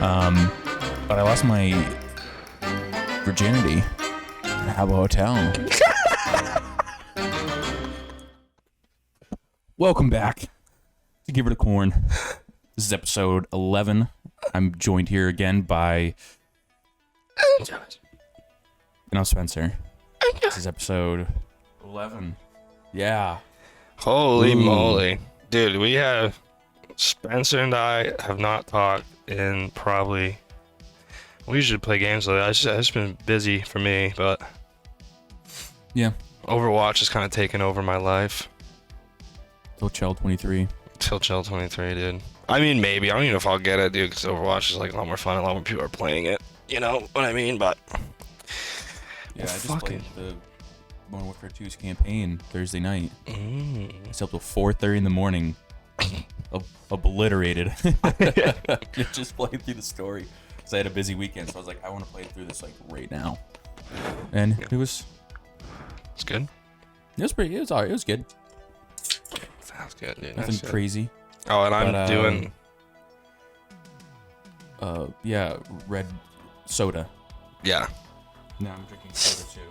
But I lost my virginity at Habbo Hotel. Welcome back to giverdacorn. This is episode 11. I'm joined here again by... And I'm Spencer. This is episode 11. Yeah. Holy moly. Dude, Spencer and I have not talked in probably... We usually play games like that. It's just been busy for me, but... Yeah. Overwatch has kind of taken over my life. Till Chell 23. Till Chell 23, dude. I mean, maybe. I don't even know if I'll get it, dude, because Overwatch is like a lot more fun. A lot more people are playing it. You know what I mean? But... Yeah, I just played the Modern Warfare 2's campaign Thursday night. It's up till 4:30 in the morning. Obliterated. Just playing through the story. Because I had a busy weekend, so I was like, I want to play through this like right now. And it was... It's good? It was pretty... It was alright. It was good. Sounds good, dude. Nothing crazy. Oh, and I'm doing... Yeah, red soda. Yeah. No, I'm drinking soda too.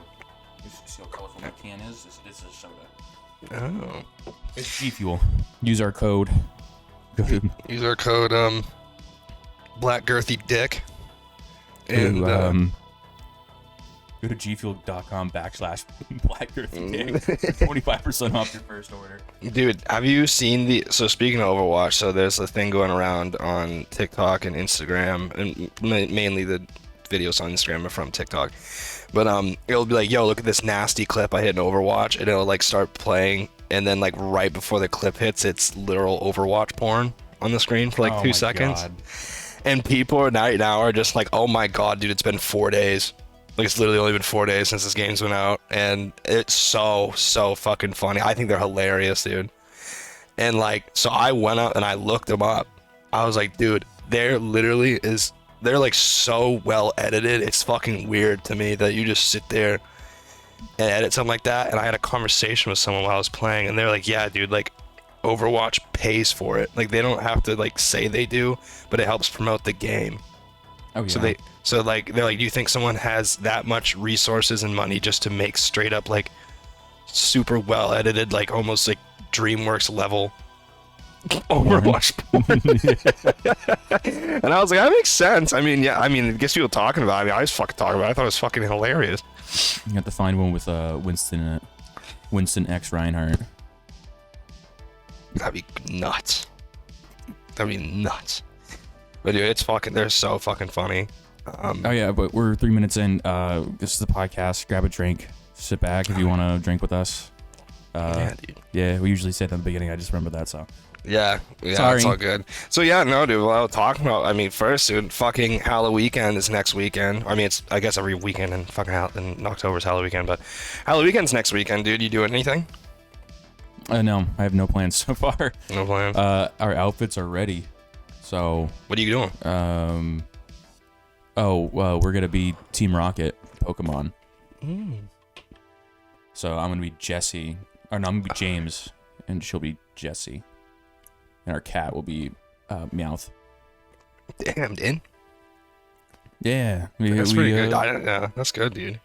You see how colorful my can is? This is soda. Oh. It's G Fuel. Use our code. Use our code, Black Girthy Dick. And, go to gfuel.com / Black Girthy Dick for 25% off your first order. Dude, have you seen so speaking of Overwatch, so there's a thing going around on TikTok and Instagram, and mainly the videos on Instagram are from TikTok, but it'll be like, yo, look at this nasty clip I hit in Overwatch, and it'll like start playing, and then like right before the clip hits, it's literal Overwatch porn on the screen for like 2 seconds. God. And people now are just like, oh my god, dude, it's been 4 days. Like, it's literally only been 4 days since this game's been out, and it's so fucking funny. I think they're hilarious, dude. And like, so I went out and I looked them up. I was like, dude, they're like so well edited. It's fucking weird to me that you just sit there and edit something like that. And I had a conversation with someone while I was playing, and they're like, yeah, dude, like Overwatch pays for it. Like, they don't have to like say they do, but it helps promote the game. Oh yeah. So they're like, do you think someone has that much resources and money just to make straight up like super well edited, like almost like DreamWorks level Overwatch porn? And I was like, that makes sense. I mean, yeah, I mean, it gets people talking about it. I mean, I was fucking talking about it. I thought it was fucking hilarious. You have to find one with Winston in it. Winston X Reinhardt. That'd be nuts. But dude, they're so fucking funny. Oh yeah, but we're 3 minutes in. This is the podcast. Grab a drink. Sit back if you want to drink with us. Yeah, dude. Yeah, we usually say that in the beginning. I just remember that, so. Yeah, Sorry. It's all good. So yeah, no, dude, what I was talking about, I mean, first, dude, fucking Halloween weekend is next weekend. I mean, it's, I guess, every weekend in fucking in October's Halloween weekend, but Halloween weekend's next weekend, dude. You doing anything? No, I have no plans so far. No plans? Our outfits are ready, so. What are you doing? We're gonna be Team Rocket, Pokemon. So I'm gonna be Jessie, or no, I'm gonna be James, and she'll be Jessie. And our cat will be Meowth. Damn, dude. Yeah. That's pretty good. Yeah, that's good, dude.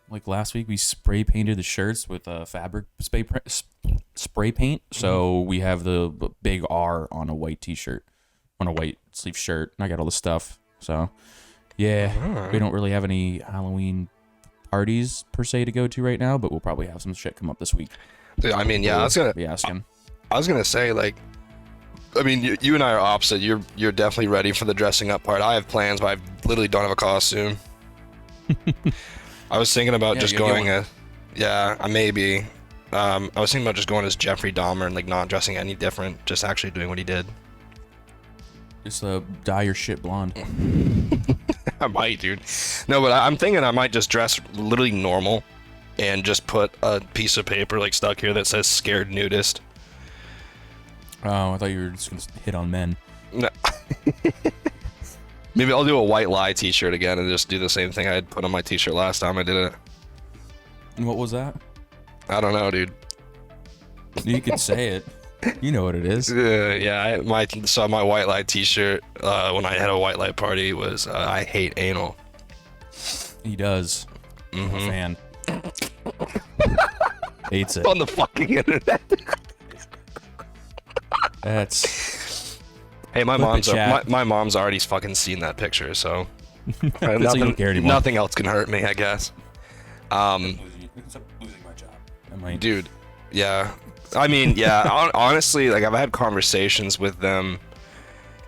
Like last week, we spray painted the shirts with fabric spray paint. So we have the big R on a white t-shirt, on a white sleeve shirt. And I got all the stuff. So, yeah, we don't really have any Halloween parties per se to go to right now, but we'll probably have some shit come up this week. Dude, I mean, yeah, I was gonna be asking. I was gonna say, like, I mean, you and I are opposite. You're definitely ready for the dressing up part. I have plans, but I literally don't have a costume. I was thinking about just going maybe. I was thinking about just going as Jeffrey Dahmer and like not dressing any different, just actually doing what he did. Just dye your shit blonde. I might, dude. No, but I'm thinking I might just dress literally normal and just put a piece of paper like stuck here that says "Scared Nudist." Oh, I thought you were just gonna hit on men. No. Maybe I'll do a white lie t-shirt again and just do the same thing I had put on my t-shirt last time I did it. And what was that? I don't know, dude. You could say it. You know what it is. Yeah, my white light T-shirt when I had a white light party was I hate anal. He does. I'm a fan. Hates it. On the fucking internet. That's. Hey, my Flip it, mom's chat. my mom's already fucking seen that picture, so That's like you don't care anymore. nothing else can hurt me, I guess. Losing my job. I might. Dude, yeah. I mean, yeah. Honestly, like I've had conversations with them,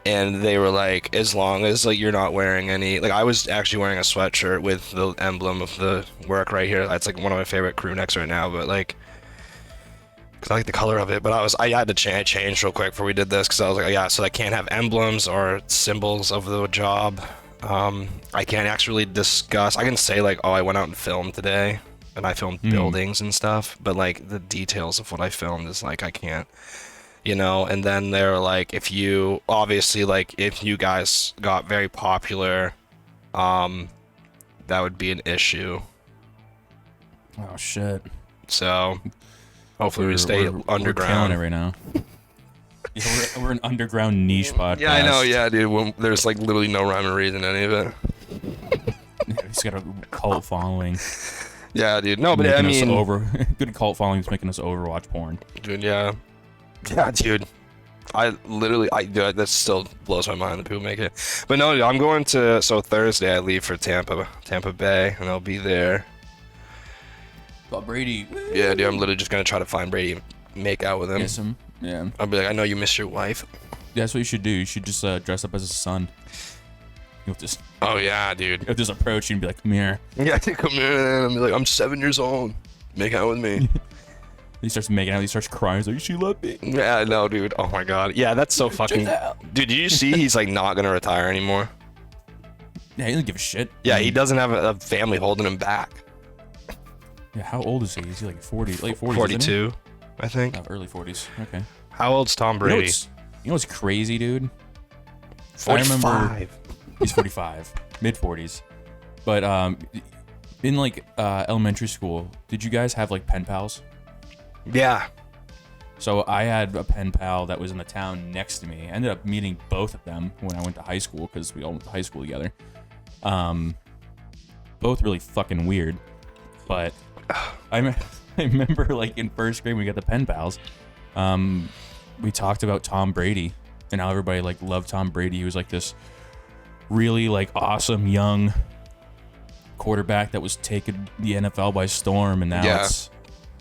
and they were like, as long as like you're not wearing any, like I was actually wearing a sweatshirt with the emblem of the work right here. That's like one of my favorite crew necks right now, but like. Cause I like the color of it, but I had to change real quick before we did this because I was like, yeah, so I can't have emblems or symbols of the job. I can't actually discuss. I can say like, oh, I went out and filmed today, and I filmed buildings and stuff, but like the details of what I filmed is like I can't, you know. And then they're like, if you guys got very popular, that would be an issue. Oh shit. So. Hopefully we stay underground. We're killing it right now. Yeah, we're an underground niche podcast. Yeah, I know. Yeah, dude. There's like literally no rhyme or reason in any of it. He's got a cult following. Yeah, dude. No, but I mean, good cult following is making us Overwatch porn. Dude, yeah, dude. Dude, that still blows my mind that people make it. But no, dude, I'm going to. So Thursday I leave for Tampa Bay, and I'll be there. But Brady. Yeah, dude. I'm literally just gonna try to find Brady, and make out with him. Kiss him. Yeah. I'll be like, I know you miss your wife. That's what you should do. You should just dress up as his son. You'll just. Oh yeah, dude. You'll just approach you and be like, "Come here." Yeah, come here. And I'm like, I'm 7 years old. Make out with me. He starts making out. He starts crying. He's like, "She loved me." Yeah, no, dude. Oh my god. Yeah, that's so fucking. Dude, did you see he's like not gonna retire anymore? Yeah, he doesn't give a shit. Yeah, he doesn't have a family holding him back. Yeah, how old is he? Is he like 40, late 40s? 42, I think. Oh, early 40s. Okay. How old's Tom Brady? You know what's crazy, dude? 45. I remember he's 45, mid 40s. But in like elementary school, did you guys have like pen pals? Yeah. So I had a pen pal that was in the town next to me. I ended up meeting both of them when I went to high school because we all went to high school together. Both really fucking weird, but I remember like in first grade when we got the pen pals, we talked about Tom Brady and how everybody like loved Tom Brady. He was like this really like awesome young quarterback that was taking the NFL by storm, and now it's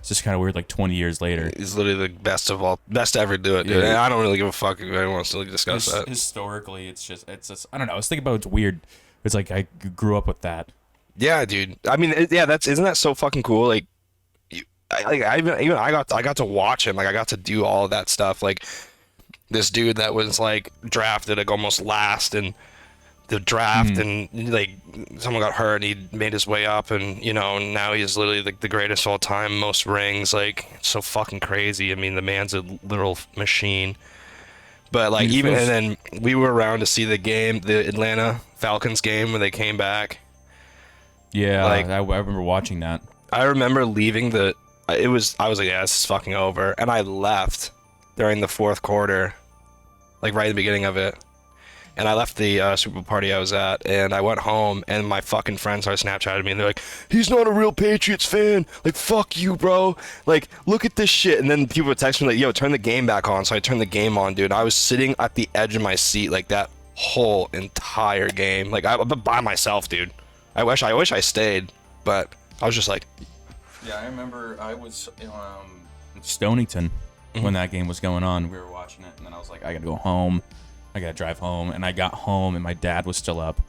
just kind of weird. Like 20 years later, he's literally the best to ever do it, dude. Yeah. And I don't really give a fuck if anyone wants to discuss that. Historically, it's just I don't know. I was thinking about it's weird. It's like I grew up with that. Yeah, dude. I mean, isn't that so fucking cool? Like, I got to watch him. Like, I got to do all of that stuff. Like, this dude that was like drafted like almost last in the draft, and like someone got hurt, and he made his way up, and you know, now he's literally like the greatest of all time, most rings. Like, it's so fucking crazy. I mean, the man's a literal machine. But like and then we were around to see the game, the Atlanta Falcons game when they came back. Yeah, like, I remember watching that. I remember leaving I was like, yeah, this is fucking over. And I left during the fourth quarter, like right at the beginning of it. And I left the Super Bowl party I was at, and I went home, and my fucking friends started Snapchatting me, and they're like, he's not a real Patriots fan. Like, fuck you, bro. Like, look at this shit. And then people would text me like, yo, turn the game back on. So I turned the game on, dude. I was sitting at the edge of my seat like that whole entire game. Like, I'm by myself, dude. I wish I stayed, but I was just like. Yeah, I remember I was in Stonington when that game was going on. We were watching it, and then I was like, I gotta go home. I gotta drive home. And I got home, and my dad was still up.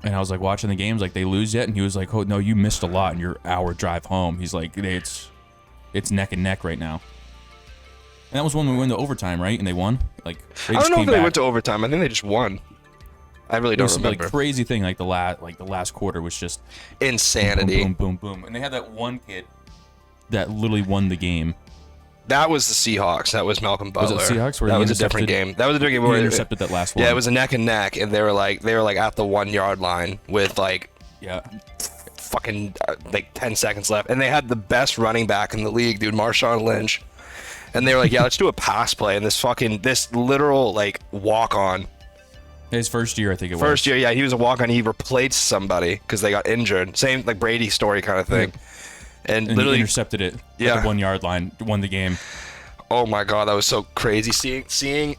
And I was like watching the games, like, they lose yet? And he was like, oh, no, you missed a lot in your hour drive home. He's like, it's neck and neck right now. And that was when we went to overtime, right? And they won? Like, I don't know if they went to overtime. I think they just won. I really don't remember. Like crazy thing, like the last quarter was just insanity. Boom, boom, boom, boom. And they had that one kid that literally won the game. That was the Seahawks. That was Malcolm Butler. Was it Seahawks? That was a different game. That was a different game. He intercepted that last one. Yeah, it was a neck and neck, and they were like at the 1 yard line with like fucking like 10 seconds left, and they had the best running back in the league, dude, Marshawn Lynch. And they were like, yeah, let's do a pass play. And this literal like walk on. His first year, I think it was. First year, yeah, he was a walk on. He replaced somebody because they got injured. Same like Brady story kind of thing. And literally he intercepted it at the 1 yard line, won the game. Oh my god, that was so crazy. Seeing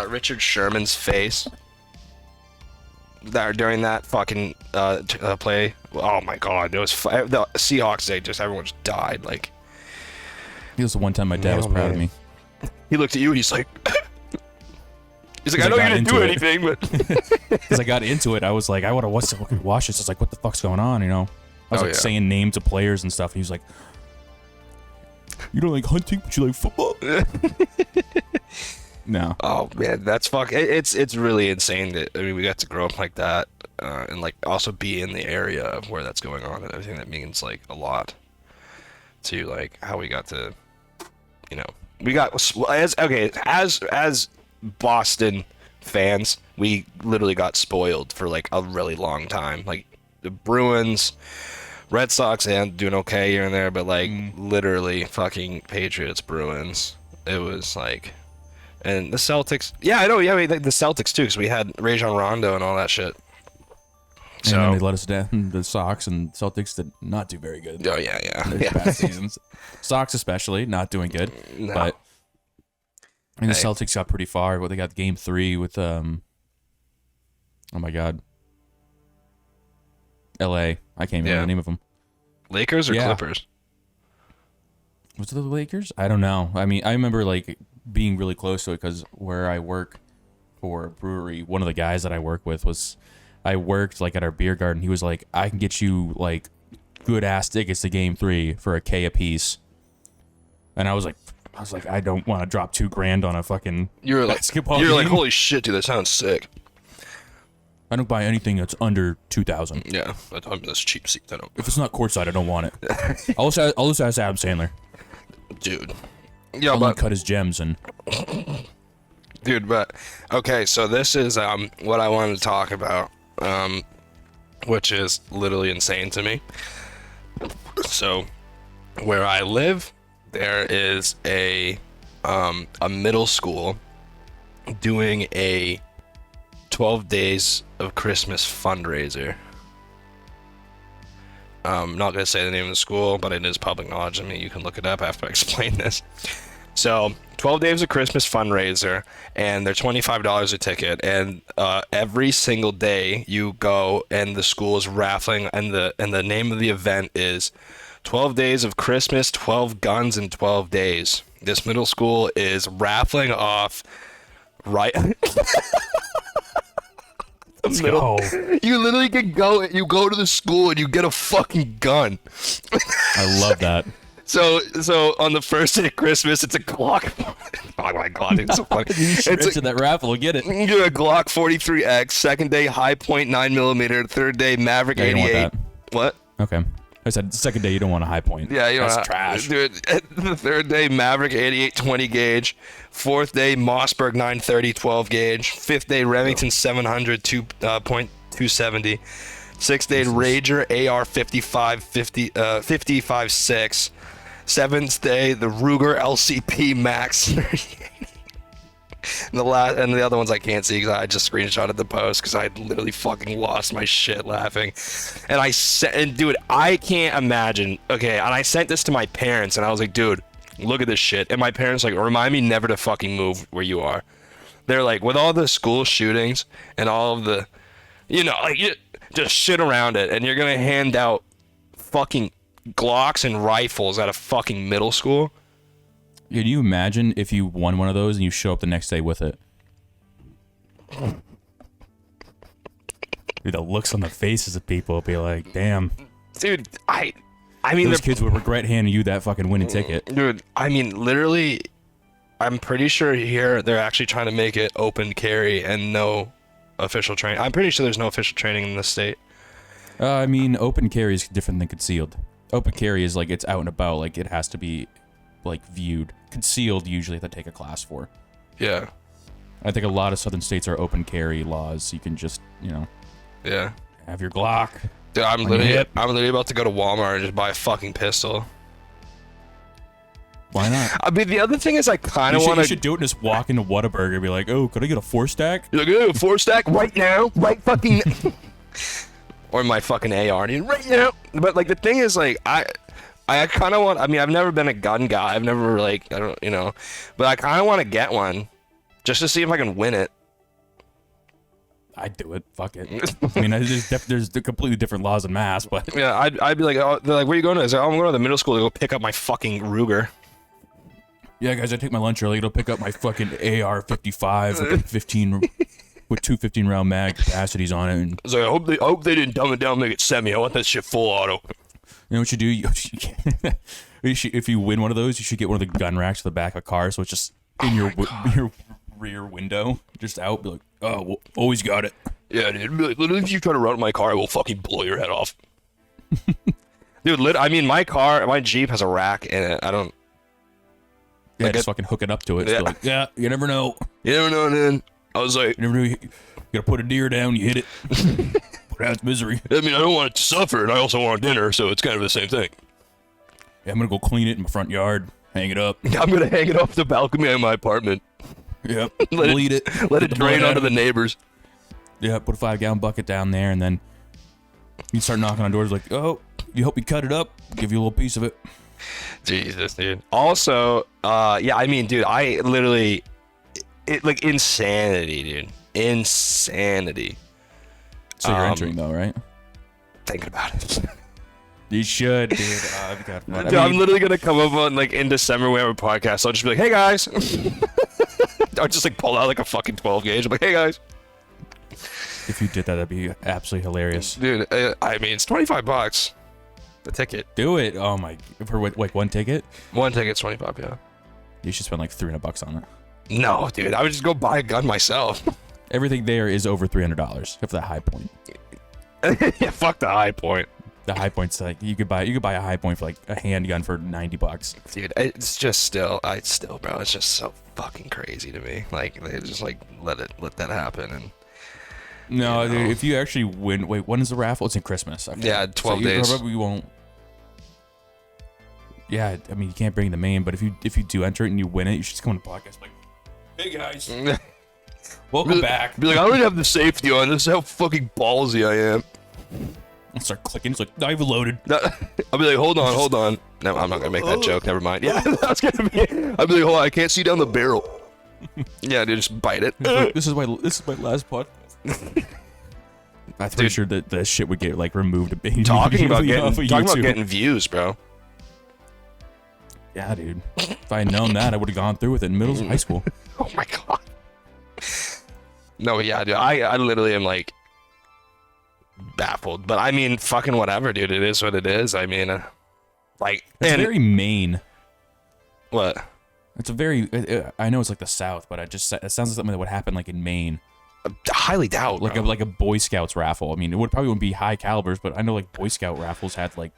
Richard Sherman's face during that fucking play. Oh my god, it was the Seahawks. Everyone just died. Like, it was the one time my dad was proud of me. He looked at you and he's like, I know you didn't do anything, but because I got into it, I was like, I want to watch this. I was like, what the fuck's going on? You know, I was saying names of players and stuff. And he was like, you don't like hunting, but you like football. No. Oh man, that's it's really insane that we got to grow up like that, and like also be in the area of where that's going on, and I think that means like a lot to like how we got to, we got as Boston fans, we literally got spoiled for like a really long time. Like the Bruins, Red Sox, and doing okay here and there, but like literally fucking Patriots, Bruins. It was like. And the Celtics, yeah, I know, yeah, the Celtics too, because we had Rajon Rondo and all that shit. So and then they let us down. The Sox and Celtics did not do very good. Oh yeah. Past seasons, Sox especially not doing good. No. But the Celtics got pretty far. But they got Game 3 with oh my god, L.A. I can't remember the name of them. Lakers or Clippers? Was it the Lakers? I don't know. I mean, I remember like being really close to it because where I work for a brewery, one of the guys that I work with I worked like at our beer garden. He was like, I can get you like good ass tickets to Game 3 for a K a piece. And I was like, I don't want to drop $2,000 on a fucking basketball game. You're like, holy shit, dude, that sounds sick. I don't buy anything that's under $2,000. Yeah, that's cheap seats. I don't. If it's not courtside, I don't want it. I'll just ask Adam Sandler. Dude. Yeah, I'll cut his gems and. Dude, but okay, so this is what I wanted to talk about, which is literally insane to me. So, where I live, there is a middle school doing a 12 days of Christmas fundraiser. I'm not going to say the name of the school, but it is public knowledge. I mean, you can look it up after I explain this. So, 12 days of Christmas fundraiser, and they're $25 a ticket, and every single day you go, and the school is raffling, and the name of the event is 12 Days of Christmas, 12 Guns in 12 Days. This middle school is raffling off Let's go. You literally can go to the school and you get a fucking gun. I love that. So on the first day of Christmas, it's a Glock. Oh my god, it's so funny. It's that raffle, get it. You do a Glock 43X. Second day, high point 9mm. Third day, Maverick 88. You don't want that. What? Okay. I said the second day you don't want a high point. Yeah, you know that's trash. Dude, the third day, Maverick 88 20 gauge. Fourth day, Mossberg 930 12 gauge. Fifth day, Remington 700 .270. Sixth day, Rager AR 55 55.6. Seventh day, the Ruger LCP Max. And the other ones I can't see because I just screenshotted the post because I literally fucking lost my shit laughing. And dude, I can't imagine. Okay, and I sent this to my parents and I was like, dude, look at this shit. And my parents like, remind me never to fucking move where you are. They're like, with all the school shootings and all of the, just shit around it, and you're gonna hand out fucking Glocks and rifles at a fucking middle school. Can you imagine if you won one of those and you show up the next day with it? Dude, the looks on the faces of people will be like, damn. Dude, I mean, those kids would regret handing you that fucking winning ticket. Dude, I mean, literally, I'm pretty sure here they're actually trying to make it open carry and no official training. I'm pretty sure there's no official training in the state. I mean, open carry is different than concealed. Open carry is like it's out and about, like it has to be like viewed. Concealed usually they take a class for. Yeah. I think a lot of southern states are open carry laws. You can just, yeah, have your Glock. Dude, I'm literally about to go to Walmart and just buy a fucking pistol. Why not? I mean, the other thing is I kind of want You to... should do it and just walk into Whataburger and be like, oh, could I get a 4-stack? You're like, oh, 4-stack right now? Right fucking... or my fucking AR, dude, right now. But, like, the thing is, like, I kind of want... I mean, I've never been a gun guy. I've never, like, I don't, you know. But I kind of want to get one just to see if I can win it. I'd do it. Fuck it. I mean, there's completely different laws in Mass, but... Yeah, I'd be like, oh, they're like, where are you going to? I was like, oh, I'm going to the middle school to go pick up my fucking Ruger. Yeah, guys, I take my lunch early. It'll pick up my fucking AR-55 with 15... with two 15-round mag capacities on it. And, I was like, I hope they didn't dumb it down and make it semi. I want that shit full auto. you know what you do? If you win one of those, you should get one of the gun racks to the back of a car, so it's just in your rear window, just out. Be like, oh, well, always got it. Yeah, dude. Be like, literally, if you try to run my car, I will fucking blow your head off. Dude, I mean, my Jeep has a rack in it. I don't... Yeah, like just fucking hook it up to it. Yeah. So like, yeah, you never know. You never know, man. I was like... You never know. You gotta put a deer down, you hit it. Put out its misery. I mean, I don't want it to suffer, and I also want dinner, so it's kind of the same thing. Yeah, I'm gonna go clean it in my front yard, hang it up. I'm gonna hang it off the balcony of my apartment. Yep. Bleed it. Let it drain onto the neighbors. Yeah, put a 5-gallon bucket down there, and then you start knocking on doors like, oh, you help me cut it up, give you a little piece of it. Jesus, dude. Also, yeah, I mean, dude, I literally, like, insanity, dude. Insanity. So you're entering, though, right? Thinking about it. You should, dude. I've got fun. Dude, I'm literally gonna come up on, like, in December we have a podcast. So I'll just be like, hey guys. I'll just like pull out like a fucking 12 gauge. I'm like, hey guys. If you did that, that'd be absolutely hilarious. Dude, I mean, it's $25. The ticket. Do it. Oh my, for like one ticket? One ticket's 25, yeah. You should spend like $300 on it. No, dude, I would just go buy a gun myself. Everything there is over $300, except for the High Point. Yeah, fuck the High Point. The High Point's like you could buy a High Point for like a handgun for $90. Dude, it's just still, bro, it's just so fucking crazy to me. Like they just like let that happen and. No, you know. dude, if you actually win, wait, when is the raffle? It's in Christmas. Okay. Yeah, 12 so days. You probably won't. Yeah, I mean you can't bring the main, but if you do enter it and you win it, you should just come on the podcast like, hey guys, welcome back. Be like, I already have the safety on. This is how fucking ballsy I am. I'll start clicking. It's like, I've loaded. I'll be like, hold on. No, I'm not gonna make that joke. Never mind. Yeah, that's gonna be. I'll be like, hold on, I can't see down the barrel. Yeah, dude, just bite it. Like, this is my last podcast. I'm pretty sure that the shit would get like removed. Talking about getting views, bro. Yeah, dude. If I had known that, I would have gone through with it in high school. Oh my god. No, yeah, dude. I literally am like baffled. But I mean, fucking whatever, dude. It is what it is. I mean, like, it's very Maine. What? It's a very. I know it's like the South, but it sounds like something that would happen like in Maine. I highly doubt. Like a Boy Scouts raffle. I mean, it probably wouldn't be high calibers, but I know like Boy Scout raffles had like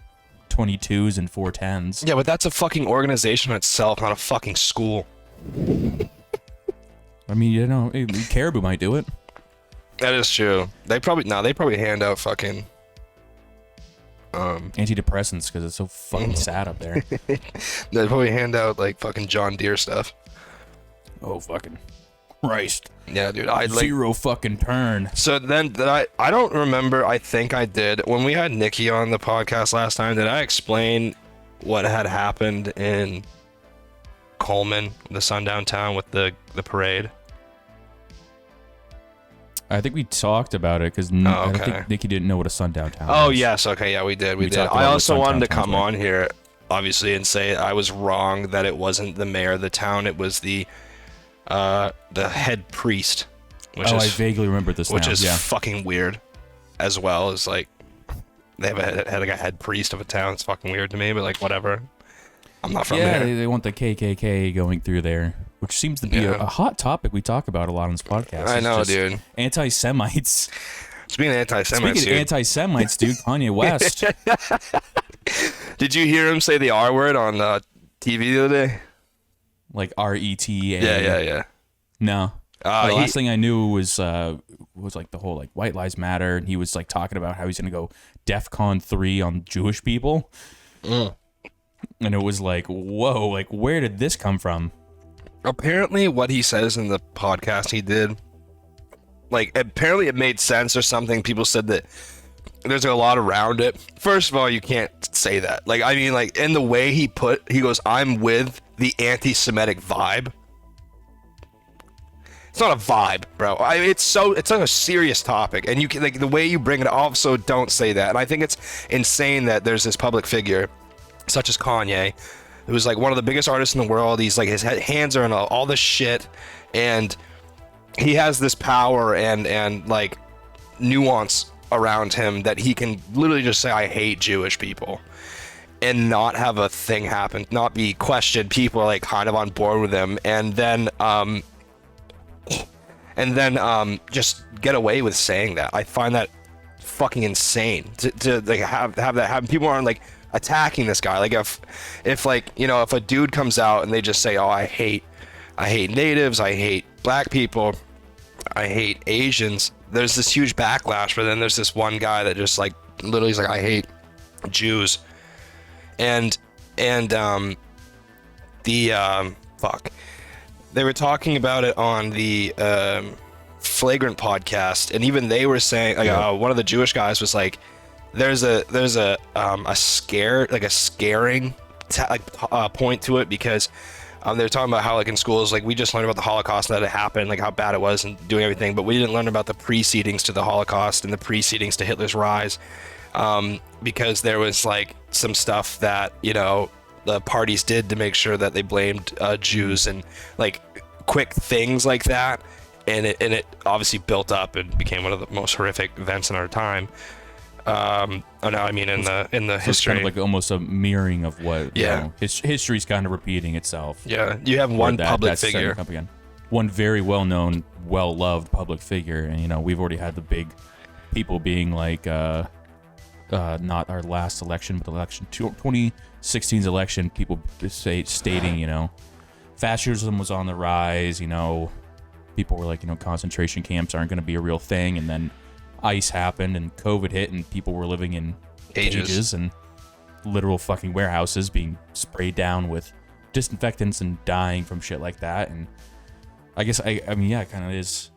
22s and 410s. Yeah, but that's a fucking organization itself, not a fucking school. I mean, you know, Caribou might do it. That is true. They probably hand out fucking antidepressants because it's so fucking sad up there. They probably hand out like fucking John Deere stuff. Oh fucking Christ. Yeah, dude. I like zero fucking turn. So then I don't remember. I think I did when we had Nikki on the podcast last time. Did I explain what had happened in Coleman, the sundown town, with the parade? I think we talked about it because I think Nikki didn't know what a sundown town was. Oh, was. yes. Okay, yeah, we did. We did. I also wanted to come on here, obviously, and say I was wrong that it wasn't the mayor of the town. It was the head priest. I vaguely remember this which now. is fucking weird, as well as like they have like a head priest of a town. It's fucking weird to me, but like whatever. I'm not from there. Yeah, they want the KKK going through there, which seems to be a hot topic we talk about a lot on this podcast. I know, dude. Anti-Semites. Speaking of anti-Semites, dude, Kanye West. Did you hear him say the R word on TV the other day? Like RETA. Yeah. No. The last thing I knew was like the whole like White Lives Matter, and he was like talking about how he's gonna go DEFCON 3 on Jewish people. And it was like, whoa, like where did this come from? Apparently what he says in the podcast he did, like apparently it made sense or something. People said that there's a lot around it. First of all, you can't say that. Like, I mean, like in the way he goes, I'm with the anti-Semitic vibe. It's not a vibe, bro. It's like a serious topic, and you can, like, the way you bring it up, so don't say that. And I think it's insane that there's this public figure such as Kanye, who's like one of the biggest artists in the world. He's like, his hands are in all this shit, and he has this power and like nuance around him that he can literally just say, I hate Jewish people, and not have a thing happen, not be questioned. People are like kind of on board with him, and then just get away with saying that. I find that fucking insane to like have that happen. People aren't like attacking this guy. Like if like, you know, if a dude comes out and they just say, oh, I hate natives, I hate black people, I hate Asians, there's this huge backlash. But then there's this one guy that just like literally is like, I hate Jews. And they were talking about it on the Flagrant podcast, and even they were saying, like, one of the Jewish guys was like, there's a scaring point to it, because they're talking about how, like, in schools, like, we just learned about the Holocaust and that it happened, like how bad it was and doing everything, but we didn't learn about the precedings to the Holocaust and the precedings to Hitler's rise, because there was like some stuff that, you know, the parties did to make sure that they blamed Jews, and like quick things like that, and it obviously built up and became one of the most horrific events in our time. In the history, it's kind of like almost a mirroring of what, you know, history's kind of repeating itself. Yeah, you have one public figure, one very well-known, well-loved public figure, and you know, we've already had the big people being like, not our last election, but the election 2016's election, people stating, you know, fascism was on the rise, you know, people were like, you know, concentration camps aren't going to be a real thing, and then ICE happened and COVID hit and people were living in cages and literal fucking warehouses being sprayed down with disinfectants and dying from shit like that. And I guess I mean, yeah, it kind of is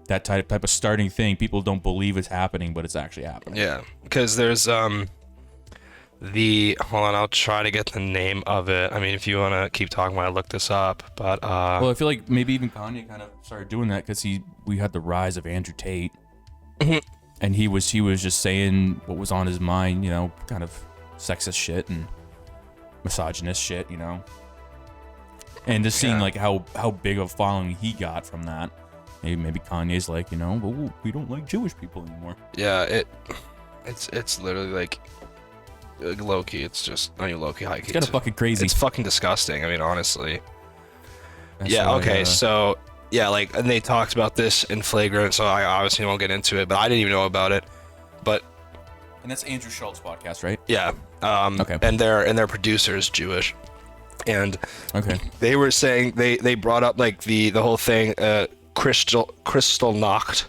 that type of starting thing. People don't believe it's happening, but it's actually happening. Yeah, because there's hold on, I'll try to get the name of it. I mean, if you want to keep talking while I look this up, but well, I feel like maybe even Kanye kind of started doing that because we had the rise of Andrew Tate. And he was just saying what was on his mind, you know, kind of sexist shit and misogynist shit, you know. And just seeing like how big of a following he got from that. Maybe Kanye's like, you know, well, we don't like Jewish people anymore. Yeah, it's literally like low key. It's just not even low key, high key. It's kind of fucking crazy. It's fucking disgusting. I mean, honestly. So yeah, like, and they talked about this in Flagrant, so I obviously won't get into it, but I didn't even know about it. But and that's Andrew Schultz's podcast, right? Yeah. Okay. And their producer is Jewish, and they were saying they brought up like the whole thing, Crystal Nacht,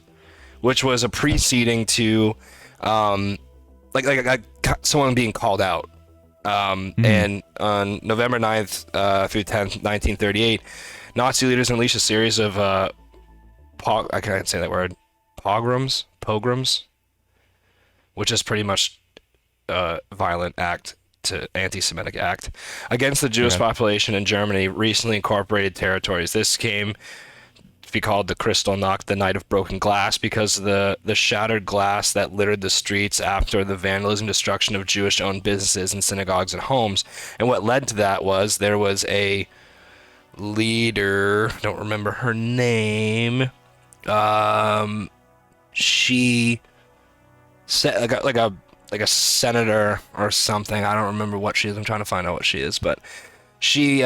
which was a preceding to like someone being called out. And on November 9th through 10th, 1938, Nazi leaders unleashed a series of I can't say that word, pogroms, which is pretty much a violent act to anti-Semitic act against the Jewish population in Germany, recently incorporated territories. This came to be called the Kristallnacht, the Night of Broken Glass, because of the shattered glass that littered the streets after the vandalism and destruction of Jewish-owned businesses and synagogues and homes. And what led to that was there was a leader, don't remember her name, she said like a senator or something, I don't remember what she is, I'm trying to find out what she is, but she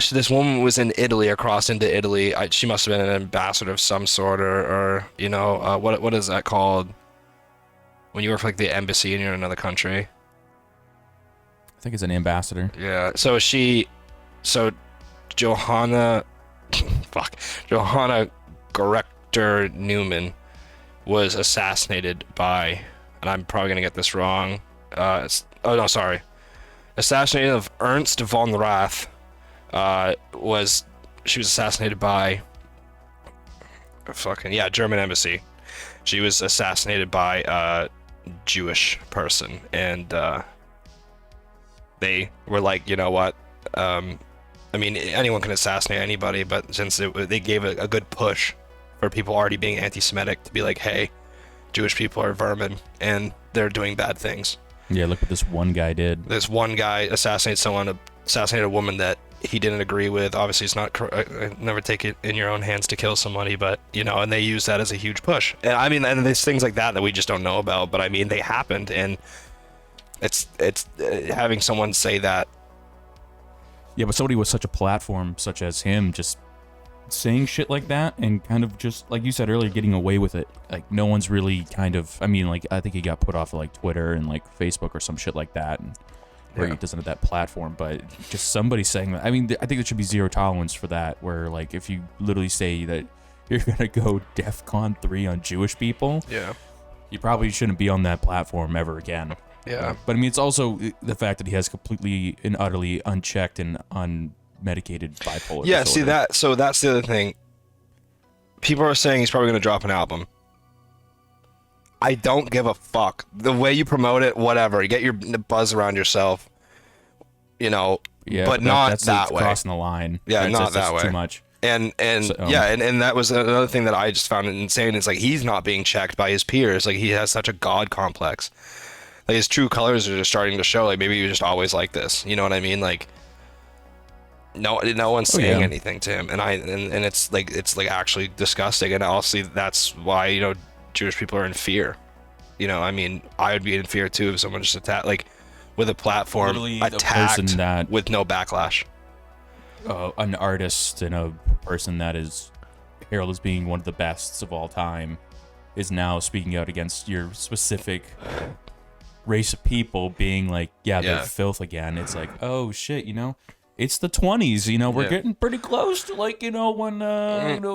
this woman was in Italy, or crossed into Italy. She must have been an ambassador of some sort, or you know, what is that called when you work for like the embassy and you're in another country? I think it's an ambassador. Yeah. So Johanna Gorechter Newman was assassinated by, and I'm probably gonna get this wrong, it's Oh no, sorry. Assassination of Ernst von Rath. She was assassinated by German embassy. She was assassinated by a Jewish person, and they were like, you know what? I mean, anyone can assassinate anybody, but since they gave a good push for people already being anti-Semitic to be like, hey, Jewish people are vermin and they're doing bad things. Yeah, look what this one guy did. This one guy assassinated a woman that he didn't agree with. Obviously, it's not never take it in your own hands to kill somebody, but and they use that as a huge push. And I mean, and there's things like that we just don't know about, but I mean, they happened, and it's having someone say that. Yeah, but somebody with such a platform, such as him, just saying shit like that and kind of just, like you said earlier, getting away with it. Like, no one's really kind of, I mean, like, I think he got put off of, like, Twitter and, like, Facebook or some shit like that, and where he doesn't have that platform, but just somebody saying that. I mean, I think there should be zero tolerance for that, where, like, if you literally say that you're gonna go DEFCON 3 on Jewish people, you probably shouldn't be on that platform ever again. Yeah. But I mean, it's also the fact that he has completely and utterly unchecked and unmedicated bipolar disorder. See that. So that's the other thing. People are saying he's probably going to drop an album. I don't give a fuck. The way you promote it, whatever. You get your buzz around yourself, but not that's that way. Crossing the line. Yeah, not that way. Too much. And that was another thing that I just found insane. It's like he's not being checked by his peers. Like, he has such a god complex. Like, his true colors are just starting to show. Like, maybe he was just always like this. You know what I mean? Like, no one's saying anything to him, and it's like actually disgusting. And obviously that's why Jewish people are in fear. I mean, I would be in fear too if someone just attacked, like, with a platform, literally attacked person that, with no backlash. An artist and a person that is hailed as being one of the bests of all time is now speaking out against your specific race of people, being like, they're filth again. It's like, oh shit, it's the 20s, we're getting pretty close to, like, when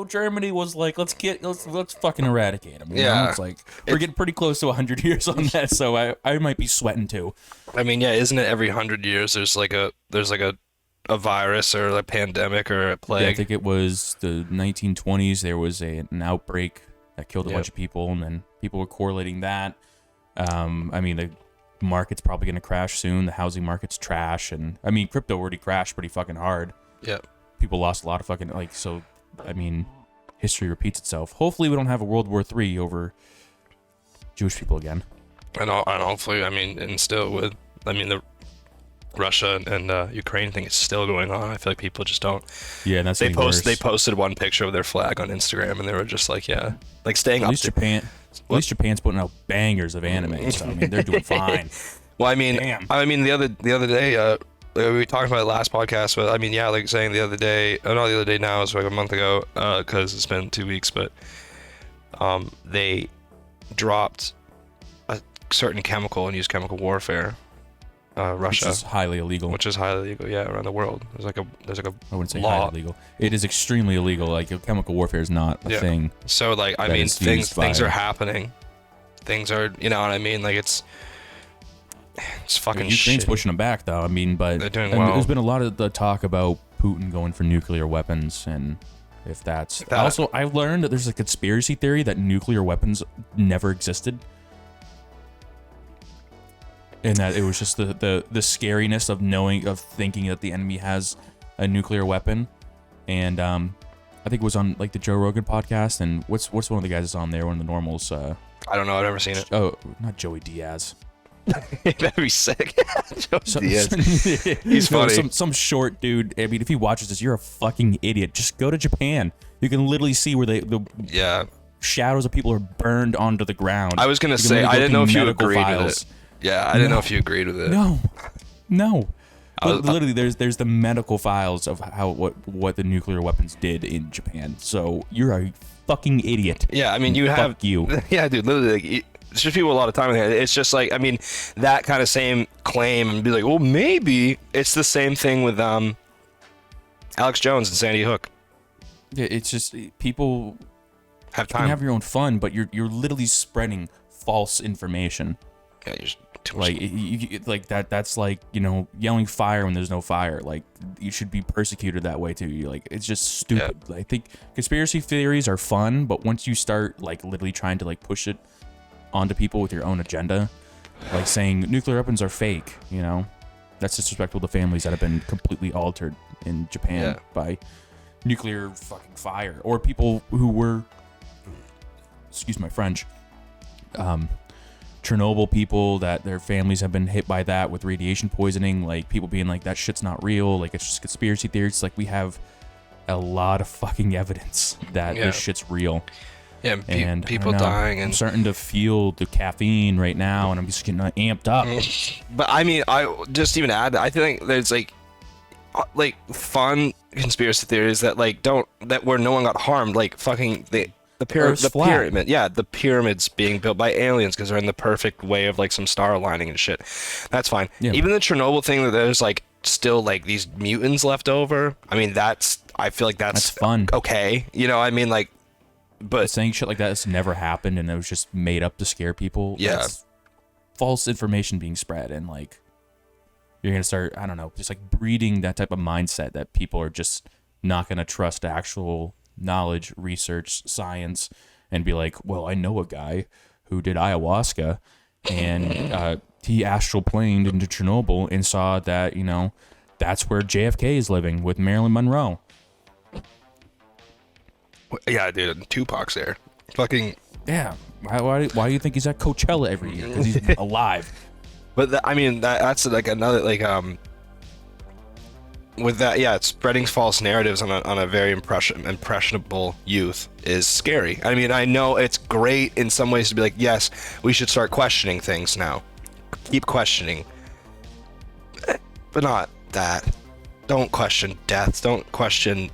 Germany was like, let's fucking eradicate them. It's like we're getting pretty close to 100 years on that, so I might be sweating too. I mean, isn't it every 100 years there's like a virus or a pandemic or a plague? I think it was the 1920s. There was an outbreak that killed a bunch of people, and then people were correlating that. I mean, the market's probably going to crash soon. The housing market's trash, and I mean, crypto already crashed pretty fucking hard. Yeah. People lost a lot of fucking, like, so, I mean, history repeats itself. Hopefully we don't have a World War III over Jewish people again. And hopefully, I mean, and still with, I mean, the Russia and Ukraine thing is still going on. I feel like people just don't. Yeah, and that's they posted one picture of their flag on Instagram, and they were just like, like staying up. At least Japan's putting out bangers of anime, so I mean, they're doing fine. Well, I mean, the other day, we talked about it last podcast, but I mean, like saying the other day, not the other day now, it was like a month ago, because it's been 2 weeks, but they dropped a certain chemical and used chemical warfare. Russia, which is highly illegal. Around the world. There's like a I wouldn't say law. highly illegal. It is extremely illegal. Like, chemical warfare is not a thing. So, like, I mean, things are happening. Things are, you know what I mean? Like, it's fucking Ukraine's shit. Pushing them back, though. I mean, but they're doing well. There's been a lot of the talk about Putin going for nuclear weapons, and if that's also, I've learned that there's a conspiracy theory that nuclear weapons never existed. And that it was just the scariness of thinking that the enemy has a nuclear weapon. And I think it was on, like, the Joe Rogan podcast. And what's one of the guys that's on there? One of the normals. I don't know. I've never seen it. Oh, not Joey Diaz. He better be sick. Joey Diaz. He's funny. Some short dude. I mean, if he watches this, you're a fucking idiot. Just go to Japan. You can literally see where the shadows of people are burned onto the ground. I was gonna say, I didn't know if you agreed with it. Yeah, I didn't know if you agreed with it. No. Literally, there's the medical files of what the nuclear weapons did in Japan. So you're a fucking idiot. Yeah, I mean, Fuck you. Yeah, dude. Literally, like, it's just people a lot of time. It's just like, I mean, that kind of same claim, and be like, well, maybe it's the same thing with Alex Jones and Sandy Hook. Yeah, it's just people have time. You can have your own fun, but you're literally spreading false information. Yeah, you're just too much. Like like that's like, you know, yelling fire when there's no fire. Like you should be persecuted that way too. You like it's just stupid. I think conspiracy theories are fun, but once you start like literally trying to like push it onto people with your own agenda, like saying nuclear weapons are fake, you know, that's disrespectful to families that have been completely altered in Japan by nuclear fucking fire, or people who were, excuse my French, Chernobyl people that their families have been hit by that with radiation poisoning, like people being like that shit's not real, like it's just conspiracy theories. Like we have a lot of fucking evidence that this shit's real. Yeah, and people dying, and I'm starting to feel the caffeine right now, and I'm just getting amped up. But I mean, I just even add, I think there's like fun conspiracy theories that where no one got harmed, like fucking the pyramid, the pyramids being built by aliens because they're in the perfect way of like some star aligning and shit. That's fine. Yeah. Even the Chernobyl thing, that there's like still like these mutants left over. I mean, I feel like that's fun. Okay, you know, I mean, like. But saying shit like that has never happened, and it was just made up to scare people. Yeah, that's false information being spread, and like you're gonna start, I don't know, just like breeding that type of mindset that people are just not gonna trust actual knowledge, research, science, and be like, well, I know a guy who did ayahuasca, and he astral planed into Chernobyl and saw that, you know, that's where JFK is living with Marilyn Monroe. Yeah, dude, Tupac's there. Fucking yeah. Why do you think he's at Coachella every year? Because he's alive. But I mean, that's like another like with that, yeah, it's spreading false narratives on a very impressionable youth is scary. I mean, I know it's great in some ways to be like, yes, we should start questioning things now. Keep questioning, but not that. Don't question death. Don't question.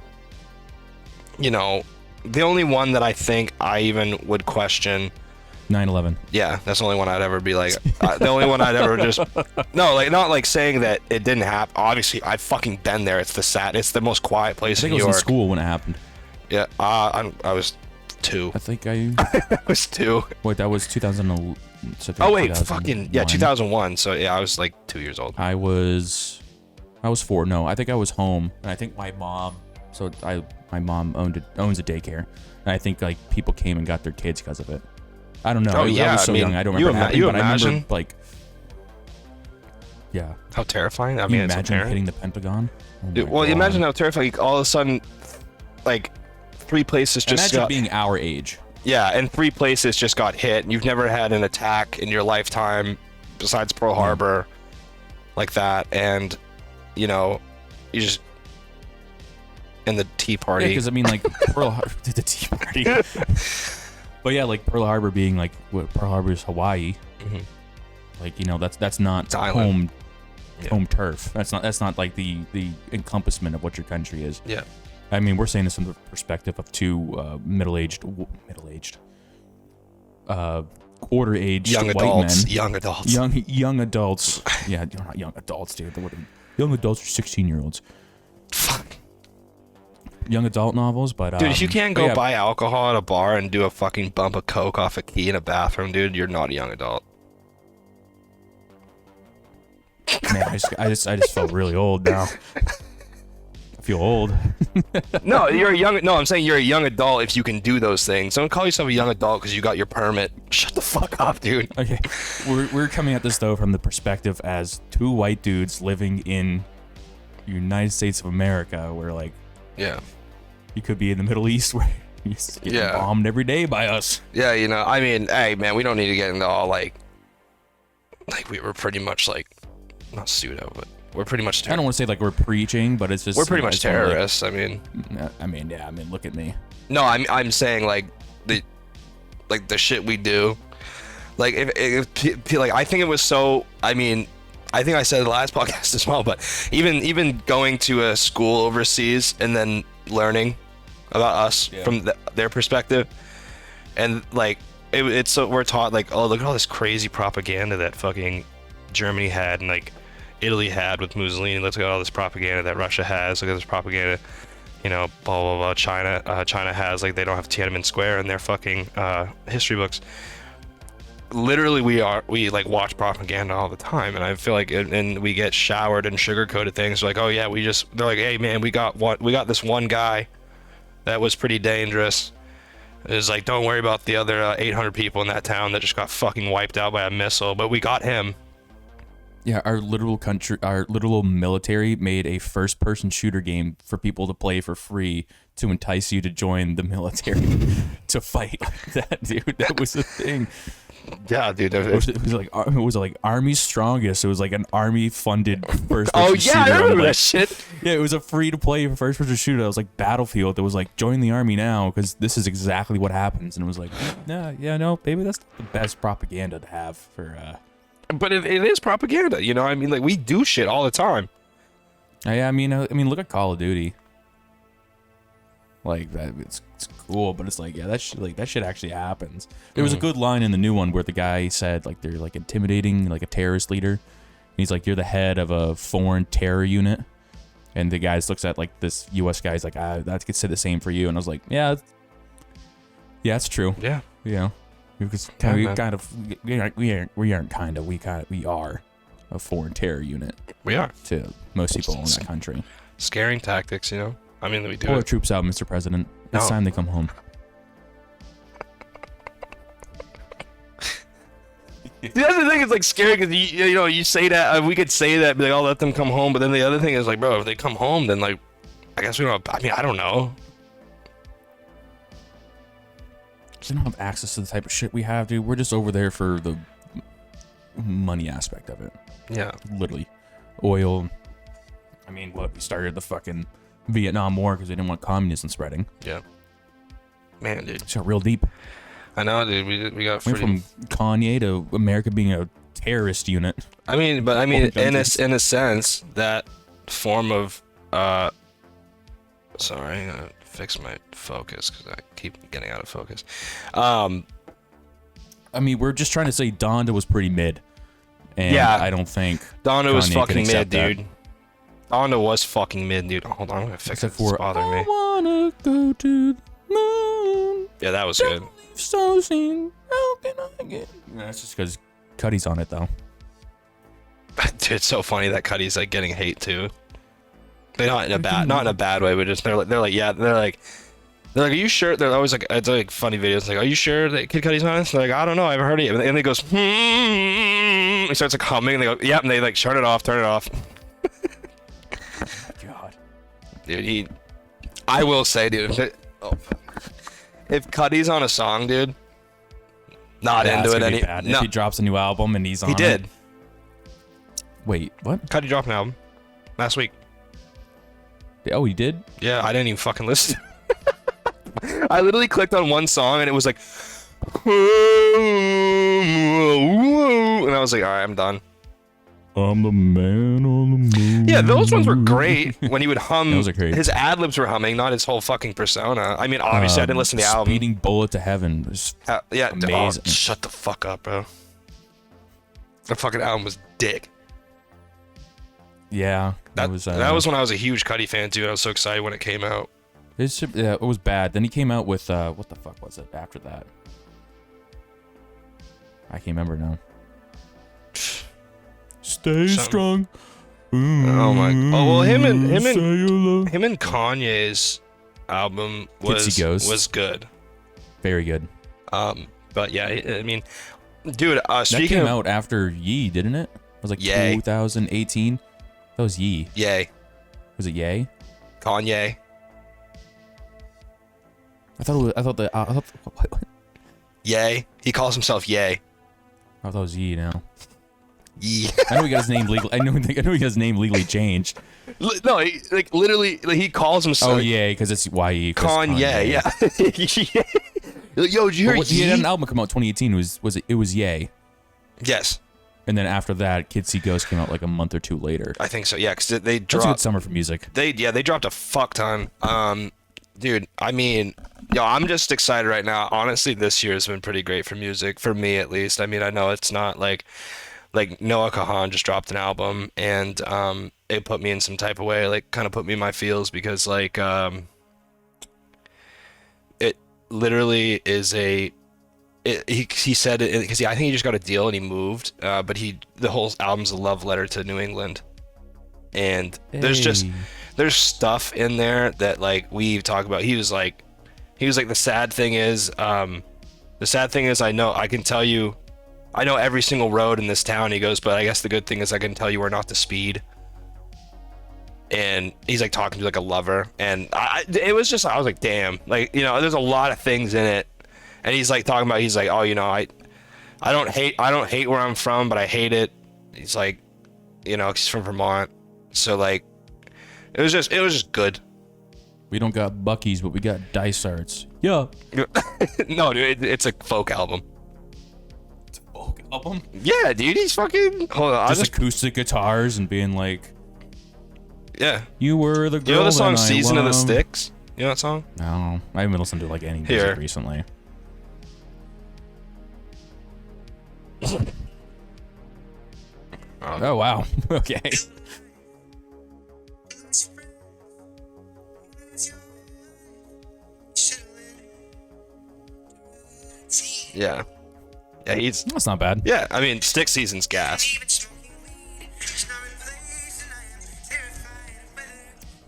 You know. The only one that I think I even would question 9/11. Yeah, that's the only one I'd ever be like the only one I'd ever just no, like not like saying that it didn't happen. Obviously, I've fucking been there. It's the most quiet place in New York. I think it was in school when it happened. Yeah, I was 2. I think I was 2. Wait, that was 2011. Oh wait, fucking yeah, 2001. So yeah, I was like 2 years old. I was 4. No, I think I was home, and I think my mom. So my mom owns a daycare, and I think like people came and got their kids because of it. I don't know. Oh, yeah, I was so young. I don't remember happening, but I remember like, yeah. How terrifying! I mean, imagine hitting the Pentagon. Dude, well, imagine how terrifying. Like, all of a sudden, like 3 places just imagine being our age. Yeah, and 3 places just got hit, and you've never had an attack in your lifetime besides Pearl Harbor, like that, and you know, you just. And the Tea Party. Yeah, because I mean, like Pearl Harbor, the Tea Party. But yeah, like Pearl Harbor being like what Pearl Harbor is Hawaii. Mm-hmm. Like, you know, that's not home turf. That's not like the encompassment of what your country is. Yeah. I mean, we're saying this from the perspective of 2 middle-aged, quarter-aged young white adults, men. Young adults. Yeah, you're not young adults, dude. Young adults are 16-year-olds. Fuck. Young adult novels, but dude, if you can't go buy alcohol at a bar and do a fucking bump of coke off a key in a bathroom, dude, you're not a young adult. Man, I just felt really old now. I feel old. No, I'm saying you're a young adult if you can do those things. Don't call yourself a young adult because you got your permit. Shut the fuck up, dude. Okay, we're coming at this though from the perspective as 2 white dudes living in the United States of America, where like. Yeah. You could be in the Middle East where you're getting bombed every day by us. Yeah, you know, I mean, hey, man, we don't need to get into all, like we were pretty much, like, not pseudo, but we're pretty much... I don't want to say, like, we're preaching, but it's just... We're pretty much terrorists, like, I mean, look at me. No, I'm saying, like, the shit we do. Like, if like, I think it was so... I mean... I think I said in the last podcast as well, but even going to a school overseas and then learning about us from their perspective, and like it's so we're taught like, oh, look at all this crazy propaganda that fucking Germany had and like Italy had with Mussolini. Let's look at all this propaganda that Russia has. Look at this propaganda, you know, blah blah blah. China has, like, they don't have Tiananmen Square in their fucking history books. literally we like watch propaganda all the time, and I feel like and we get showered and sugar-coated things like, oh yeah, they're like, hey man, we got this one guy that was pretty dangerous. It's like, don't worry about the other 800 people in that town that just got fucking wiped out by a missile, but we got him. Yeah, our literal military made a first-person shooter game for people to play for free to entice you to join the military to fight like that, dude. That was the thing. Yeah, dude. It was like Army's Strongest. It was like an Army-funded first-person Oh shooter. yeah, I remember like, that shit. Yeah, it was a free-to-play first-person shooter. It was like Battlefield. It was like, join the Army now because this is exactly what happens. And it was like, no, baby, that's the best propaganda to have for... But it is propaganda, you know. I mean, like, we do shit all the time. Yeah, I mean, look at Call of Duty. Like that, it's cool, but it's like, yeah, that shit actually happens. There was a good line in the new one where the guy said like they're like intimidating like a terrorist leader. And he's like, you're the head of a foreign terror unit, and the guy looks at like this U.S. guy's like, that could say the same for you. And I was like, yeah, it's true. Yeah, you know. Because we are a foreign terror unit. We are to most people in that country. Scaring tactics, you know. I mean, we do. Pull our troops out, Mr. President. It's time they come home. The other thing is like scary because you say that we could say that, be like, I'll let them come home, but then the other thing is like, bro, if they come home, then like, I guess we don't. I mean, I don't know. They don't have access to the type of shit we have, dude. We're just over there for the money aspect of it. Yeah. Literally. Oil. I mean, we started the fucking Vietnam War because we didn't want communism spreading. Yeah. Man, dude. It's got real deep. I know, dude. We got went from KANYE to America being a terrorist unit. I mean, in a sense, that form of sorry, I'm gonna fix my focus because I keep getting out of focus. I mean, we're just trying to say Donda was pretty mid. And yeah, I don't think Donda was fucking mid, dude. Donda was fucking mid, dude. Hold on, I'm gonna fix it. It's bothering me. I wanna go to the moon. Yeah, that was good. So sing, how can I get? That's just because Cuddy's on it, though. Dude, it's so funny that Cuddy's like getting hate too. They're not in a bad way, but just they're like, are you sure? They're always like, it's like funny videos. Like, are you sure that Kid Cudi's on this? They're like, I don't know, I haven't heard it. And he goes, he starts like humming. And they go, yep. And they like turn it off. God, dude, I will say, dude, if Cudi's on a song, dude, not into it no. If he drops a new album and he's on, he did. Wait, what? Cudi dropped an album last week. Oh, he did? Yeah, I didn't even fucking listen. I literally clicked on one song and it was like, and I was like, all right, I'm done. I'm the man on the moon. Yeah, those ones were great when he would hum. Those are great. His ad-libs were humming, not his whole fucking persona. I mean, obviously, I didn't listen to the album. Speeding Bullet to Heaven was amazing. Oh, shut the fuck up, bro. The fucking album was dick. Yeah, that was when I was a huge Cudi fan too. And I was so excited when it came out. It was bad. Then he came out with what the fuck was it after that? I can't remember now. Stay strong. Oh my! Oh well, him and Kanye's album was good. Very good. But yeah, I mean, dude. That came out after Ye, didn't it? It was like 2018. That was Ye. Yay. Was it Ye? Kanye. I thought what? Yay. He calls himself Yay. I thought it was Ye now. Ye. I know he got his name legally. I know he got his name legally changed. No, literally, he calls himself. Oh yeah, because it's Ye. Kanye. Yeah. Yo, did you hear? He had an album come out 2018. It was Ye. Yes. And then after that, Kids See Ghosts came out like a month or two later. I think so. Yeah, because they dropped. That's a good summer for music. They dropped a fuck ton. Dude, I mean, I'm just excited right now. Honestly, this year has been pretty great for music, for me at least. I mean, I know it's not like Noah Kahan just dropped an album, and it put me in some type of way, like kind of put me in my feels because like it literally is a he said it because I think he just got a deal and he moved. But the whole album's a love letter to New England, and there's stuff in there that like we talk about. He was like the sad thing is I know every single road in this town. He goes, but I guess the good thing is I can tell you where not to speed. And he's like talking to like a lover, and I was like, damn, like, you know, there's a lot of things in it. And he's like talking about, he's like, oh, you know, I don't hate where I'm from, but I hate it. He's like, you know, he's from Vermont, so like, it was just good. We don't got Buc-ee's, but we got Dysarts. Yeah. No, dude, it's a folk album. It's a folk album? Yeah, dude, he's fucking. Hold on, just acoustic guitars and being like, yeah. You were the girl. You know the song "Season of the Love. Sticks"? You know that song? No, I haven't listened to like any music recently. Oh wow. Okay. Yeah. Yeah, That's not bad. Yeah, I mean, Stick Season's gas.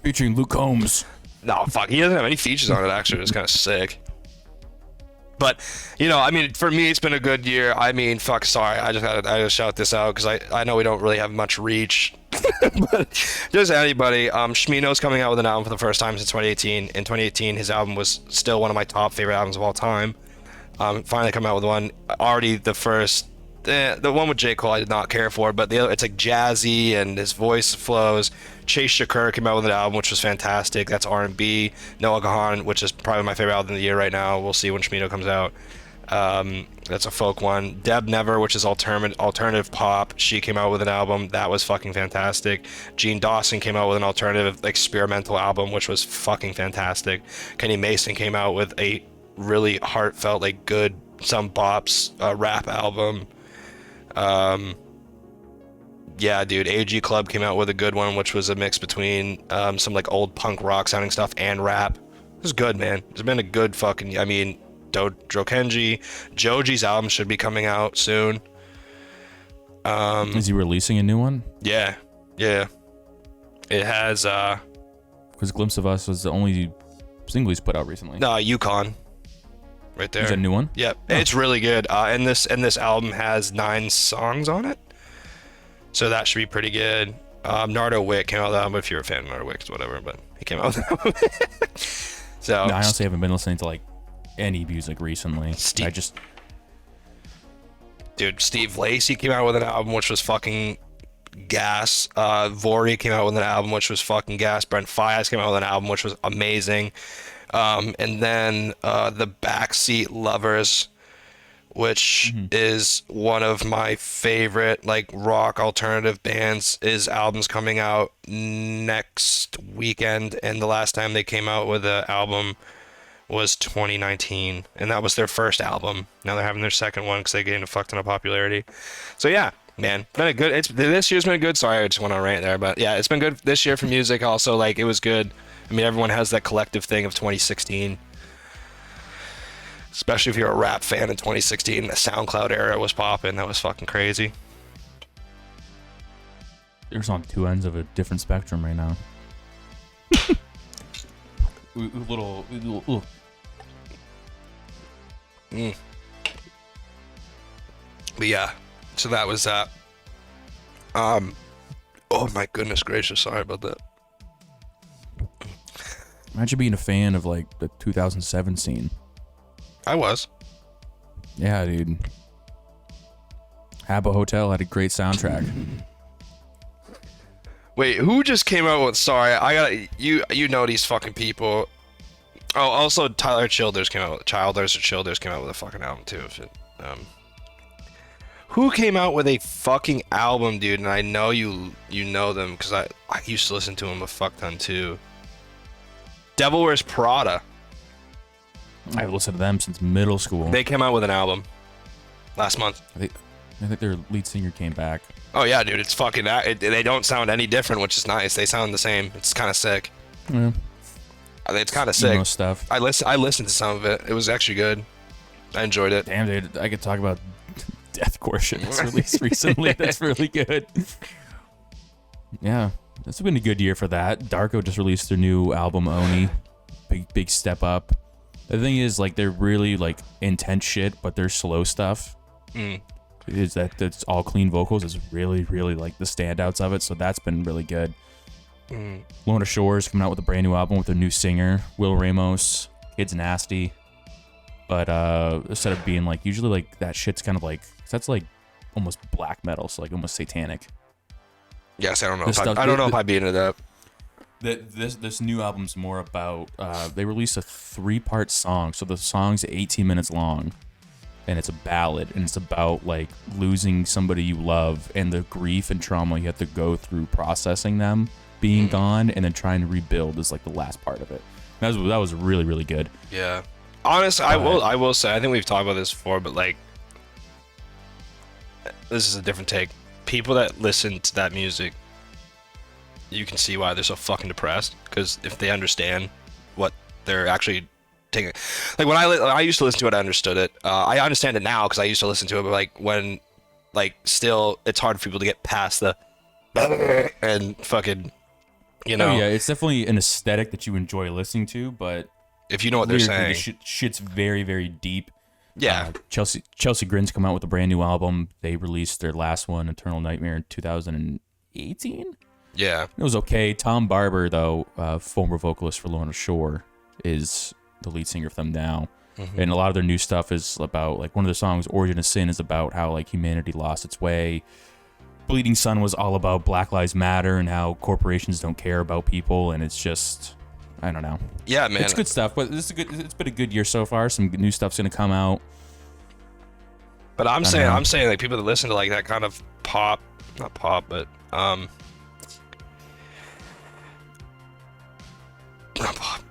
Featuring Luke Combs. No, fuck, he doesn't have any features on it, actually. It's kind of sick. But, you know, I mean, for me, it's been a good year. I mean, fuck, sorry, I just shout this out because I know we don't really have much reach. But just anybody, Shmino's coming out with an album for the first time since 2018. In 2018, his album was still one of my top favorite albums of all time. Finally come out with one. Already the first, the one with J. Cole I did not care for, but the other, it's like jazzy and his voice flows. Chase Shakur came out with an album which was fantastic. That's R&B. Noah Kahan, which is probably my favorite album of the year right now. We'll see when Shmino comes out. That's a folk one. Deb Never, which is alternative pop. She came out with an album that was fucking fantastic. Gene Dawson came out with an alternative experimental album which was fucking fantastic. Kenny Mason came out with a really heartfelt, like good, some bops rap album. Yeah, dude, AG Club came out with a good one, which was a mix between some like old punk rock sounding stuff and rap. It was good, man. It's been a good fucking, I mean, Drokenji. Joji's album should be coming out soon. Is he releasing a new one? Yeah. It has because Glimpse of Us was the only single he's put out recently. No, Yukon. Right there. Is that a new one? Yep. Oh. It's really good. And this album has 9 songs on it. So that should be pretty good. Nardo Wick came out with that, but if you're a fan of Nardo Wick, it's whatever, but he came out with that. So no, I honestly haven't been listening to like any music recently. Dude, Steve Lacy came out with an album which was fucking gas. Vori came out with an album which was fucking gas. Brent Faiyaz came out with an album which was amazing. And then the Backseat Lovers, which is one of my favorite like rock alternative bands. His album's coming out next weekend, and the last time they came out with an album was 2019, and that was their first album. Now they're having their second one because they gained a fuck ton of popularity. So yeah, man, been a good. This year's been good. Sorry, I just went on a rant there, but yeah, it's been good this year for music. Also, like, it was good. I mean, everyone has that collective thing of 2016. Especially if you're a rap fan in 2016, the SoundCloud era was popping. That was fucking crazy. You're on two ends of a different spectrum right now. little. But yeah, so that was that. Oh my goodness gracious, sorry about that. Imagine being a fan of like the 2007 scene. I was. Yeah, dude. Habbo Hotel had a great soundtrack. Wait, who just came out with? Sorry, I got you. You know these fucking people. Oh, also Tyler Childers came out. Childers came out with a fucking album too. Who came out with a fucking album, dude? And I know you know them because I used to listen to them a fuck ton too. Devil Wears Prada. I've listened to them since middle school. They came out with an album last month. I think their lead singer came back. Oh yeah, dude, it's fucking. They don't sound any different, which is nice. They sound the same. It's kind of sick. Yeah. It's kind of sick. Stuff. I listened to some of it. It was actually good. I enjoyed it. Damn, dude, I could talk about deathcore shit that's released recently. That's really good. Yeah, it's been a good year for that. Darko just released their new album, Oni. Big step up. The thing is, like, they're really, like, intense shit, but they're slow stuff. Is that's all clean vocals is really, really, like, the standouts of it, so that's been really good. Lorna Shore's coming out with a brand new album with their new singer, Will Ramos. Kid's nasty. But instead of being, like, usually, like, that shit's kind of, like, that's, like, almost black metal, so, like, almost satanic. Yes, I don't know. I don't know if I'd be into that. This new album's more about they released a 3-part song, so the song's 18 minutes long, and it's a ballad, and it's about like losing somebody you love and the grief and trauma you have to go through processing them being gone, and then trying to rebuild is like the last part of it. That was really, really good. Yeah, honestly, I will say, I think we've talked about this before, but like, this is a different take. People that listen to that music, you can see why they're so fucking depressed, because if they understand what they're actually taking, like when I used to listen to it, I understood it. I understand it now because I used to listen to it, but like when, like, still, it's hard for people to get past the and fucking, you know. Oh, yeah, it's definitely an aesthetic that you enjoy listening to, but if you know what they're saying, shit's very, very deep. Yeah. Chelsea Grin's come out with a brand new album. They released their last one, Eternal Nightmare, in 2018. Yeah. It was okay. Tom Barber, though, former vocalist for Lorna Shore, is the lead singer for them now. And a lot of their new stuff is about, like, one of the songs, Origin of Sin, is about how, like, humanity lost its way. Bleeding Sun was all about Black Lives Matter and how corporations don't care about people, and it's just, I don't know. Yeah, man. It's good stuff, but it's been a good year so far. Some new stuff's gonna come out. But I'm saying like people that listen to like that kind of pop, not pop, but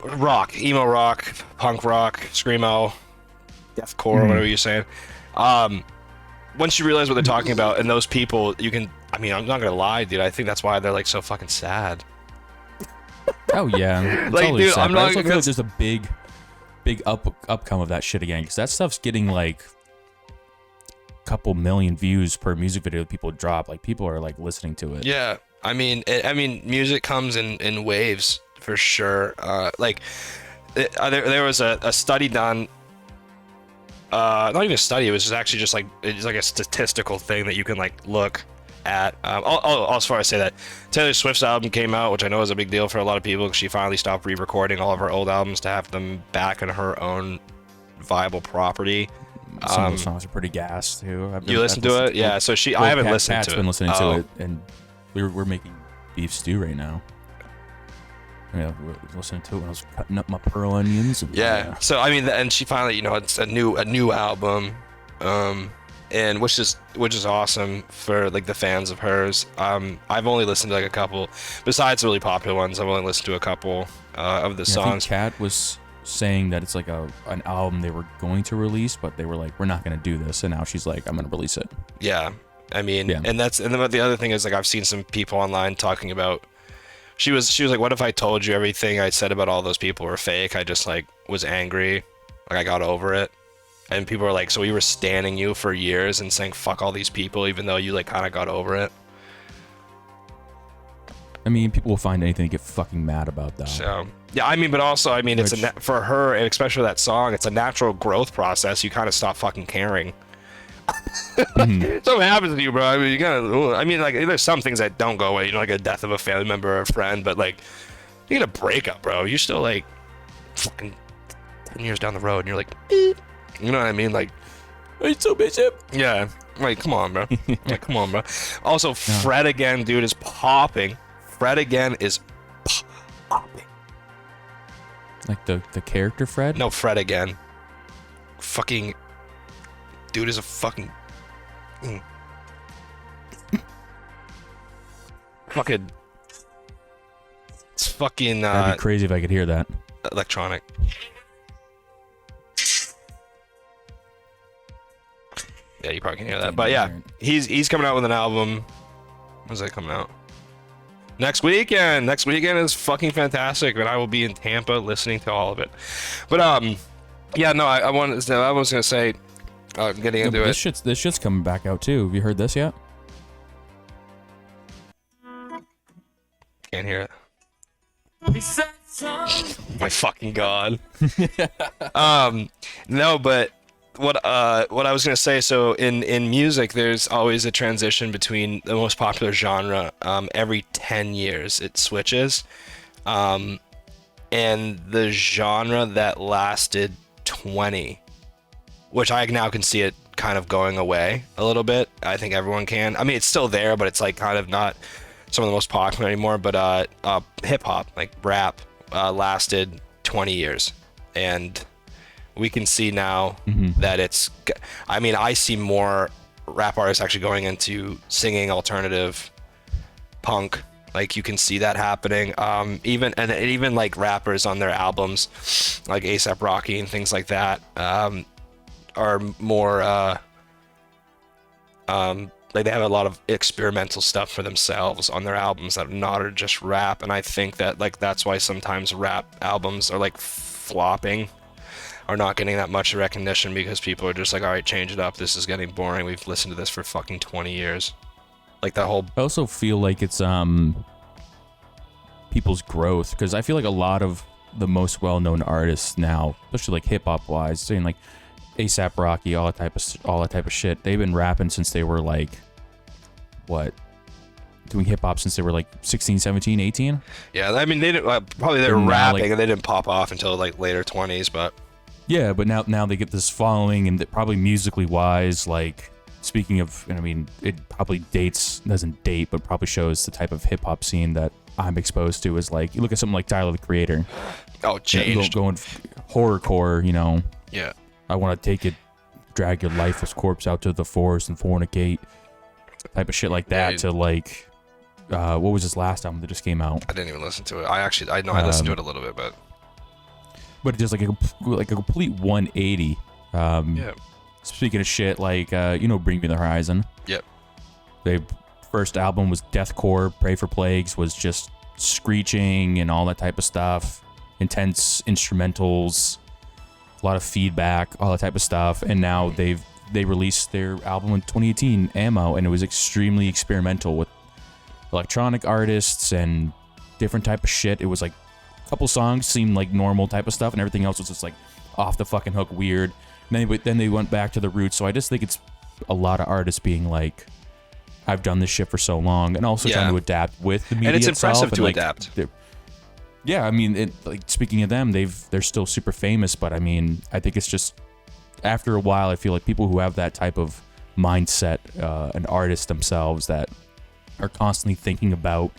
rock, emo rock, punk rock, screamo, deathcore, whatever you're saying. Once you realize what they're talking about, and those people, you can. I mean, I'm not gonna lie, dude. I think that's why they're like so fucking sad. Oh yeah, like, totally dude, sad. I'm But I not. also feel like there's a big upcome of that shit again, because that stuff's getting like a couple million views per music video that people drop. Like, people are like listening to it. Yeah, I mean, music comes in waves for sure. There was a study done. Not even a study. It was actually just like it's like a statistical thing that you can like look at. As far as say that Taylor Swift's album came out, which I know is a big deal for a lot of people because she finally stopped re-recording all of her old albums to have them back in her own viable property. Some of the songs are pretty gas too. You listened to it? Yeah. So I haven't listened to it. Pat's been listening to it, and we're making beef stew right now. Yeah, we're listening to it when I was cutting up my pearl onions. And, yeah. So I mean, and she finally, it's a new album, and which is awesome for like the fans of hers. I've only listened to like a couple, besides the really popular ones. I've only listened to a couple of the songs. I think Kat was saying that it's like an album they were going to release, but they were like, we're not going to do this, and now she's like, I'm going to release it. Yeah. I mean, and then the other thing is, like, I've seen some people online talking about. She was like, what if I told you everything I said about all those people were fake? I just like was angry, like I got over it. And people were like, so we were standing you for years and saying fuck all these people, even though you like kind of got over it. I mean, people will find anything to get fucking mad about that. So yeah, I mean, but also, I mean, it's for her, and especially that song, it's a natural growth process. You kind of stop fucking caring. Something happens to you, bro. I mean, you gotta. I mean, like, there's some things that don't go away. Like a death of a family member or a friend. But like, you get a breakup, bro. You're still like, fucking 10 years down the road, and you're like, you know what I mean? Like, are you so bishop? Yeah. Like, come on, bro. Like, come on, bro. Also, Fred Again, dude, is popping. Fred Again is popping. Like the character Fred? No, Fred Again. Fucking. Dude is a fucking fucking. It's fucking. That'd be crazy if I could hear that. Electronic. Yeah, you probably can hear that. But yeah, he's coming out with an album. When's that coming out? Next weekend. Next weekend is fucking fantastic, and I will be in Tampa listening to all of it. But Yeah, no, I was gonna say, getting Yeah, into but it. this shit's coming back out too. Have you heard this yet? Can't hear it. My fucking god. No, but what I was gonna say, so in music there's always a transition between the most popular genre. Every 10 years it switches. And the genre that lasted 20, which I now can see it kind of going away a little bit. I think everyone can. I mean, it's still there, but it's like kind of not some of the most popular anymore. But hip hop, like rap, lasted 20 years, and we can see now that it's. I mean, I see more rap artists actually going into singing alternative punk. Like you can see that happening. Even like rappers on their albums, like ASAP Rocky and things like that, are more like they have a lot of experimental stuff for themselves on their albums that are just rap. And I think that like that's why sometimes rap albums are like flopping, are not getting that much recognition, because people are just like, all right, change it up, this is getting boring, we've listened to this for fucking 20 years. Like that whole. I also feel like it's people's growth, because I feel like a lot of the most well-known artists now, especially like hip-hop wise, saying like ASAP Rocky, all that type of shit, they've been rapping since they were like, what, doing hip-hop since they were like 16, 17, 18. Yeah, I mean, they didn't probably they were rapping, and they didn't pop off until like later 20s, but yeah, but now they get this following, and probably musically wise, like, speaking of, I mean, it probably doesn't date, but probably shows the type of hip hop scene that I'm exposed to. Is like, you look at something like Tyler the Creator. Oh, changed. Going horrorcore, you know. Yeah. I want to drag your lifeless corpse out to the forest and fornicate, type of shit like that. Yeah, to like, what was his last album that just came out? I didn't even listen to it. I know I listened to it a little bit, but it's just like a complete 180. yeah. Speaking of shit, like, Bring Me the Horizon. Yep. Their first album was deathcore. Pray for Plagues was just screeching and all that type of stuff. Intense instrumentals, a lot of feedback, all that type of stuff. And now they released their album in 2018, Ammo, and it was extremely experimental with electronic artists and different type of shit. It was like a couple songs seemed like normal type of stuff, and everything else was just like off the fucking hook weird. And then they went back to the roots. So I just think it's a lot of artists being like, I've done this shit for so long, and also trying to adapt with the media and it's itself. impressive to like, adapt. Yeah, I mean, like, speaking of them, they're still super famous, but I mean, I think it's just after a while, I feel like people who have that type of mindset, an artist themselves that are constantly thinking about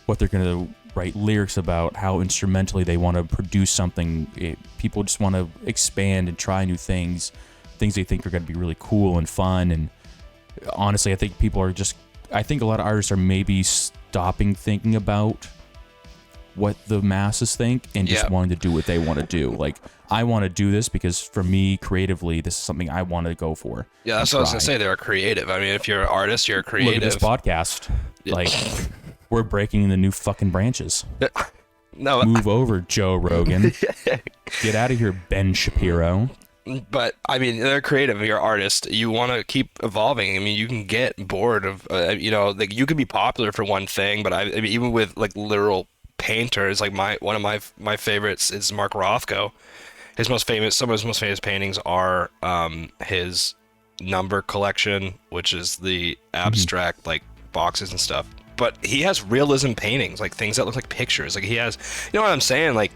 what they're gonna write lyrics about, how instrumentally they want to produce something. People just want to expand and try new things they think are going to be really cool and fun. And honestly, I think I think a lot of artists are maybe stopping thinking about what the masses think and just wanting to do what they want to do. Like, I want to do this because for me, creatively, this is something I want to go for. Yeah, that's what I was gonna say. They're creative. I mean, if you're an artist, you're a creative. Look at this podcast. Like, we're breaking the new fucking branches. No, move over, Joe Rogan. Get out of here, Ben Shapiro. But I mean, they're creative. You're an artist. You want to keep evolving. I mean, you can get bored of, like you can be popular for one thing, but I mean, even with like literal painters, like one of my favorites is Mark Rothko. Some of his most famous paintings are his number collection, which is the abstract like boxes and stuff. But he has realism paintings, like things that look like pictures. Like he has, you know what I'm saying? Like,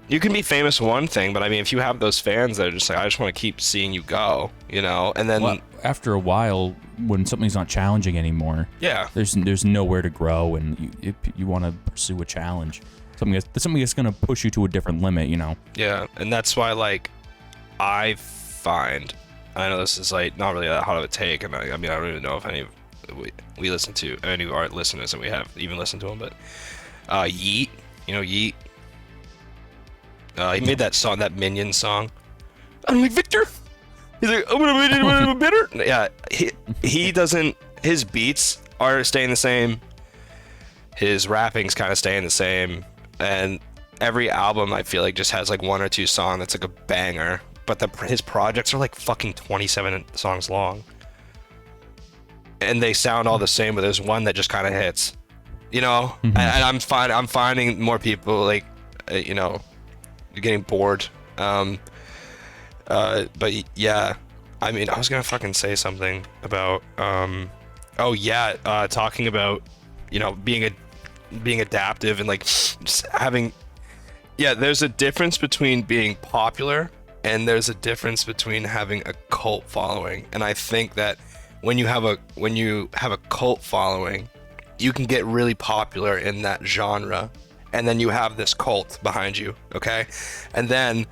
you can be famous for one thing, but I mean, if you have those fans that are just like, I just want to keep seeing you go, and then after a while, when something's not challenging anymore, there's nowhere to grow, and you want to pursue a challenge, something that's going to push you to a different limit, Yeah, and that's why, like, I know this is like not really that hot of a take, and I mean, I don't even know if any of we listen to any of our listeners, and we have even listened to them, but Yeet, Yeet. He made that song, that Minion song. I'm like, Victor. He's like, I'm gonna make it bitter. Yeah, he doesn't. His beats are staying the same. His rapping's kind of staying the same, and every album I feel like just has like one or two songs that's like a banger, but his projects are like fucking 27 songs long, and they sound all the same, but there's one that just kind of hits, you know. Mm-hmm. And I'm finding more people like, you know, getting bored. But yeah, I mean, I was gonna fucking say something about talking about, you know, being adaptive and like just having, yeah, there's a difference between being popular and there's a difference between having a cult following. And I think that when you have a cult following, you can get really popular in that genre, and then you have this cult behind you, okay? And then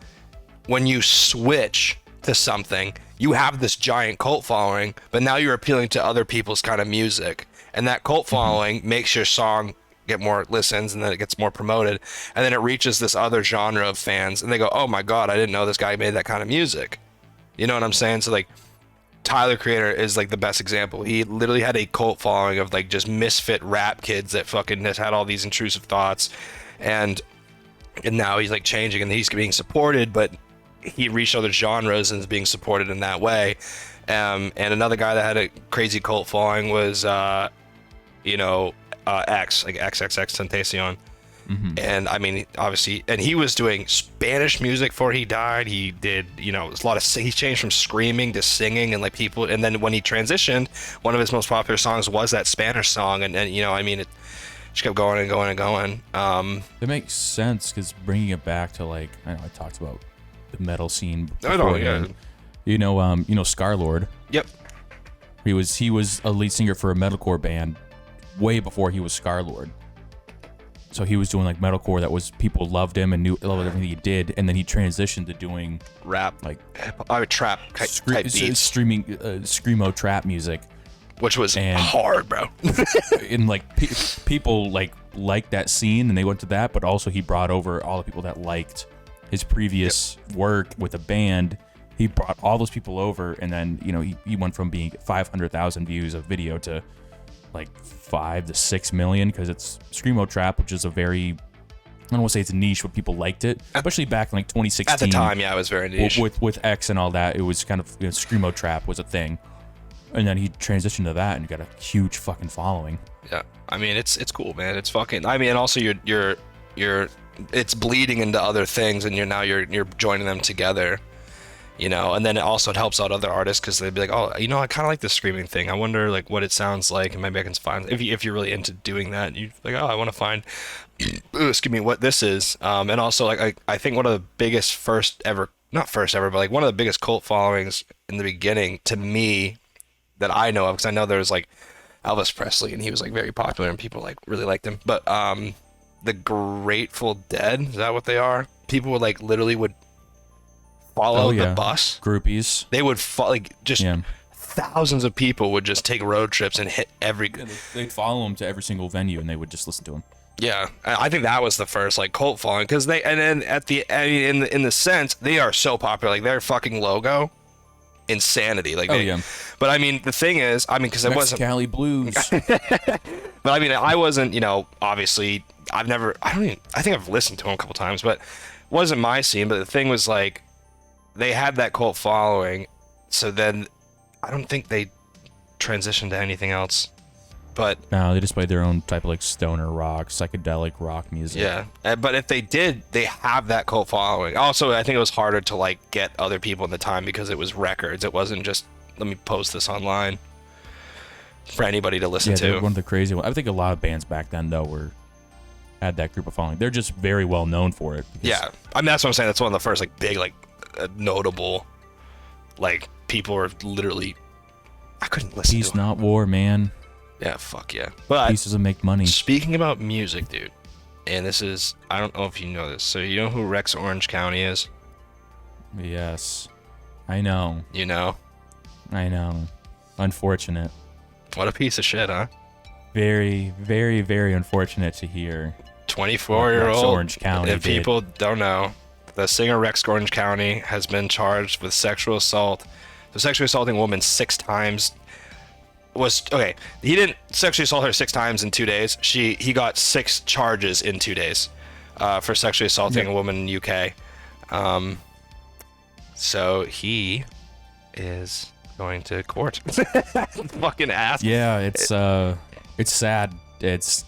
when you switch to something, you have this giant cult following, but now you're appealing to other people's kind of music, and that cult following makes your song get more listens, and then it gets more promoted, and then it reaches this other genre of fans, and they go, oh my god, I didn't know this guy made that kind of music. You know what I'm saying? So like, Tyler, Creator, is like the best example. He literally had a cult following of like just misfit rap kids that fucking just had all these intrusive thoughts, and now he's like changing and he's being supported, but he reached other genres and is being supported in that way. And another guy that had a crazy cult following was X, like XXXTentacion. Mm-hmm. And I mean, obviously, and he was doing Spanish music before he died. He did, you know, a lot of, he changed from screaming to singing, and like people, and then when he transitioned, one of his most popular songs was that Spanish song, and you know, I mean, it just kept going and going and going. It makes sense, because bringing it back to like, I know I talked about the metal scene I know, yeah. You know Scar-Lord. Yep. He was a lead singer for a metalcore band way before he was Scar-Lord. So he was doing like metalcore that was, people loved him and loved everything he did, and then he transitioned to doing Rap, like trap type beats, streaming screamo trap music, which was hard, bro. And like people liked that scene, and they went to that, but also he brought over all the people that liked his previous work with a band. He brought all those people over, and then, you know, he went from being 500,000 views of video to like 5 to 6 million, because it's screamo trap, which is a very, I don't want to say it's a niche, but people liked it, especially back in like 2016. At the time, yeah, it was very niche. With X and all that, it was kind of, you know, screamo trap was a thing, and then he transitioned to that, and you got a huge fucking following. Yeah, I mean, it's cool, man. It's fucking. I mean, and also you're it's bleeding into other things, and you're joining them together. You know, and then it helps out other artists, because they'd be like, oh, you know, I kind of like this screaming thing. I wonder like what it sounds like, and maybe I can find, if you're really into doing that, you like, oh, I want to find, excuse me, what this is. And also like I think one of the biggest not first ever, but like one of the biggest cult followings in the beginning to me that I know of, because I know there was like Elvis Presley, and he was like very popular and people like really liked him. But the Grateful Dead, is that what they are? People would like literally would follow the bus. Groupies. They would thousands of people would just take road trips and hit every. Yeah, they'd follow him to every single venue, and they would just listen to him. Yeah, I think that was the first like cult following, because they, and then in the sense, they are so popular, like their fucking logo, insanity. Like But I mean, the thing is, I mean, because it wasn't Cali Blues. But I mean, I wasn't, you know, obviously, I think I've listened to them a couple times, but it wasn't my scene. But the thing was like, they had that cult following, so then I don't think they transitioned to anything else. But no, they just played their own type of like stoner rock, psychedelic rock music. Yeah, but if they did, they have that cult following. Also, I think it was harder to like get other people in the time, because it was records. It wasn't just, let me post this online for anybody to listen to. One of the crazy ones. I think a lot of bands back then though had that group of following. They're just very well known for it. Yeah, I mean, that's what I'm saying. That's one of the first like big like notable, like, people are literally, I couldn't listen Peace to not war, man. Yeah, fuck yeah. But peace doesn't make money. Speaking about music, dude, and this is, I don't know if you know this, so you know who Rex Orange County is? Yes, I know. You know? I know. Unfortunate. What a piece of shit, huh? Very, very, very unfortunate to hear. 24-year-old Rex Orange County. If people don't know, the singer Rex Orange County has been charged with sexual assault. So sexually assaulting a woman 6 times. He didn't sexually assault her 6 times in 2 days. He got 6 charges in 2 days. for sexually assaulting a woman in the UK. So he is going to court. Fucking ass. Yeah, it's sad. It's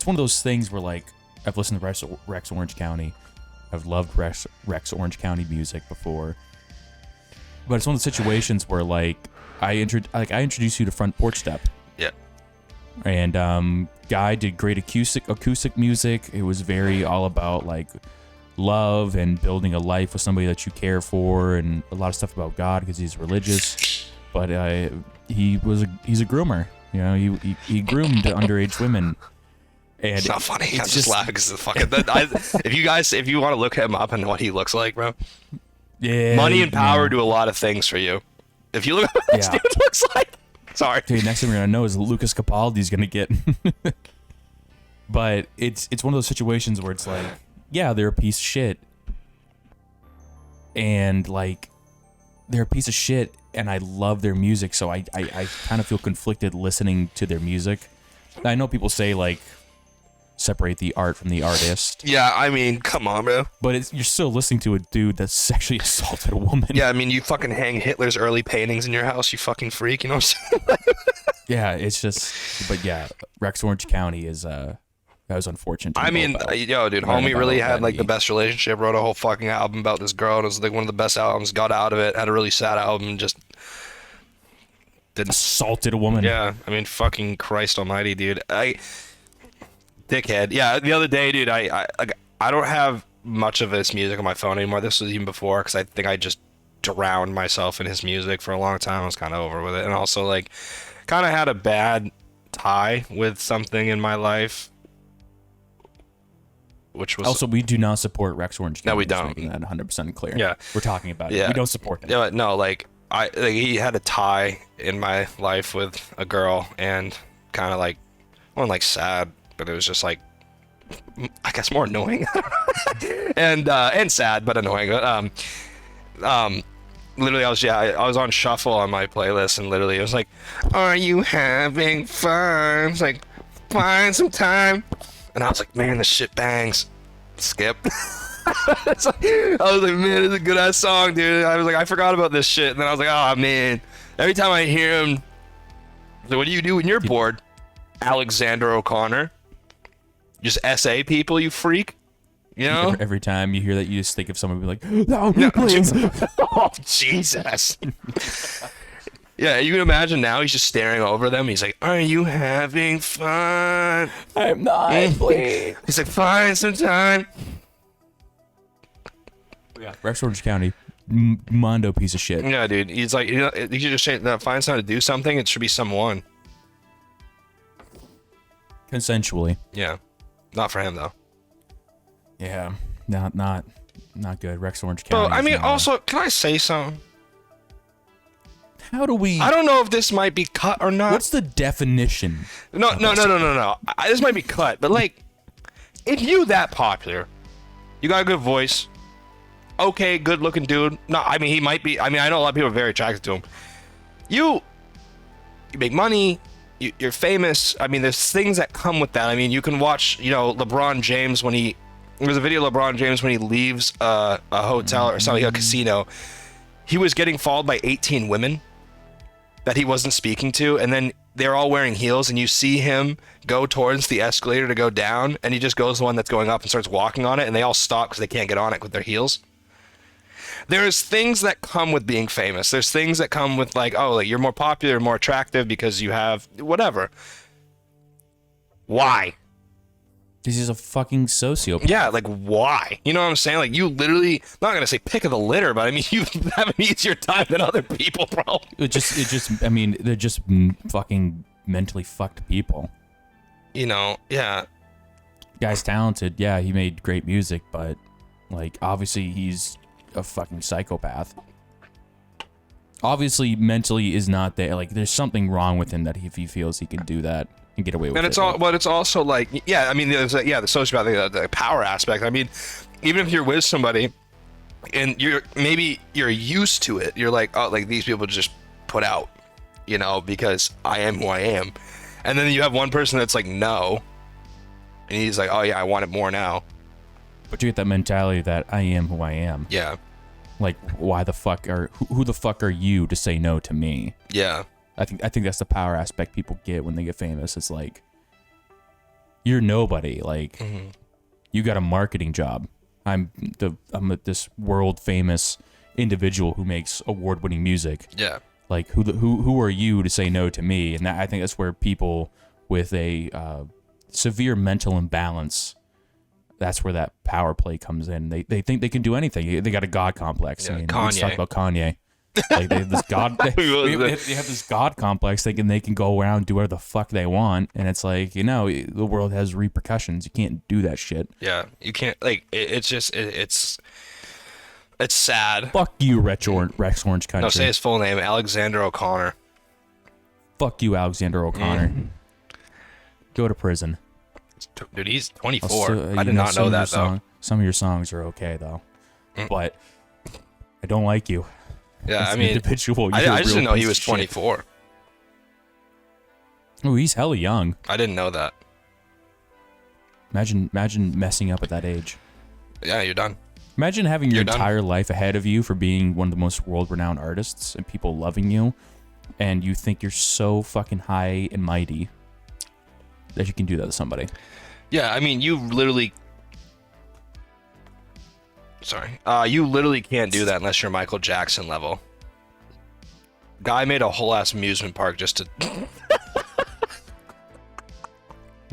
one of those things where, like, I've listened to Rex Orange County. I've loved Rex Orange County music before. But it's one of the situations where, like, I introduced you to Front Porch Step. Yeah. And Guy did great acoustic music. It was very all about, like, love and building a life with somebody that you care for, and a lot of stuff about God because he's religious. But he's a groomer. You know, he groomed underage women. And it's not funny. I'm just laughing because fucking. If you want to look him up and what he looks like, bro. Yeah. Money and power do a lot of things for you. If you look at what this dude looks like. Sorry. Dude, next thing we're gonna know is Lucas Capaldi's gonna get. But it's one of those situations where it's like, yeah, they're a piece of shit. And, like, they're a piece of shit, and I love their music, so I kind of feel conflicted listening to their music. I know people say, like, separate the art from the artist. Yeah, I mean, come on, bro. But you're still listening to a dude that sexually assaulted a woman. Yeah, I mean, you fucking hang Hitler's early paintings in your house, you fucking freak, you know what I'm saying? Yeah, it's just... But yeah, Rex Orange County is... that was unfortunate. I mean, yo, dude, homie really had, like, the best relationship, wrote a whole fucking album about this girl, and it was, like, one of the best albums, got out of it, had a really sad album, just... assaulted a woman. Yeah, I mean, fucking Christ almighty, dude. Dickhead. Yeah, the other day, dude, I don't have much of his music on my phone anymore. This was even before, because I think I just drowned myself in his music for a long time. I was kind of over with it. And also, like, kind of had a bad tie with something in my life. Which was... Also, we do not support Rex Orange County. No, we don't. Making that 100% clear. Yeah. We're talking about it. Yeah. We don't support it. Yeah, no, like, he had a tie in my life with a girl, and kind of, like, wasn't, like, sad, but it was just, like, I guess more annoying. and sad, but annoying. Literally, I was on shuffle on my playlist, and literally it was like, are you having fun? It's like, find some time. And I was like, man, this shit bangs. Skip. I was like, man, it's a good ass song, dude. I was like, I forgot about this shit. And then I was like, oh man. Every time I hear him, like, what do you do when you're bored? Alexander O'Connor. Just SA people, you freak. You know? Every time you hear that, you just think of someone be like, no, please. Oh, Jesus. Yeah, you can imagine now he's just staring over them. He's like, are you having fun? I'm not, please. He's like, find some time. Yeah. Rex Orange County, Mondo piece of shit. Yeah, dude. He's like, you know, you should just say, find someone to do something. It should be someone. Consensually. Yeah. Not for him, though. Yeah. Not good. Rex Orange County. Bro, I mean, also, can I say something? How do we... I don't know if this might be cut or not. What's the definition? No. This might be cut, but, like, if you that popular, you got a good voice, okay, good-looking dude. No, I mean, he might be... I mean, I know a lot of people are very attracted to him. You make money... You're famous. I mean, there's things that come with that. I mean, you can watch, you know, LeBron James when there's a video of LeBron James when he leaves a hotel or something, a casino. He was getting followed by 18 women that he wasn't speaking to, and then they're all wearing heels, and you see him go towards the escalator to go down, and he just goes the one that's going up and starts walking on it, and they all stop because they can't get on it with their heels. There's things that come with being famous. There's things that come with, like, oh, like, you're more popular, more attractive because you have whatever. Why? This is a fucking sociopath. Yeah, like, why? You know what I'm saying? Like, you literally, I'm not gonna say pick of the litter, but I mean, you have an easier time than other people, bro. I mean, they're just fucking mentally fucked people. You know, yeah. Guy's talented. Yeah, he made great music, but, like, obviously he's a fucking psychopath. Obviously, mentally is not there. Like, there's something wrong with him that if he feels he can do that and get away with it. And it's all, but it's also like, yeah, I mean, there's the sociopath, the power aspect. I mean, even if you're with somebody and you're used to it, you're like, oh, like, these people just put out, you know, because I am who I am. And then you have one person that's like, no, and he's like, oh yeah, I want it more now. But you get that mentality that I am who I am. Yeah. Like, why the fuck who the fuck are you to say no to me? Yeah. I think that's the power aspect people get when they get famous. It's like, you're nobody. Like, you got a marketing job. I'm this world famous individual who makes award winning music. Yeah. Like, who are you to say no to me? And I think that's where people with a severe mental imbalance, that's where that power play comes in. They think they can do anything. They got a god complex. Yeah, I mean, Kanye. let's talk about Kanye. Like they have this god. They have this god complex, thinking they can go around and do whatever the fuck they want, and it's like, the world has repercussions. You can't do that shit. Yeah, you can't. Like, it's just it's sad. Fuck you, Rex Orange Country. No, say his full name, Alexander O'Connor. Fuck you, Alexander O'Connor. Go to prison. Dude, he's 24. Also, I did not know that though. Some of your songs are okay though, but I don't like you. Yeah, As I an mean, individual, I just didn't know he piece was of shit. 24. Oh, he's hella young. I didn't know that. Imagine messing up at that age. Yeah, you're done. Imagine having your You're done. entire life ahead of you for being one of the most world-renowned artists and people loving you, and you think you're so fucking high and mighty that you can do that to somebody. Yeah, I mean, you literally. Sorry. You literally can't do that unless you're Michael Jackson level. Guy made a whole ass amusement park just to.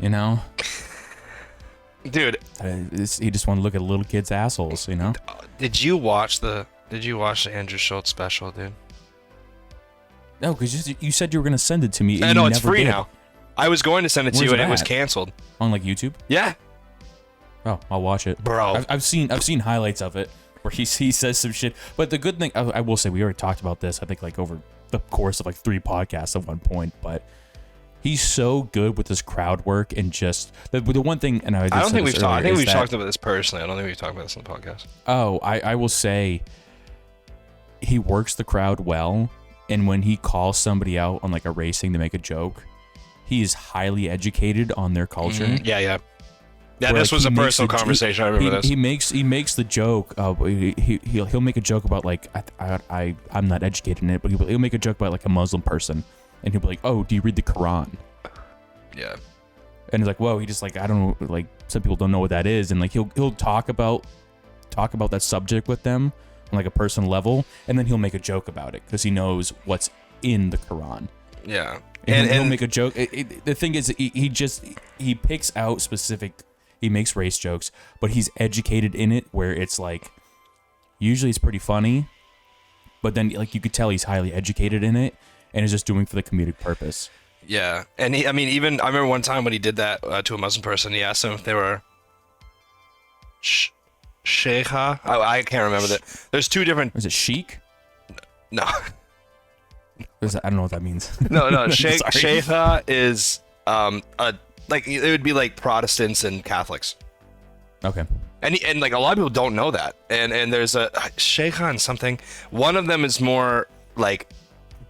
You know? Dude, He just wanted to look at little kids' assholes, you know? did you watch the Andrew Schultz special, dude? No, because you said you were going to send it to me. I And know you it's never free did. now. I was going to send it to Where's you and it it was at? canceled. On like YouTube? Yeah, Oh, I'll watch it. bro. I've seen highlights of it where he says some shit. But the good thing, I will say, we already talked about this, I think, like over the course of like 3 podcasts at one point, but he's so good with his crowd work and just the one thing, and I don't think we've talked. I think we've that, talked about this personally. I don't think we've talked about this on the podcast. Oh, I will say he works the crowd well, and when he calls somebody out on like a racing to make a joke, he is highly educated on their culture. Yeah. Yeah, Where, this like, was he a makes personal the- conversation. I remember this. He makes the joke. He'll make a joke about like I'm not educated in it, but he'll make a joke about like a Muslim person, and he'll be like, "Oh, do you read the Quran?" Yeah. And it's like, whoa, he just like, I don't know, like some people don't know what that is, and like he'll talk about that subject with them on like a personal level, and then he'll make a joke about it because he knows what's in the Quran. Yeah. And he'll make a joke. The thing is, he picks out specific. He makes race jokes, but he's educated in it where it's like, usually it's pretty funny, but then like you could tell he's highly educated in it and is just doing it for the comedic purpose. Yeah, and I remember one time when he did that to a Muslim person, he asked them if they were Sheikha. I can't remember that. There's 2 different. Is it chic? No, I don't know what that means. no. Sorry. Sheikha is like it would be like Protestants and Catholics, Okay. and like a lot of people don't know that. And there's a Sheikha and something. One of them is more like.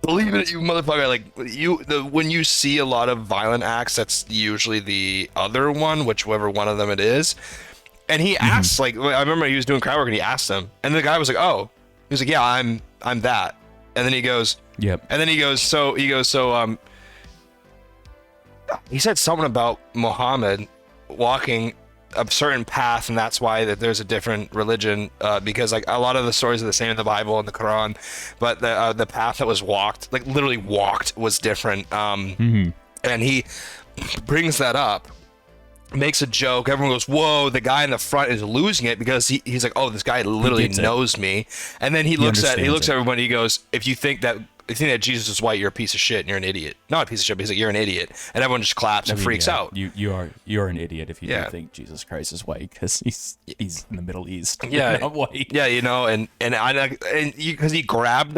Believe it, you motherfucker! Like when you see a lot of violent acts, that's usually the other one, whichever one of them it is. And he asked, like, I remember he was doing crowd work, and he asked them, and the guy was like, "Oh," he was like, "Yeah, I'm that." And then he goes, Yep. and then he goes, he said something about Muhammad walking a certain path, and that's why that there's a different religion, because like a lot of the stories are the same in the Bible and the Quran, but the path that was walked, like literally walked, was different. And he brings that up, makes a joke. Everyone goes, "Whoa!" The guy in the front is losing it because he's like, "Oh, this guy literally gets it. knows me." And then he looks at understands it. everybody. He goes, "If you think that Jesus is white, you're a piece of shit and you're an idiot." Not a piece of shit, but he's like, "You're an idiot," and everyone just claps and freaks out. You're an idiot if you Yeah. don't think Jesus Christ is white because he's in the Middle East. Yeah, not white. Yeah, because he grabbed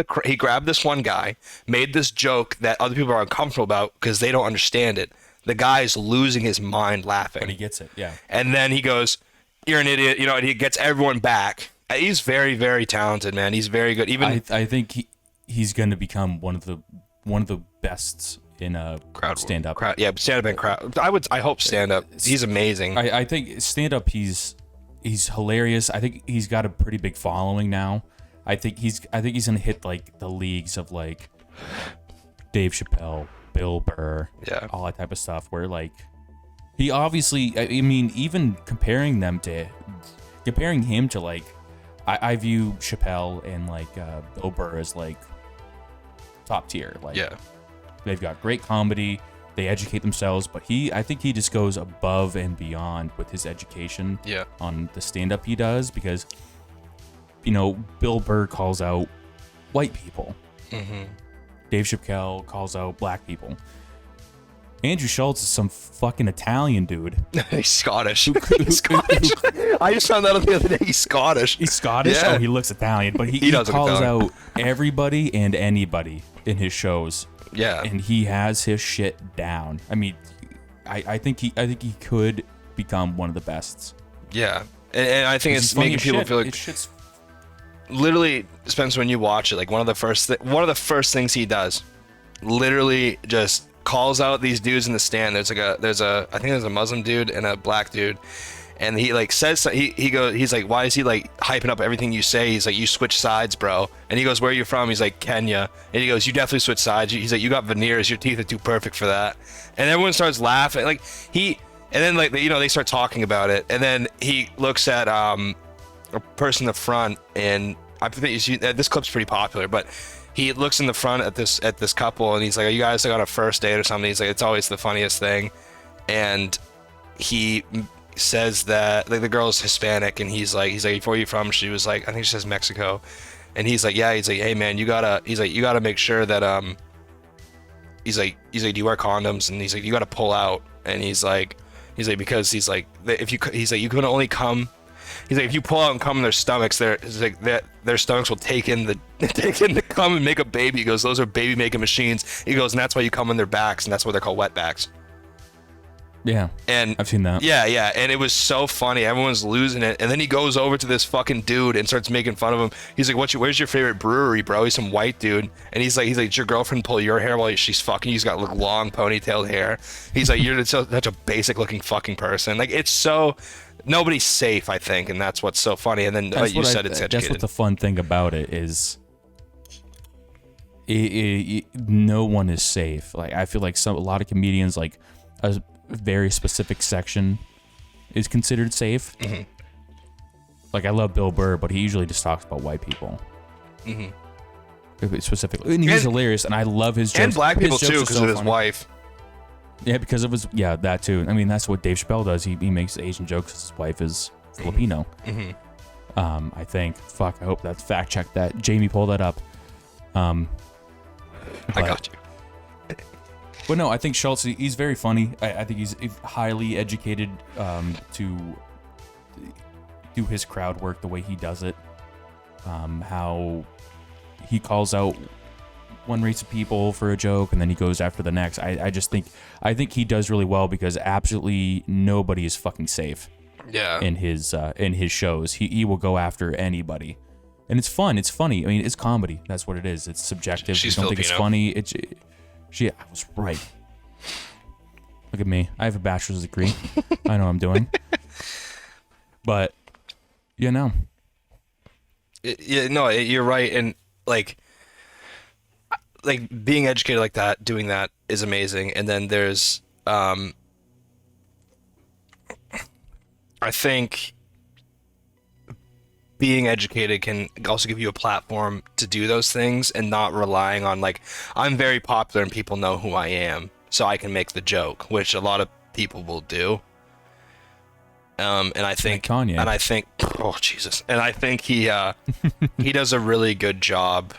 this one guy, made this joke that other people are uncomfortable about because they don't understand it. The guy's losing his mind laughing. But he gets it. Yeah. And then he goes, "You're an idiot," and he gets everyone back. He's very, very talented, man. He's very good. Even I think he's going to become one of the best in a Crowd stand up. Yeah, stand up and crowd. I hope stand up. He's amazing. I think stand up he's hilarious. I think he's got a pretty big following now. I think he's gonna hit like the leagues of like Dave Chappelle, Bill Burr, Yeah. all that type of stuff. Where like he obviously, I mean, even comparing him to like, I view Chappelle and like Bill Burr as like top tier. Like, Yeah. they've got great comedy. They educate themselves, but I think he just goes above and beyond with his education. Yeah. On the stand-up he does, because you know Bill Burr calls out white people. Mm-hmm. Dave Chappelle calls out black people. Andrew Schultz is some fucking Italian dude. He's Scottish. He's Scottish. I just found out the other day he's Scottish. He's Scottish? Yeah. Oh, he looks Italian, but he does look calls Italian. out everybody and anybody in his shows. Yeah. And he has his shit down. I mean, I think he could become one of the best. Yeah. And I think it's He's funny making as people shit. feel like His shit's literally, Spence, when you watch it, like one of the first things he does, literally just calls out these dudes in the stand. I think there's a Muslim dude and a black dude, and he like says he's like, why is he like hyping up everything you say? He's like, you switch sides, bro. And he goes, where are you from? He's like, Kenya. And he goes, you definitely switch sides. He's like, you got veneers, your teeth are too perfect for that. And everyone starts laughing, like and then like they start talking about it, and then he looks at a person in the front, and I think this clip's pretty popular, but he looks in the front at this couple, and he's like, are you guys like on a first date or something? He's like, it's always the funniest thing. And he says that like the girl's Hispanic, and he's like, where are you from? She was like, I think she says Mexico. And he's like, yeah. He's like, hey man, you gotta make sure that he's like, do you wear condoms? And he's like, you gotta pull out. And he's like because he's like, you can only come. He's like, if you pull out and come in their stomachs, their stomachs will take in the cum and make a baby. He goes, those are baby making machines. He goes, and that's why you come on their backs, and that's why they're called wetbacks. yeah. And I've seen that. Yeah, and it was so funny. Everyone's losing it, and then he goes over to this fucking dude and starts making fun of him. He's like, where's your favorite brewery, bro? He's some white dude, and he's like, did your girlfriend pull your hair while she's fucking? He's got like long ponytailed hair. He's like, you're such a basic looking fucking person. Like, it's so. Nobody's safe, I think, and that's what's so funny. And then That's you what said it's educated. That's what the fun thing about it is. No one is safe. Like, I feel like a lot of comedians, like a very specific section is considered safe. Mm-hmm. Like, I love Bill Burr, but he usually just talks about white people. Mm-hmm. Specifically, and he's hilarious, and I love his jokes. And black people His jokes too, are because so of his funny. wife. Yeah, because of his that too. I mean, that's what Dave Chappelle does. He makes Asian jokes. His wife is Filipino. Mm-hmm. I think. Fuck. I hope that's fact check that. Jamie, pull that up. I got you. But no, I think Schultz. He's very funny. I think he's highly educated to do his crowd work the way he does it. How he calls out one race of people for a joke, and then he goes after the next. I think he does really well, because absolutely nobody is fucking safe. Yeah. In his shows, he will go after anybody, and it's fun. It's funny. I mean, it's comedy. That's what it is. It's subjective. She's You don't think it's Filipino. funny. I was right. Look at me. I have a bachelor's degree. I know what I'm doing. But no. You're right, and like being educated like that, doing that is amazing. And then there's I think being educated can also give you a platform to do those things, and not relying on like, I'm very popular and people know who I am, so I can make the joke, which a lot of people will do. And I think Like Kanye. and I think, oh Jesus, and I think he does a really good job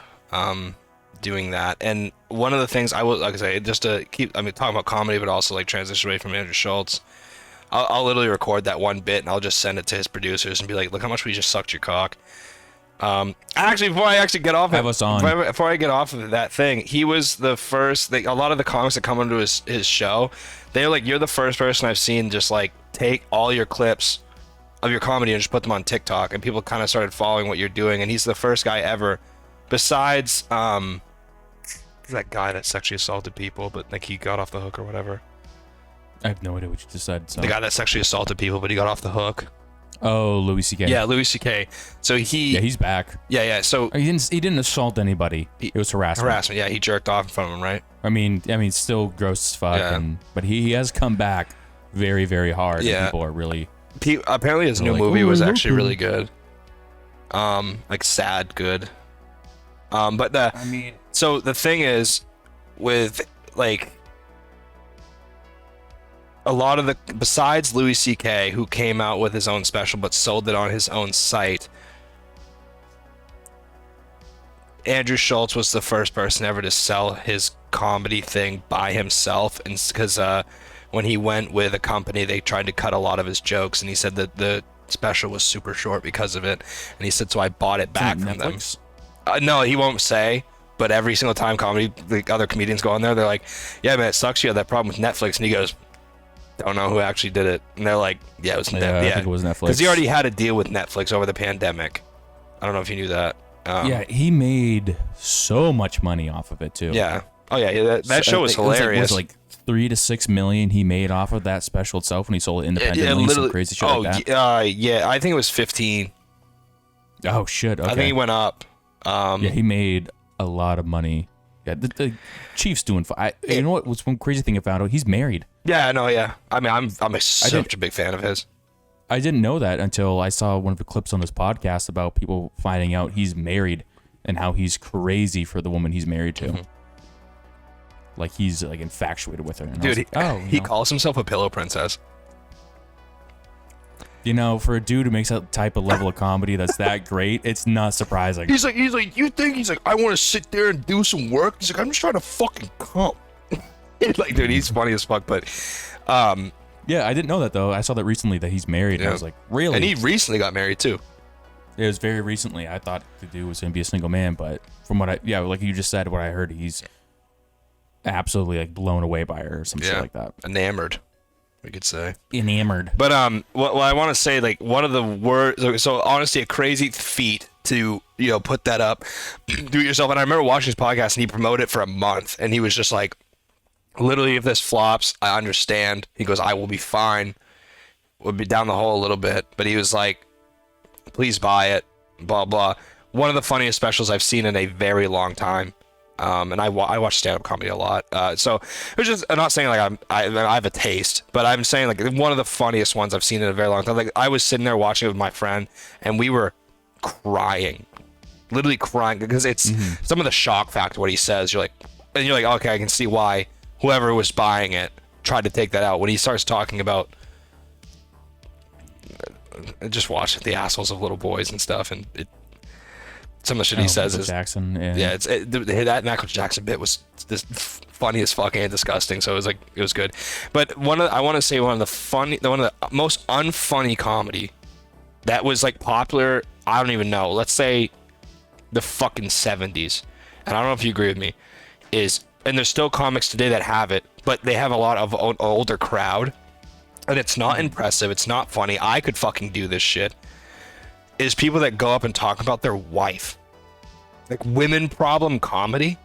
doing that. And one of the things I will, like I say, just to keep, talking about comedy, but also like transition away from Andrew Schultz, I'll literally record that one bit, and I'll just send it to his producers and be like, look how much we just sucked your cock. Actually, before I get off before I get off of that thing, he was the first. A lot of the comics that come onto his show, they're like, you're the first person I've seen just like take all your clips of your comedy and just put them on TikTok, and people kind of started following what you're doing. And he's the first guy ever, besides that guy that sexually assaulted people, but like he got off the hook or whatever. I have no idea what you just said. So. The guy that sexually assaulted people, but he got off the hook. Oh, Louis C.K. Yeah, Louis C.K. So he's back. Yeah. So he didn't assault anybody. It was harassment. Harassment. Yeah, he jerked off in front of him, right? I mean, still gross as fuck. Yeah. But he has come back very, very hard. Yeah. And people are really. Apparently, his new movie was actually really good. Like sad good. So the thing is, with like a lot of besides Louis C.K., who came out with his own special but sold it on his own site, Andrew Schultz was the first person ever to sell his comedy thing by himself, and because when he went with a company, they tried to cut a lot of his jokes, and he said that the special was super short because of it, and he said, so I bought it back from Netflix? them. No, he won't say, but every single time the other comedians go on there, they're like, yeah, man, it sucks you had that problem with Netflix, and he goes, don't know who actually did it, and they're like, yeah, it was Netflix. I think it was Netflix. Because he already had a deal with Netflix over the pandemic. I don't know if you knew that. Yeah, he made so much money off of it too. Yeah. Oh yeah, that show was hilarious. It was like 3 to 6 million he made off of that special itself when he sold it independently. Some crazy shit like that. Yeah, I think it was 15. Oh shit! Okay. I think he went up. Yeah, he made a lot of money. Yeah, the Chief's doing fine. You know what was one crazy thing I found out? He's married. Yeah, no, yeah. I mean, I'm such a big fan of his. I didn't know that until I saw one of the clips on this podcast about people finding out he's married and how he's crazy for the woman he's married to. Mm-hmm. Like he's like infatuated with her. And dude, he calls himself a pillow princess. You know, for a dude who makes that type of level of comedy that's that great, it's not surprising. He's like, you think he's like, I want to sit there and do some work? He's like, I'm just trying to fucking come. Like, dude, he's funny as fuck. But, yeah, I didn't know that though. I saw that recently that he's married. Yeah. And I was like, really? And he recently got married too. It was very recently. I thought the dude was gonna be a single man, but from what like you just said, what I heard, he's absolutely like blown away by her or some shit like that. Enamored, we could say. Enamored. But what I want to say, like, one of the words. So honestly, a crazy feat to put that up, do it yourself. And I remember watching his podcast, and he promoted it for a month, and he was just like, literally, if this flops, I understand. He goes, I will be fine. We'll be down the hole a little bit, but he was like, please buy it, blah blah. One of the funniest specials I've seen in a very long time. And I watch stand-up comedy a lot. So it's just, I'm not saying like I have a taste, but I'm saying like one of the funniest ones I've seen in a very long time. Like I was sitting there watching it with my friend, and we were crying, literally crying, because it's some of the shock factor what he says. You're like, okay, I can see why whoever was buying it tried to take that out. When he starts talking about, just watch the assholes of little boys and stuff, and some of the shit he says Michael is Jackson. That Michael Jackson bit was just funny as fuck and disgusting. So it was good. But I want to say one of the most unfunny comedy that was like popular. I don't even know. Let's say the fucking 70s, and I don't know if you agree with me. And there's still comics today that have it, but they have a lot of older crowd, and it's not impressive. It's not funny. I could fucking do this shit. Is people that go up and talk about their wife. Like, women problem comedy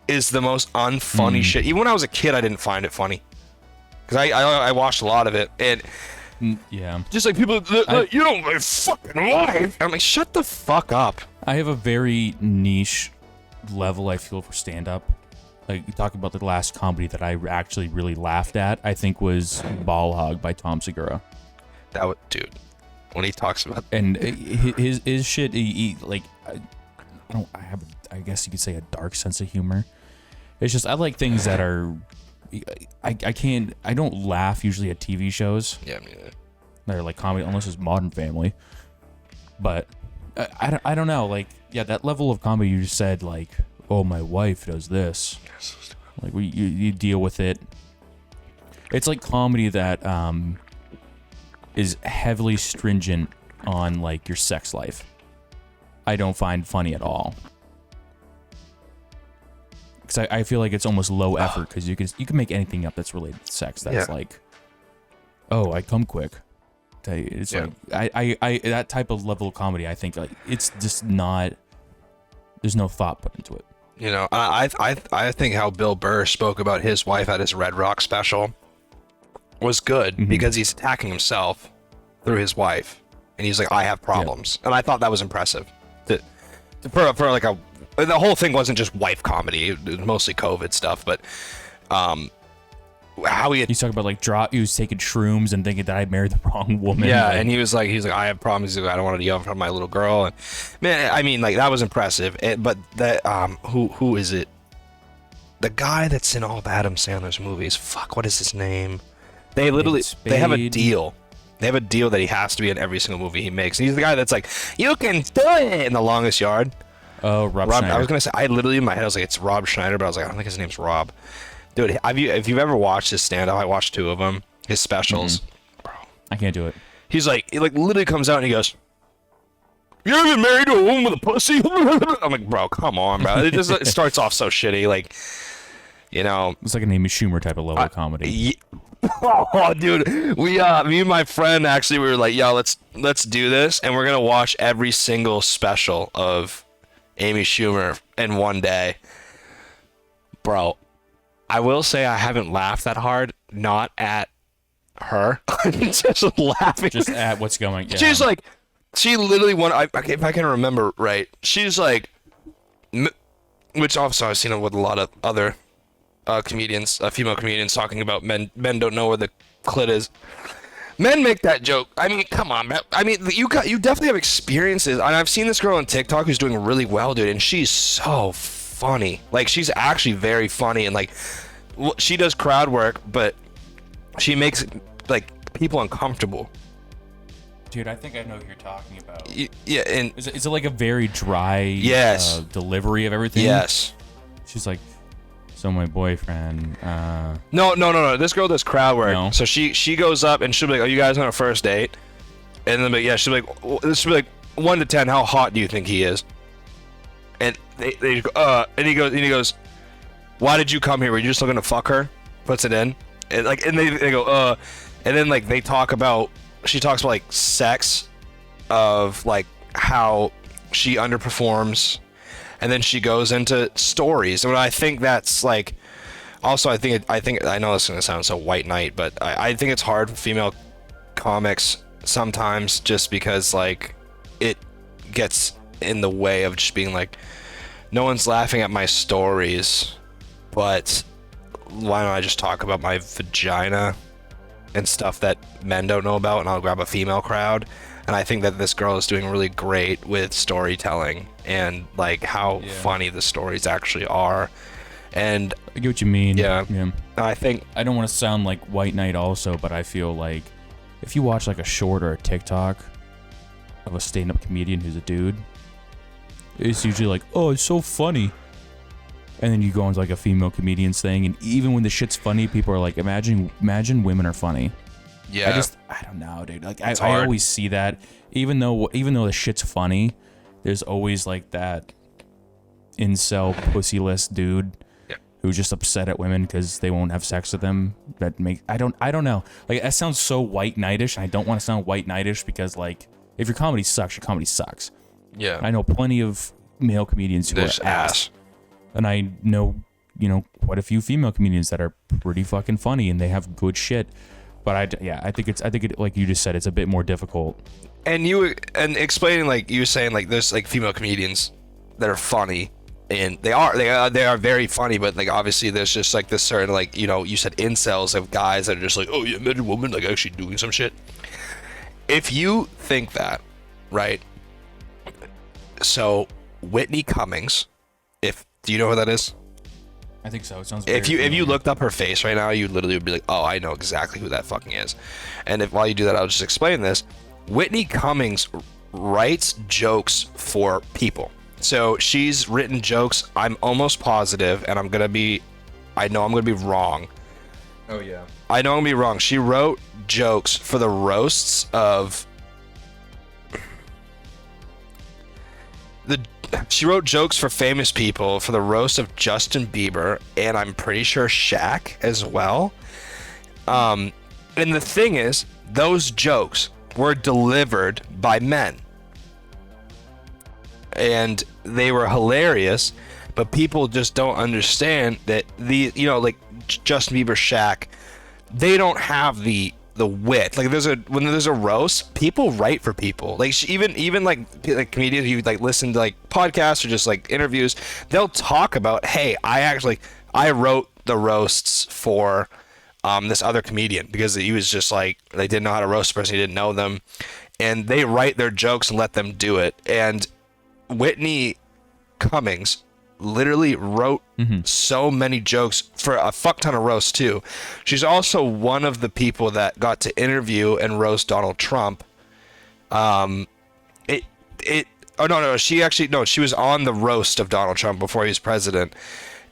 is the most unfunny shit. Even when I was a kid, I didn't find it funny, because I watched a lot of it, and just like people, you don't my fucking wife. I'm like, shut the fuck up. I have a very niche level, I feel, for stand-up. Like, you talk about the last comedy that I actually really laughed at, I think was Ball Hog by Tom Segura. Dude. When he talks about, and his shit, he like, I guess you could say a dark sense of humor. It's just, I like things that are, I don't laugh usually at TV shows. Yeah, me neither. They're like comedy, unless it's Modern Family. But I don't know, like, yeah, that level of comedy you just said, like, oh, my wife does this. Like, you deal with it. It's like comedy that is heavily stringent on like your sex life. I don't find funny at all, because I feel like it's almost low effort, because you can make anything up that's related to sex. That's like, oh, I come quick. It's like I that type of level of comedy. I think like it's just not. There's no thought put into it. You know, I think how Bill Burr spoke about his wife at his Red Rock special was good because he's attacking himself through his wife, and he's like, I have problems, and I thought that was impressive. For like the whole thing wasn't just wife comedy; it was mostly COVID stuff, but how he's talking about like he was taking shrooms and thinking that I married the wrong woman. Yeah, and he was like, I have problems. He's like, I don't want to yell in front of my little girl. And man, I mean, like that was impressive. But that who is it? The guy that's in all of Adam Sandler's movies. Fuck, what is his name? They have a deal. They have a deal that he has to be in every single movie he makes. And he's the guy that's like, you can do it in The Longest Yard. Oh, Rob Schneider. I was gonna say, I literally in my head I was like, it's Rob Schneider, but I was like, I don't think his name's Rob. Dude, if you've ever watched his stand-up, I watched 2 of them, his specials. Bro, I can't do it. he literally comes out and he goes, you ever been married to a woman with a pussy? I'm like, bro, come on, bro. It starts off so shitty, like, you know. It's like an Amy Schumer type of level of comedy. Oh, dude, me and my friend actually, we were like, yo, let's do this, and we're gonna watch every single special of Amy Schumer in one day. Bro, I will say I haven't laughed that hard, not at her, just laughing. Just at what's going. Yeah. She's like, she literally if I can remember right, she's like, which also I've seen it with a lot of other comedians, female comedians talking about men don't know where the clit is. Men make that joke. I mean, come on, man. I mean, you definitely have experiences. And I've seen this girl on TikTok who's doing really well, dude, and she's so funny. Like, she's actually very funny, and like, she does crowd work, but she makes like people uncomfortable. Dude, I think I know what you're talking about. Yeah, and is it like a very dry delivery of everything? Yes. She's like, so my boyfriend. No. This girl does crowd work. No. So she goes up and she'll be like, "Are you guys on a first date?" And then she'll be like 1 to 10, how hot do you think he is? And they go, and he goes, why did you come here? Were you just looking to fuck her? Puts it in, and they go, and then like she talks about like sex, of like how she underperforms. And then she goes into stories, and I think that's like, also I think I know this is gonna sound so white knight, but I think it's hard for female comics sometimes, just because like it gets in the way of just being like, no one's laughing at my stories, but why don't I just talk about my vagina and stuff that men don't know about, and I'll grab a female crowd. And I think that this girl is doing really great with storytelling and like how funny the stories actually are. And I get what you mean. Yeah. I think I don't want to sound like white knight also, but I feel like if you watch like a short or a TikTok of a stand-up comedian who's a dude, it's usually like, oh, it's so funny. And then you go into like a female comedian's thing, and even when the shit's funny, people are like, imagine women are funny. Yeah. I don't know, dude. Like I always see that, even though the shit's funny, there's always like that incel pussyless dude who's just upset at women because they won't have sex with them. I don't know. Like, that sounds so white knightish, and I don't want to sound white knightish because like, if your comedy sucks, your comedy sucks. Yeah. I know plenty of male comedians who are ass. And I know, quite a few female comedians that are pretty fucking funny and they have good shit. But I think it like you just said, it's a bit more difficult. And explaining, like you were saying, like there's like female comedians that are funny, and they are very funny, but like obviously there's just like this certain, like, you said incels of guys that are just like, oh yeah, men and women like actually doing some shit. If you think that, right? So Whitney Cummings, do you know who that is? I think so. It sounds. If you looked up her face right now, you literally would be like, oh, I know exactly who that fucking is. And while you do that, I'll just explain this. Whitney Cummings writes jokes for people. So she's written jokes. I'm almost positive, and I know I'm gonna be wrong. Oh yeah. I know I'm gonna be wrong. She wrote jokes for the roasts of She wrote jokes for famous people for the roast of Justin Bieber, and I'm pretty sure Shaq as well. And the thing is, those jokes were delivered by men. And they were hilarious but people just don't understand that like Justin Bieber, Shaq, they don't have the wit. Like when there's a roast, people write for people. Like even like comedians, you like listen to like podcasts or just like interviews, they'll talk about, hey, I wrote the roasts for this other comedian because he was just like, they didn't know how to roast a person, he didn't know them, and they write their jokes and let them do it. And Whitney Cummings literally wrote so many jokes for a fuck ton of roasts too. She's also one of the people that got to interview and roast Donald Trump. She was on the roast of Donald Trump before he was president,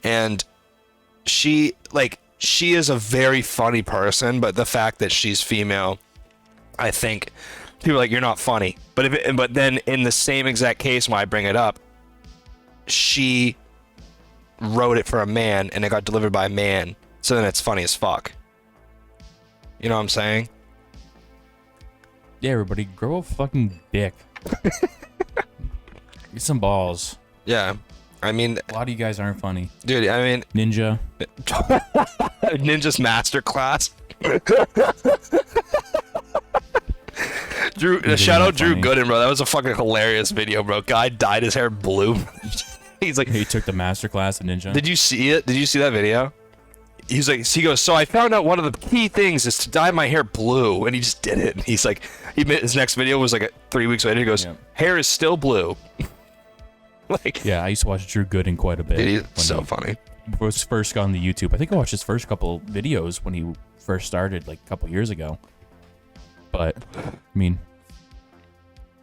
and she is a very funny person, but the fact that she's female, I think people are like, you're not funny. But then in the same exact case when I bring it up, she wrote it for a man and it got delivered by a man, so then it's funny as fuck. You know what I'm saying? Yeah, everybody, grow a fucking dick. Get some balls. Yeah. I mean, a lot of you guys aren't funny. Dude, I mean... Ninja. Ninja's masterclass. Shout out Drew Gooden, bro. That was a fucking hilarious video, bro. Guy dyed his hair blue. He's like... He took the masterclass of Ninja. Did you see it? Did you see that video? He goes, so I found out one of the key things is to dye my hair blue, and he just did it. And he's like, his next video was like 3 weeks later. He goes, hair is still blue. Like, yeah, I used to watch Drew Gooden quite a bit. He's so funny. Was first on the YouTube. I think I watched his first couple videos when he first started, like a couple years ago. But I mean,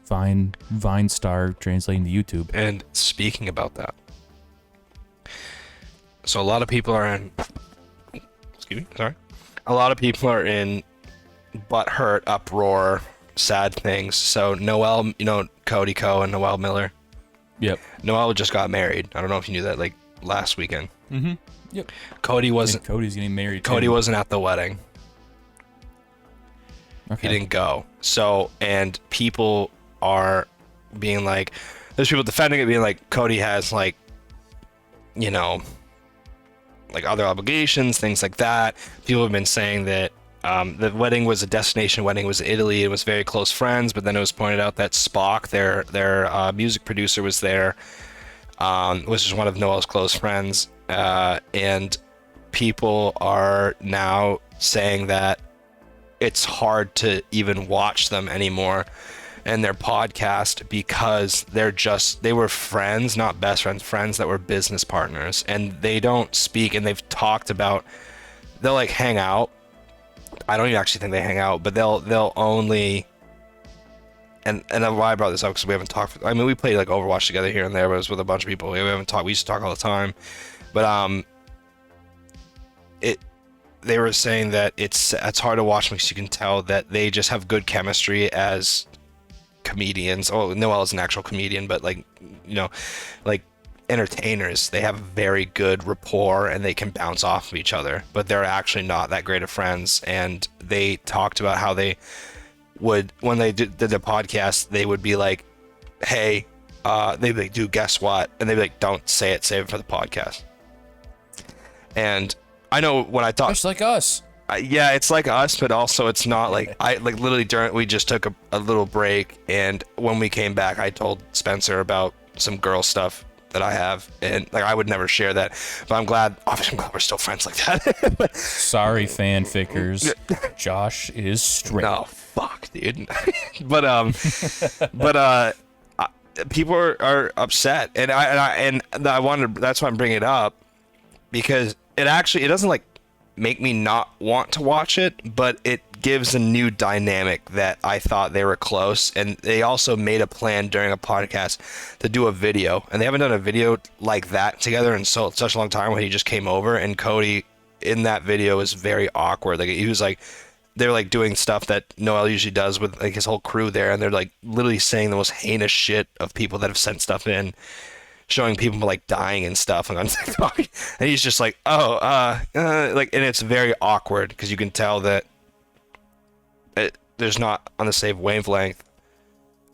Vine star translating to YouTube. And speaking about that, so a lot of people are in. Excuse me. Sorry. A lot of people are in butthurt, uproar, sad things. So Noel, Cody Ko and Noel Miller. Yep. Noel just got married. I don't know if you knew that, like last weekend. Mm-hmm. Yep. Cody's getting married. Cody wasn't at the wedding. Okay. He didn't go. So, and people are being like, there's people defending it, being like, Cody has like other obligations, things like that. People have been saying that the wedding was a destination wedding, it was Italy, it was very close friends, but then it was pointed out that Spock, their music producer, was there, which is one of Noel's close friends, and people are now saying that it's hard to even watch them anymore and their podcast because they were friends, not best friends that were business partners, and they don't speak, and they've talked about, they'll like hang out. I don't even actually think they hang out, but they'll only, and why I brought this up because we haven't talked. I mean, we played like Overwatch together here and there, but it was with a bunch of people. We haven't talked. We used to talk all the time, but they were saying that it's hard to watch because you can tell that they just have good chemistry as comedians. Oh, Noel is an actual comedian, but like entertainers, they have very good rapport and they can bounce off of each other, but they're actually not that great of friends. And they talked about how they would, when they did the podcast, they would be like, hey, they'd be like, dude, guess what? And they'd be like, don't say it, save it for the podcast. And I know when I talk, it's like us. Yeah, it's like us, but also it's not like, literally we just took a little break, and when we came back, I told Spencer about some girl stuff that I have, and like I would never share that, but I'm glad we're still friends like that. Sorry, fanfickers. Josh is straight. No, fuck, dude. but people are upset, and I wanted, that's why I'm bringing it up, because it doesn't like make me not want to watch it, but it gives a new dynamic that I thought they were close. And they also made a plan during a podcast to do a video, and they haven't done a video like that together in such a long time, when he just came over, and Cody in that video was very awkward. Like he was like, they're like doing stuff that Noel usually does with like his whole crew there, and they're like literally saying the most heinous shit of people that have sent stuff in, showing people like dying and stuff on TikTok, and he's just like, like, and it's very awkward because you can tell that there's not on the same wavelength.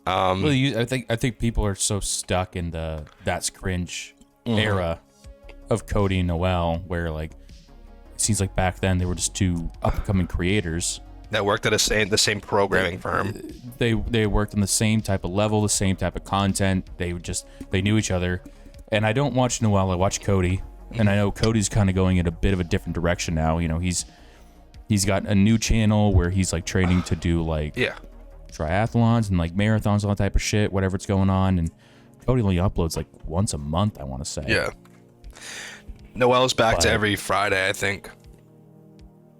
Well, I think people are so stuck in the that's cringe era of Cody and Noel, where like it seems like back then they were just two upcoming creators that worked at the same programming firm. They worked on the same type of level, the same type of content. They knew each other. And I don't watch Noel, I watch Cody. And I know Cody's kind of going in a bit of a different direction now. You know, he's got a new channel where he's like training to do like triathlons and like marathons, all that type of shit, whatever's going on. And Cody only uploads like once a month, I want to say. Yeah. Noel's back to every Friday, I think.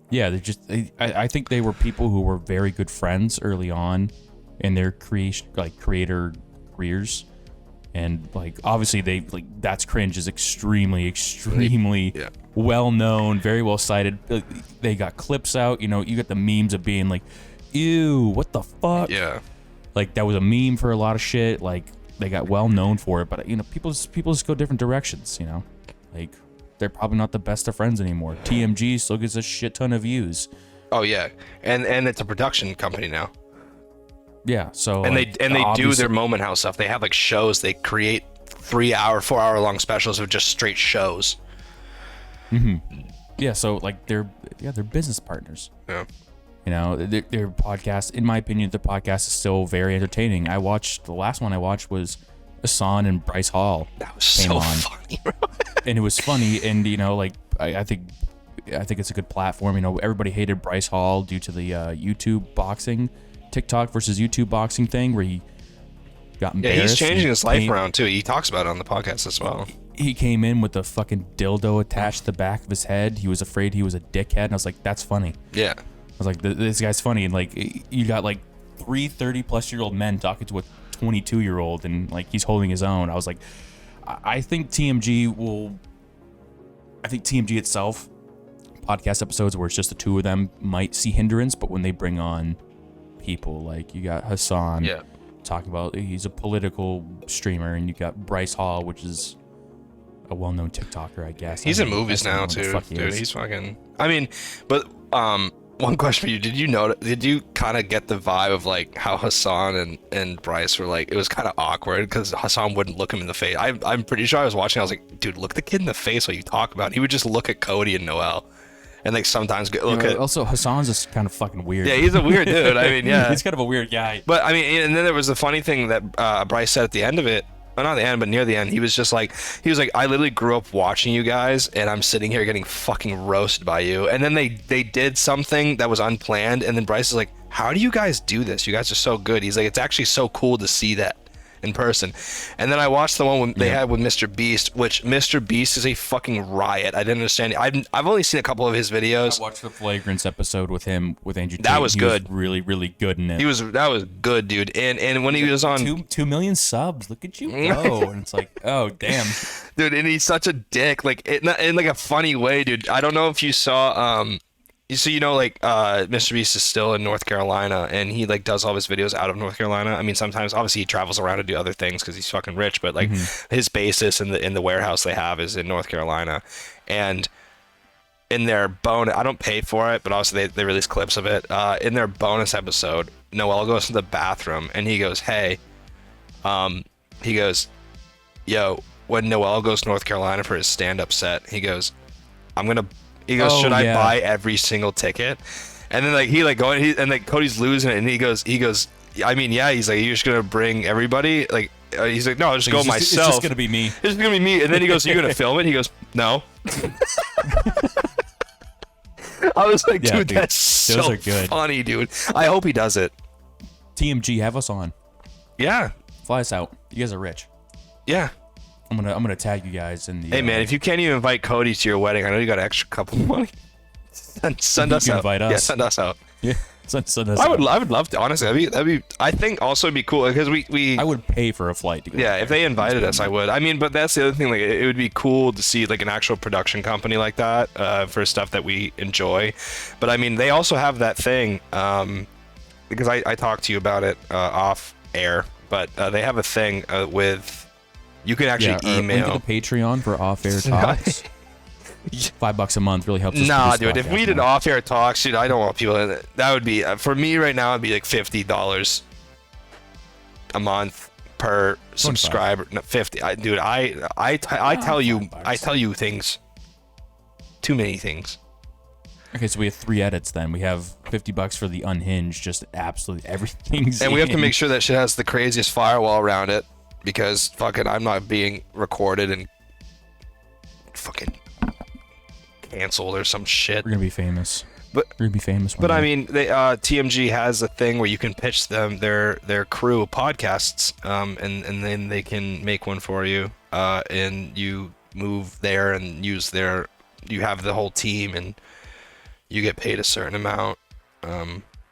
Yeah, they're just. I think they were people who were very good friends early on in their creator careers, and like obviously they like That's Cringe is extremely well known, very well cited. They got clips out. You know, you got the memes of being like, "Ew, what the fuck?" Yeah, like that was a meme for a lot of shit. Like they got well known for it, but you know, people just go different directions. You know, like. They're probably not the best of friends anymore. TMG still gets a shit ton of views. Oh yeah, and it's a production company now. Yeah, so and like, they do their Moment House stuff. They have like shows. They create 4-hour long specials of just straight shows. Yeah, so like they're business partners. Yeah. You know, their podcast. In my opinion, the podcast is still very entertaining. The last one I watched was Hassan and Bryce Hall. That was so funny, bro. And it was funny, and you know, like I think it's a good platform. You know, everybody hated Bryce Hall due to the YouTube boxing, TikTok versus YouTube boxing thing, where he got embarrassed. Yeah, he's changing his life around too. He talks about it on the podcast as well. He came in with a fucking dildo attached to the back of his head. He was afraid he was a dickhead, and I was like, that's funny. Yeah. I was like, this guy's funny, and like you got like 30-plus-year-old men talking to a 22-year-old, and like he's holding his own. I was like, I think TMG itself, podcast episodes where it's just the two of them might see hindrance, but when they bring on people like you got Hassan talking about he's a political streamer, and you got Bryce Hall, which is a well-known TikToker, I guess. He's in movies now too, dude. He's fucking. I mean, but one question for you: Did you kind of get the vibe of like how Hassan and Bryce were like? It was kind of awkward because Hassan wouldn't look him in the face. I'm pretty sure I was watching. I was like, dude, look the kid in the face while you talk about it. He would just look at Cody and Noel, and like sometimes look at. Also, Hassan's just kind of fucking weird. Yeah, he's a weird dude. I mean, yeah, he's kind of a weird guy. But I mean, and then there was the funny thing that Bryce said at the end of it. Well, not the end, but near the end, he was like, I literally grew up watching you guys, and I'm sitting here getting fucking roasted by you. And then they did something that was unplanned, and then Bryce is like, how do you guys do this? You guys are so good. He's like, it's actually so cool to see that in person. And then I watched the one they had with Mr. Beast, which Mr. Beast is a fucking riot. I didn't understand it. I've only seen a couple of his videos. I watched the Flagrance episode with him with Andrew Tate. That was good. Was really, really good in it. That was good, dude. And when he was on 2 million subs, look at you go. And it's like, oh damn, dude. And he's such a dick, like in like a funny way, dude. I don't know if you saw so you know, like Mr. Beast is still in North Carolina, and he like does all his videos out of North Carolina. I mean, sometimes obviously he travels around to do other things because he's fucking rich, but like his basis in the warehouse they have is in North Carolina. And in their bonus, I don't pay for it, but also they release clips of it. In their bonus episode, Noel goes to the bathroom and he goes, hey, he goes, yo, when Noel goes to North Carolina for his stand-up set, he goes, should I buy every single ticket? And then like he like going, and like Cody's losing it, and he goes, I mean, yeah, he's like, you're just gonna bring everybody? Like he's like, no, I'll just go myself. It's just gonna be me. It's just gonna be me. And then he goes, you're gonna film it? He goes, no. I was like, dude, that's so funny, dude. I hope he does it. TMG, have us on. Yeah. Fly us out. You guys are rich. Yeah. I'm gonna tag you guys in the. Hey man, if you can't even invite Cody to your wedding, I know you got an extra couple money. Send us out. Invite us. Yeah, send us out. Yeah, send us. I would love to. Honestly, that'd be. I think also it'd be cool because we. I would pay for a flight to go. Yeah, if they invited us, I would. I mean, but that's the other thing. Like, it would be cool to see like an actual production company like that for stuff that we enjoy. But I mean, they also have that thing because I talked to you about it off air. But they have a thing with. You can actually email. Link to the Patreon for off-air talks. $5 a month really helps us. Nah, dude. If we did off-air talks, dude, I don't want people in it. That would be for me right now. It'd be like $50 a month per subscriber. No, 50. I tell you, $5. I tell you things. Too many things. Okay, so we have 3 edits then. We have $50 for the unhinged, just absolutely everything's And we have to in. make sure that shit has the craziest firewall around it, because fucking I'm not being recorded and fucking canceled or some shit. We're gonna be famous. But we're gonna be famous. But I mean, TMG has a thing where you can pitch them their crew podcasts, and then they can make one for you, and you move there and use their. You have the whole team, and you get paid a certain amount,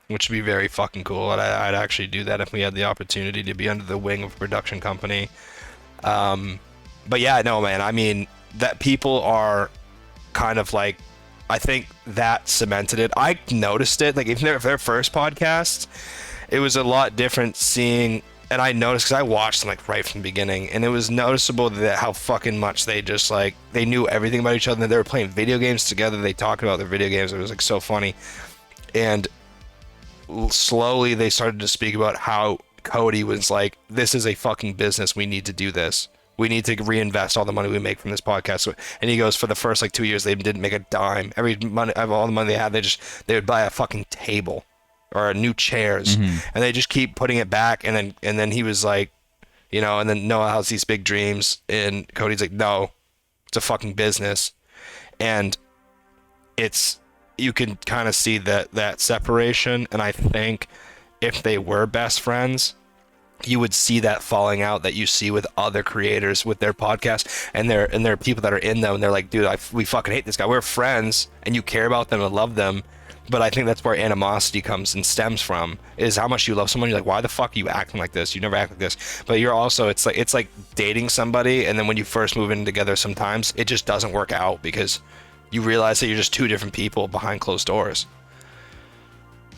which would be very fucking cool. I'd actually do that if we had the opportunity to be under the wing of a production company. But yeah, no, man. I mean, that people are kind of like. I think that cemented it. I noticed it, like even their first podcast, it was a lot different seeing, and I noticed because I watched them like right from the beginning, and it was noticeable that how fucking much they just like, they knew everything about each other. They were playing video games together. They talked about their video games. It was like so funny. And slowly they started to speak about how Cody was like, this is a fucking business. We need to do this. We need to reinvest all the money we make from this podcast. So, and he goes, for the first like 2 years, they didn't make a dime. Every money, all the money they had, they would buy a fucking table or new chairs, and they just keep putting it back. And then he was like, you know, and then Noah has these big dreams, and Cody's like, no, it's a fucking business, and you can kind of see that separation. And I think if they were best friends, you would see that falling out that you see with other creators with their podcast, and there are people that are in them and they're like, dude, we fucking hate this guy. We're friends and you care about them and love them. But I think that's where animosity comes and stems from, is how much you love someone. You're like, why the fuck are you acting like this? You never act like this. But you're also, it's like dating somebody, and then when you first move in together, sometimes it just doesn't work out because you realize that you're just two different people behind closed doors.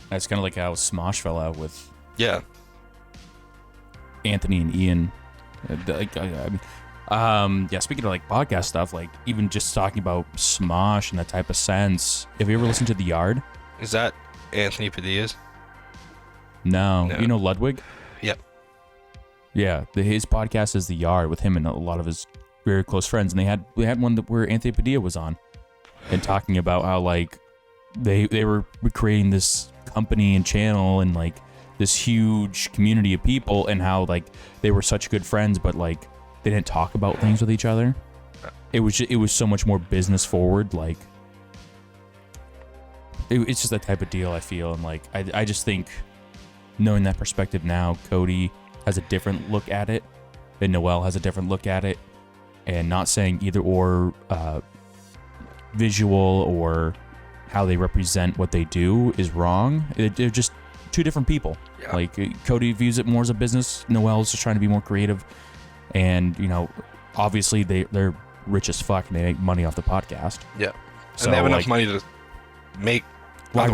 That's kind of like how Smosh fell out with Anthony and Ian. Yeah, speaking of like podcast stuff, like even just talking about Smosh and that type of sense, have you ever listened to The Yard? Is that Anthony Padilla's? No. You know Ludwig? Yep. Yeah, his podcast is The Yard with him and a lot of his very close friends, and they had one where Anthony Padilla was on and talking about how like they were creating this company and channel and like this huge community of people, and how like they were such good friends, but like they didn't talk about things with each other. It was so much more business forward. Like it's just that type of deal, I feel. And like I just think, knowing that perspective now, Cody has a different look at it, and Noel has a different look at it, and not saying either or visual or how they represent what they do is wrong. They're just two different people. Yeah. Like Cody views it more as a business. Noel's just trying to be more creative, and you know, obviously they're rich as fuck and they make money off the podcast. Yeah, so and they have enough like, money to make. Why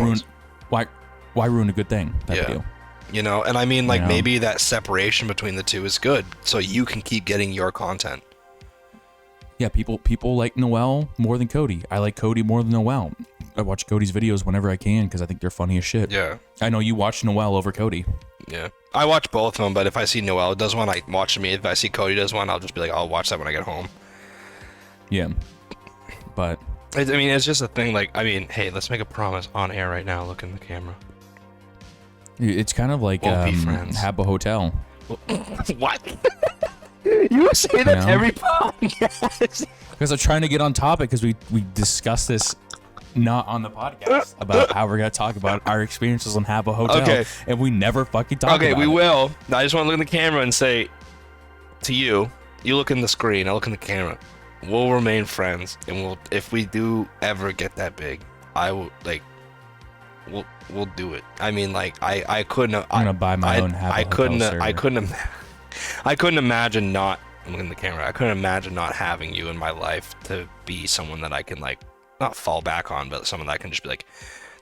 ruin a good thing? Type of deal. You know, and I mean, like, maybe that separation between the two is good, so you can keep getting your content. Yeah, people like Noel more than Cody. I like Cody more than Noel. I watch Cody's videos whenever I can because I think they're funny as shit. Yeah. I know you watch Noel over Cody. Yeah. I watch both of them, but if I see Noel does one, I watch me. If I see Cody does one, I'll just be like, I'll watch that when I get home. Yeah. But I mean, it's just a thing, like, I mean, hey, let's make a promise on air right now. Look in the camera. It's kind of like Habbo Hotel. What? You say that every podcast. Because I'm trying to get on topic, because we discussed this not on the podcast about how we're going to talk about our experiences on Habbo Hotel. Okay. And we never fucking talk about it. Okay, we will. I just want to look in the camera and say to you, you look in the screen, I look in the camera. We'll remain friends, and if we do ever get that big, I will, like, we'll do it. I mean, like, I couldn't. I'm gonna buy my own Habbo Hotel I couldn't imagine not. I'm looking in the camera. I couldn't imagine not having you in my life to be someone that I can, like, not fall back on, but someone that I can just be like,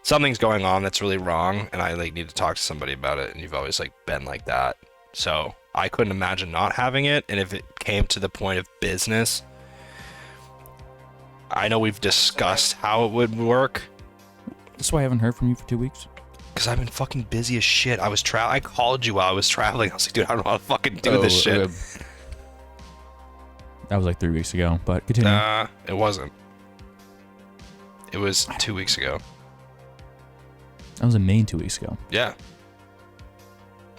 something's going on that's really wrong, and I like need to talk to somebody about it. And you've always like been like that, so I couldn't imagine not having it. And if it came to the point of business, I know we've discussed how it would work. That's why I haven't heard from you for 2 weeks. Because I've been fucking busy as shit. I called you while I was traveling. I was like, dude, I don't know how to fucking do this shit. That was like 3 weeks ago, but continue. It wasn't. It was 2 weeks ago. That was in Maine 2 weeks ago. Yeah.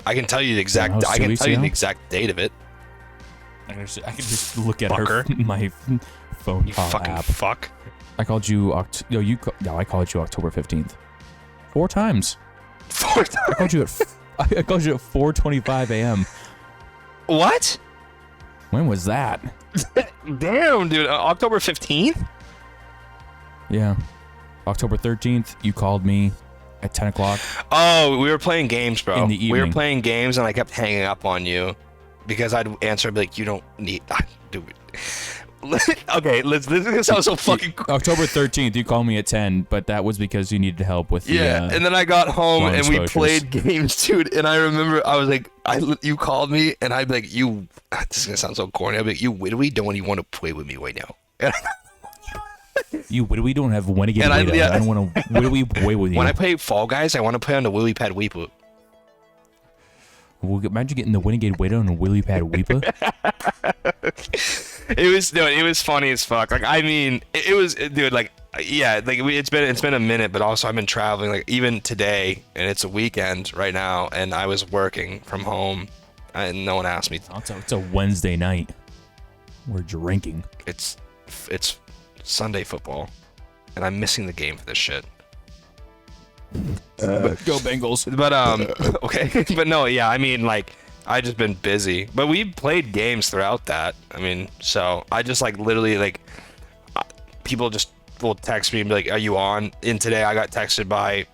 I can tell you the exact. I can tell you the exact date of it. I can just look at my phone You call fucking app. fuck. I called you. I called you October 15th. 4 times. 4 times. I called you at. I called you at 4:25 a.m. What? When was that? Damn, dude. October 15th? Yeah, October 13th. You called me at 10 o'clock. Oh, we were playing games, bro. In the We were evening. playing games, and I kept hanging up on you because I'd answer and be like, "You don't need, dude." Okay, this is gonna sound so fucking. October 13th. You called me at 10, but that was because you needed help with the. Yeah, and then I got home long and we exposures. played games, dude. And I remember I was like, you called me, and I'd be like, "You." This is gonna sound so corny. I'd be like, "You literally don't even want to play with me right now." We don't have when to get away. Yeah. I don't want to. What do we play with you? When I play Fall Guys, I want to play on the Willy Pad Weepoot. Imagine getting the Winigate Waiter on a Willy Pad Weeper. It was funny as fuck. Like, I mean, it was, dude. Like, yeah, like it's been a minute, but also I've been traveling. Like, even today, and it's a weekend right now, and I was working from home, and no one asked me. It's a Wednesday night. We're drinking. It's Sunday football, and I'm missing the game for this shit. Go Bengals. But okay, but no, yeah, I mean, like, I just been busy, but we played games throughout that. I mean, so I just like literally like people just will text me and be like, "Are you on?" And today I got texted by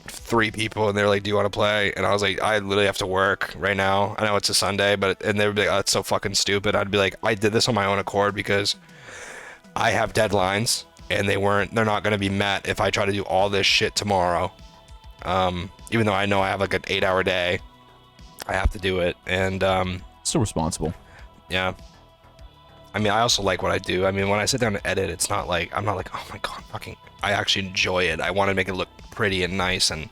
3 people, and they're like, "Do you want to play?" And I was like, "I literally have to work right now. I know it's a Sunday, but," and they would be like, "Oh, that's so fucking stupid." I'd be like, "I did this on my own accord because I have deadlines, and they're not going to be met if I try to do all this shit tomorrow. Even though I know I have like an 8-hour day, I have to do it." And Still responsible. yeah, I mean, I also like what I do. I mean, when I sit down to edit, it's not like I'm not like, "Oh my god, fucking," I actually enjoy it. I want to make it look pretty and nice. And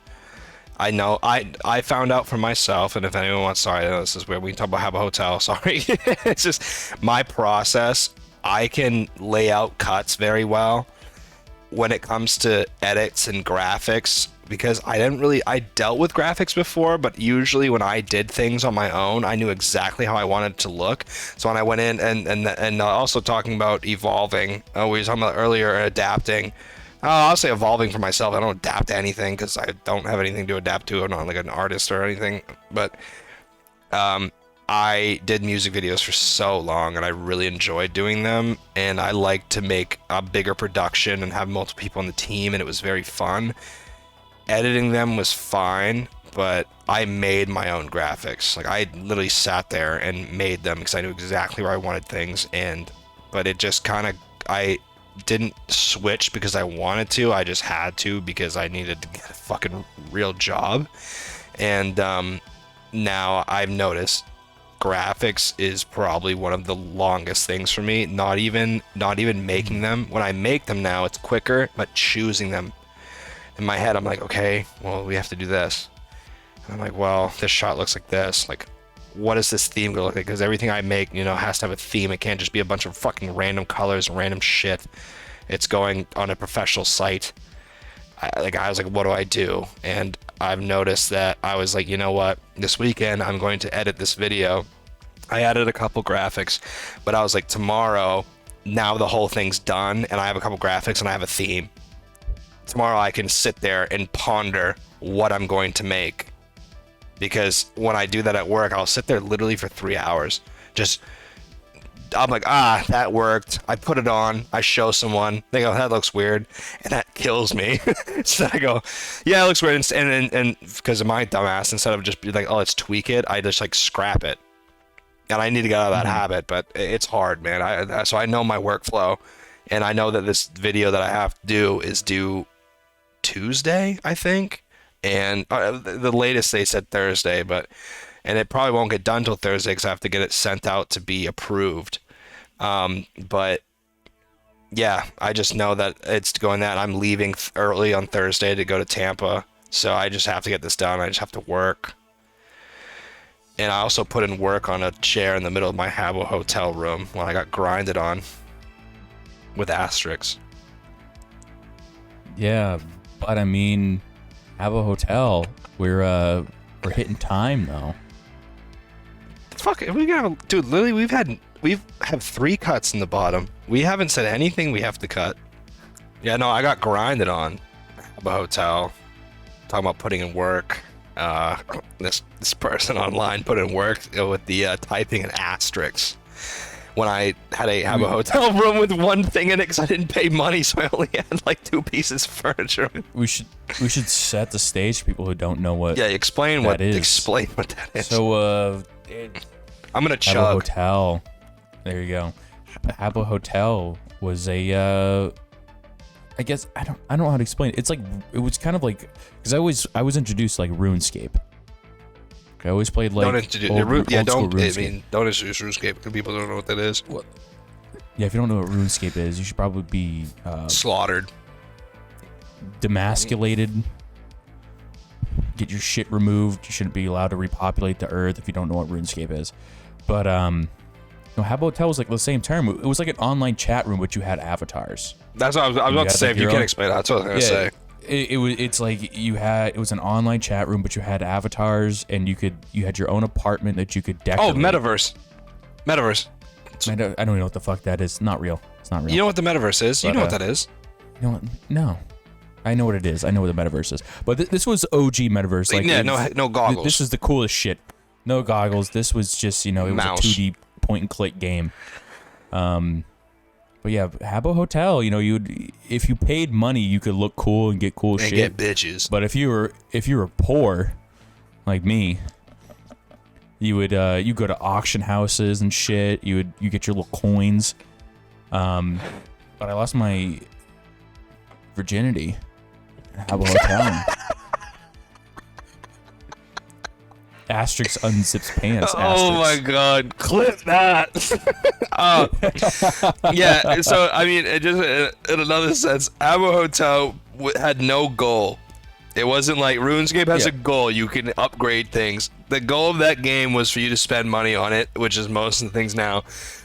I know I found out for myself, and if anyone wants, sorry, I know this is where we can talk about Habbo Hotel. Sorry, it's just my process. I can lay out cuts very well when it comes to edits and graphics, because I dealt with graphics before, but usually when I did things on my own, I knew exactly how I wanted it to look. So when I went in and also talking about evolving, we were talking about earlier, adapting. I'll say evolving for myself. I don't adapt to anything because I don't have anything to adapt to. I'm not like an artist or anything, but I did music videos for so long, and I really enjoyed doing them, and I like to make a bigger production and have multiple people on the team, and it was very fun. Editing them was fine, but I made my own graphics. Like, I literally sat there and made them because I knew exactly where I wanted things, but it just kind of, I didn't switch because I wanted to, I just had to because I needed to get a fucking real job. And now I've noticed graphics is probably one of the longest things for me. Not even making them. When I make them now, it's quicker, but choosing them, in my head, I'm like, okay, well, we have to do this. And I'm like, well, this shot looks like this. Like, what does this theme gonna look like? Because everything I make, has to have a theme. It can't just be a bunch of fucking random colors and random shit. It's going on a professional site. I was like, what do I do? And I've noticed that I was like, you know what? This weekend, I'm going to edit this video. I added a couple graphics, but I was like, tomorrow, now the whole thing's done, and I have a couple graphics and I have a theme. Tomorrow I can sit there and ponder what I'm going to make. Because when I do that at work, I'll sit there literally for 3 hours. I'm like, that worked. I put it on. I show someone. They go, that looks weird. And that kills me. So I go, yeah, it looks weird. And because of my dumbass, instead of just be like, oh, let's tweak it, I just like scrap it. And I need to get out of that habit, but it's hard, man. So I know my workflow. And I know that this video that I have to do is due Tuesday, I think. And the latest they said Thursday, and it probably won't get done till Thursday because I have to get it sent out to be approved. But yeah, I just know that it's going that I'm leaving early on Thursday to go to Tampa So I just have to get this done. I just have to work. And I also put in work on a chair in the middle of my Habbo Hotel room when I got grinded on with asterisks. Yeah, but I mean, Habbo Hotel, we're hitting time though. Fuck it, dude. Literally, we have 3 cuts in the bottom. We haven't said anything we have to cut. Yeah, no, I got grinded on Habbo Hotel. Talking about putting in work. This person online put in work with the typing and asterisks when I had a Habbo Hotel room with one thing in it because I didn't pay money, so I only had like 2 pieces of furniture. We should set the stage for people who don't know what. Yeah, explain what that is. So I'm gonna chug. Habbo Hotel. There you go. Habbo Hotel was a. I guess I don't know how to explain it. It's like it was kind of like because I was introduced to like RuneScape. I always played like don't introduce RuneScape because people don't know what that is. What? Yeah, if you don't know what RuneScape is, you should probably be slaughtered, demasculated, get your shit removed. You shouldn't be allowed to repopulate the earth if you don't know what RuneScape is. But no, Habbo Hotel was like the same term. It was like an online chat room, but you had avatars. That's what I was about to say. If you can explain that, that's what I was gonna say. It's like it was an online chat room, but you had avatars, and you had your own apartment that you could decorate. Oh, metaverse. I don't even know what the fuck that is. Not real. It's not real. You know what the metaverse is? You know what that is? You know what? No. I know what it is. I know what the metaverse is. But this was OG metaverse. Like, yeah, no goggles. This is the coolest shit. No goggles. This was just, it was Mouse. a 2D point and click game. But yeah, Habbo Hotel, if you paid money, you could look cool and get cool shit. And get bitches. But if you were poor, like me, you would you go to auction houses and shit. You get your little coins. But I lost my virginity at Habbo Hotel. Asterix unzips pants. Oh my god, clip that. Yeah, so I mean, it just in another sense, Habbo Hotel had no goal. It wasn't like RuneScape has a goal. You can upgrade things. The goal of that game was for you to spend money on it, which is most of the things now.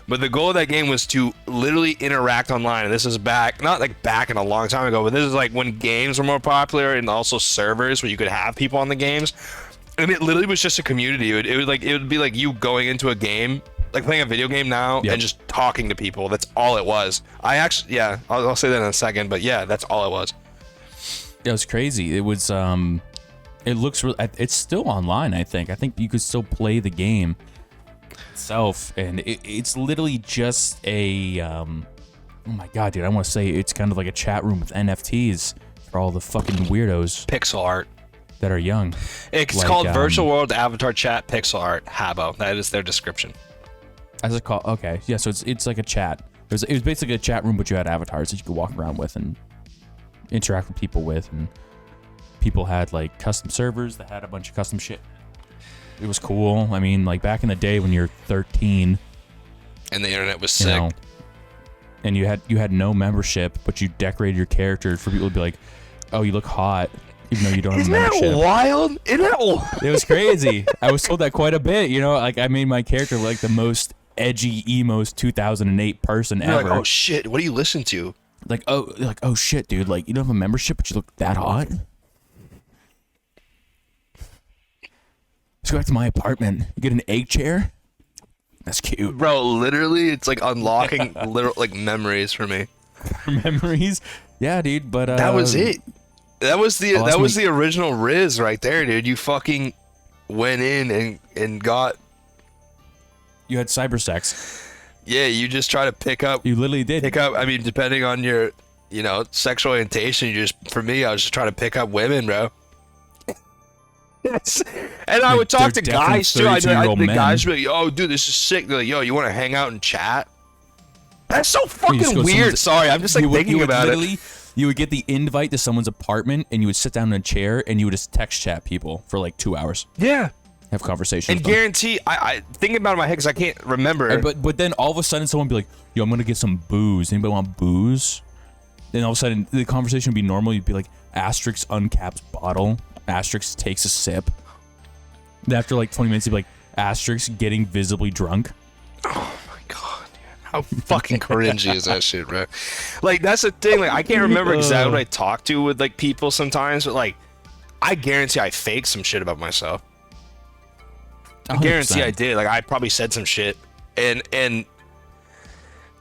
But the goal of that game was to literally interact online. And this is not back in a long time ago, but this is like when games were more popular and also servers where you could have people on the games. And it literally was just a community. It would be like you going into a game, like playing a video game now, and just talking to people. That's all it was. I'll say that in a second, but yeah, that's all it was. It was crazy. It was it looks it's still online. I think you could still play the game itself, and it's literally just a oh my god, dude, I want to say it's kind of like a chat room with NFTs for all the fucking weirdos. Pixel art. That are young. It's called Virtual World Avatar Chat Pixel Art Habbo. That is their description. As it called? Okay, yeah. So it's like a chat. It was basically a chat room, but you had avatars that you could walk around with and interact with people with, and people had like custom servers that had a bunch of custom shit. It was cool. I mean, like back in the day when you're 13, and the internet was sick, and you had no membership, but you decorated your character for people to be like, "Oh, you look hot." Even though you don't have a membership. Isn't that wild? It was crazy. I was told that quite a bit. Like I made my character like the most edgy, emo 2008 person ever. Like, oh shit, what do you listen to? Oh shit, dude. Like, you don't have a membership, but you look that hot? Let's go back to my apartment. You get an egg chair? That's cute. Bro, literally, it's like unlocking like memories for me. Memories? Yeah, dude, but that was it. That was the original Riz right there, dude. You fucking went in and got. You had cyber sex. Yeah, you just try to pick up. You literally did. Pick up. I mean, depending on your, sexual orientation, for me, I was just trying to pick up women, bro. And I would talk to guys too. The guys would be like, "Oh, dude, this is sick." They're like, "Yo, you want to hang out and chat?" That's so fucking weird. Sorry, I'm just thinking about it. You would get the invite to someone's apartment, and you would sit down in a chair, and you would just text chat people for like 2 hours. Yeah. Have conversations. And guarantee, I think about it in my head because I can't remember. But then all of a sudden, someone would be like, "Yo, I'm gonna get some booze. Anybody want booze?" Then all of a sudden, the conversation would be normal. You'd be like, "Asterix uncapped bottle." Asterix takes a sip. After like 20 minutes, he'd be like, Asterix getting visibly drunk. Oh my god, dude. How fucking cringy is that shit, bro? Like, that's the thing. Like, I can't remember exactly what I talked to with like people sometimes, but like, I guarantee I faked some shit about myself. I guarantee 100%. I did. Like, I probably said some shit, and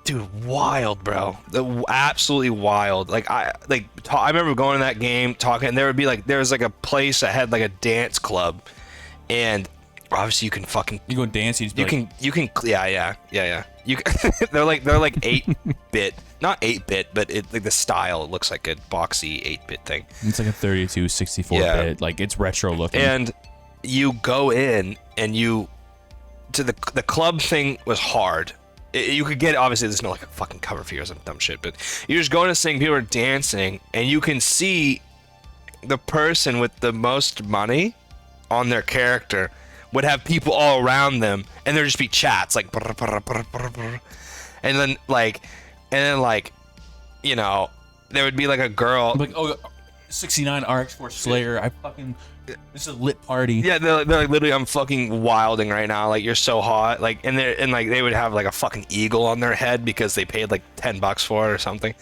dude, wild, bro. Absolutely wild. Like, I remember going to that game, talking, and there was like a place that had like a dance club, and obviously you can fucking You go dance, you can yeah. You they're like 8-bit, not 8-bit, but like the style, it looks like a boxy 8-bit thing. It's like a 32, 64 bit. Like, it's retro looking. And you go in and the club thing was hard. You could get, obviously there's no like a fucking cover for you or some dumb shit, but you just go in this thing, people are dancing, and you can see the person with the most money on their character would have people all around them, and there'd just be chats like, and then like, you know, there would be like a girl like, oh, 69 RX4 Slayer. This is a lit party. Yeah, they're like, literally, I'm fucking wilding right now. Like, you're so hot. Like, and they would have like a fucking eagle on their head because they paid like $10 for it or something.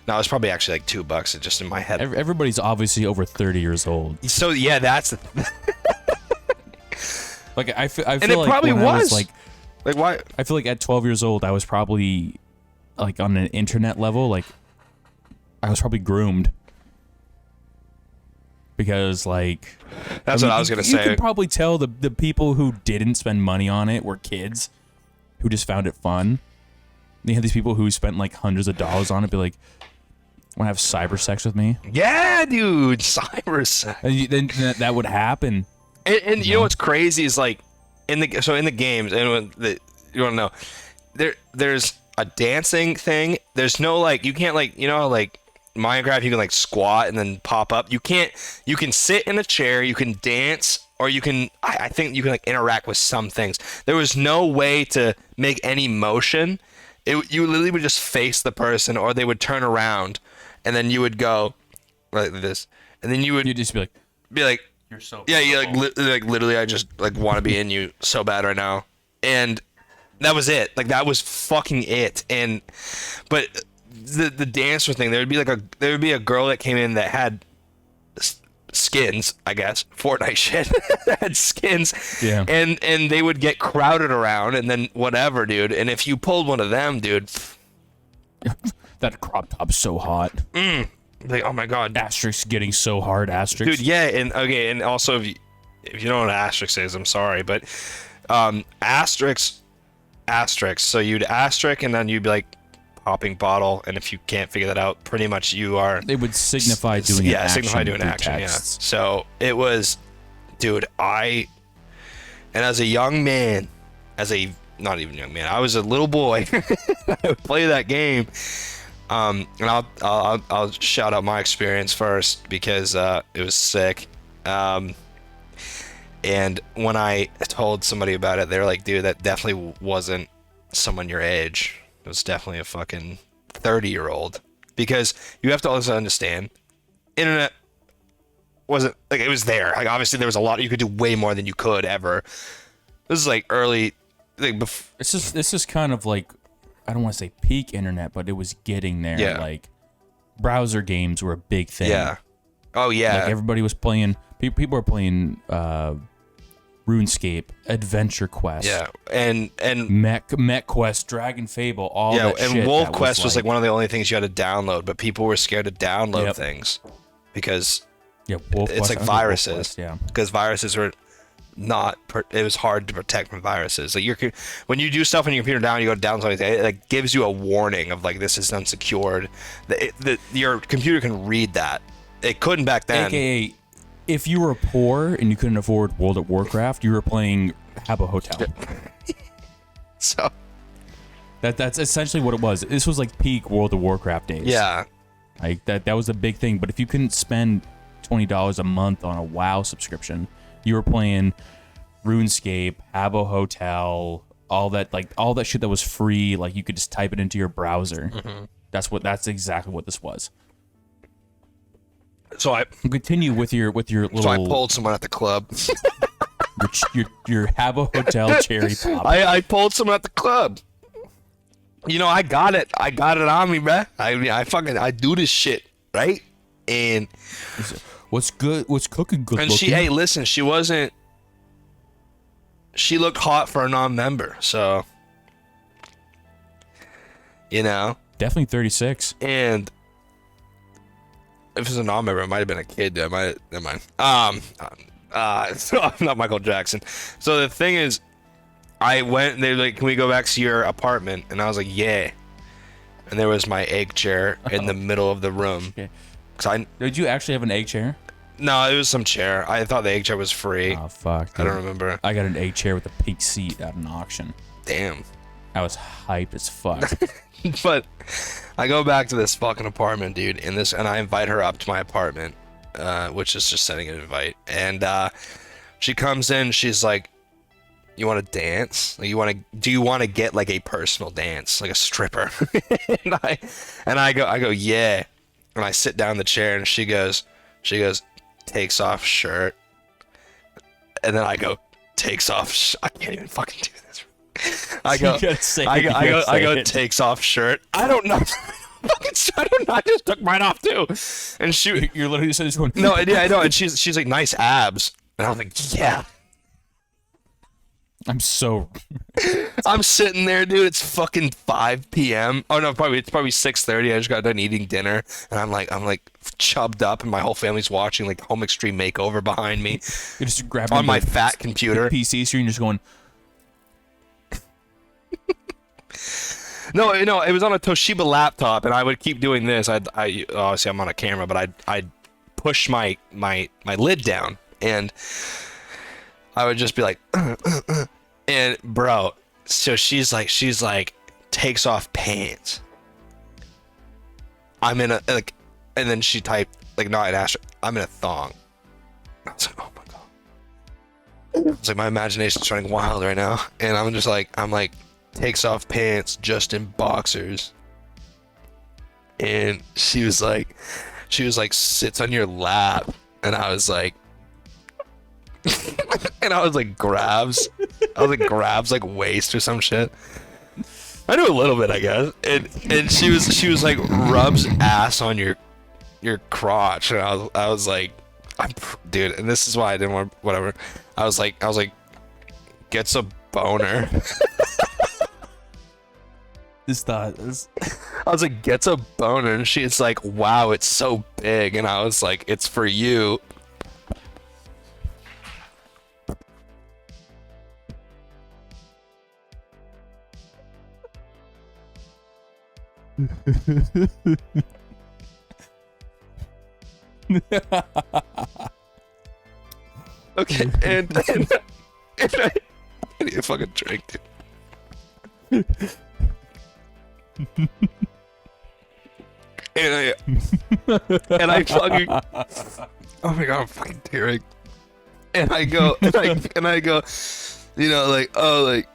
No, it was probably actually like $2. It's just in my head. Everybody's obviously over 30 years old. So yeah, that's Like, I feel and it like probably when I was like why? I feel like at 12 years old, I was probably like on an internet level, like I was probably groomed. Because like, That's what I was gonna say. You can probably tell the people who didn't spend money on it were kids who just found it fun. You have these people who spent like hundreds of dollars on it, be like, want to have cyber sex with me? Yeah, dude, cyber sex. And then that would happen. And you know what's crazy is like in the games, and you want to know, there's a dancing thing. There's no like, you can't like, you know, like Minecraft, you can like squat and then pop up. You can sit in a chair, you can dance, or you can, I think you can like interact with some things. There was no way to make any motion. You literally would just face the person, or they would turn around, and then you would go like this, and then you'd just be like, you're so like literally, I just like want to be in you so bad right now, and that was it. Like, that was fucking it. And but the dancer thing, there would be a girl that came in that had skins, I guess, Fortnite shit, had skins, yeah, and they would get crowded around, and then whatever, dude. And if you pulled one of them, dude, that crop top's so hot. Like, oh my god, Asterix getting so hard, Asterix. dude. Yeah, and okay, and also if you don't know what Asterix is, I'm sorry, but Asterix. So you'd asterisk, and then you'd be like popping bottle, and if you can't figure that out, pretty much you are. They would signify doing an action. Signify doing action. Texts. Yeah. So it was, dude. And as a young man, not even young man, I was a little boy. I would play that game. And I'll shout out my experience first because it was sick. And when I told somebody about it, they were like, dude, that definitely wasn't someone your age. It was definitely a fucking 30-year-old. Because you have to also understand, internet wasn't, like, it was there. Like, obviously there was a lot, you could do way more than you could ever. This is like early, like, This is kind of like, I don't want to say peak internet, but it was getting there. Yeah. Like, browser games were a big thing. Yeah. Oh yeah. Like, everybody was playing. People were playing RuneScape, Adventure Quest. Yeah. And Mech Quest, Dragon Fable, all that shit. And Wolf Quest was like one of the only things you had to download, but people were scared to download things because it's like viruses. Quest, yeah. Because viruses were it was hard to protect from viruses. Like, when you do stuff on your computer down, you go down something, it like gives you a warning of like, this is unsecured. Your computer can read that. It couldn't back then. AKA, if you were poor and you couldn't afford World of Warcraft, you were playing Habbo Hotel. So that's essentially what it was. This was like peak World of Warcraft days. Yeah. Like that was a big thing. But if you couldn't spend $20 a month on a WoW subscription, you were playing RuneScape, Habbo Hotel, all that shit that was free. Like, you could just type it into your browser. Mm-hmm. That's exactly what this was. So I Continue with your little. so I pulled someone at the club. your Habbo Hotel cherry pop. I pulled someone at the club. You know, I got it on me, bruh. I do this shit, right? And What's good? What's cooking? Good and looking? hey, listen, she looked hot for a non-member, so you know. Definitely 36. And if it's a non-member, it might have been a kid. Never mind. So I'm not Michael Jackson. So the thing is, I went and they're like, "Can we go back to your apartment?" And I was like, "Yeah." And there was my egg chair in the middle of the room. Okay. Did you actually have an egg chair? No, it was some chair. I thought the egg chair was free. Oh fuck! Dude. I don't remember. I got an egg chair with a pink seat at an auction. Damn. I was hype as fuck. But I go back to this fucking apartment, dude, and I invite her up to my apartment, which is just sending an invite. And she comes in, she's like, "You want to dance? Like, do you want to get like a personal dance, like a stripper?" and I go, "Yeah." And I sit down in the chair, and she goes, "Takes off shirt." And then I go, "Takes off." I can't even fucking do this. I go, takes off shirt. I don't know. I don't know. I just took mine off too. And you're literally just going. No, yeah, I know. And she's like, "Nice abs." And I was like, "Yeah." I'm sitting there, dude. It's fucking 5 p.m. Oh no, it's probably 6:30. I just got done eating dinner, and I'm like chubbed up, and my whole family's watching like Home Extreme Makeover behind me. You're just grabbing on my fat computer, PC screen, just going. No, it was on a Toshiba laptop, and I would keep doing this. I obviously I'm on a camera, but I'd push my lid down, and I would just be like, and bro, so she's like, takes off pants. I'm in a like, and then she typed like, no, I'd asked her, I'm in a thong. I was like, oh my god. It's like my imagination's running wild right now, and I'm like, takes off pants just in boxers. And she was like, sits on your lap, and I was like, and I was like, grabs like waist or some shit. I knew a little bit, I guess. And she was like, rubs ass on your crotch, and I was like, dude, and this is why I didn't want whatever. I was like, gets a boner. I was like, gets a boner, and she's like, wow, it's so big, and I was like, it's for you. Okay, and I need a fucking drink, dude. and I fucking, oh my god, I'm fucking tearing. And I go, you know, like, oh, like,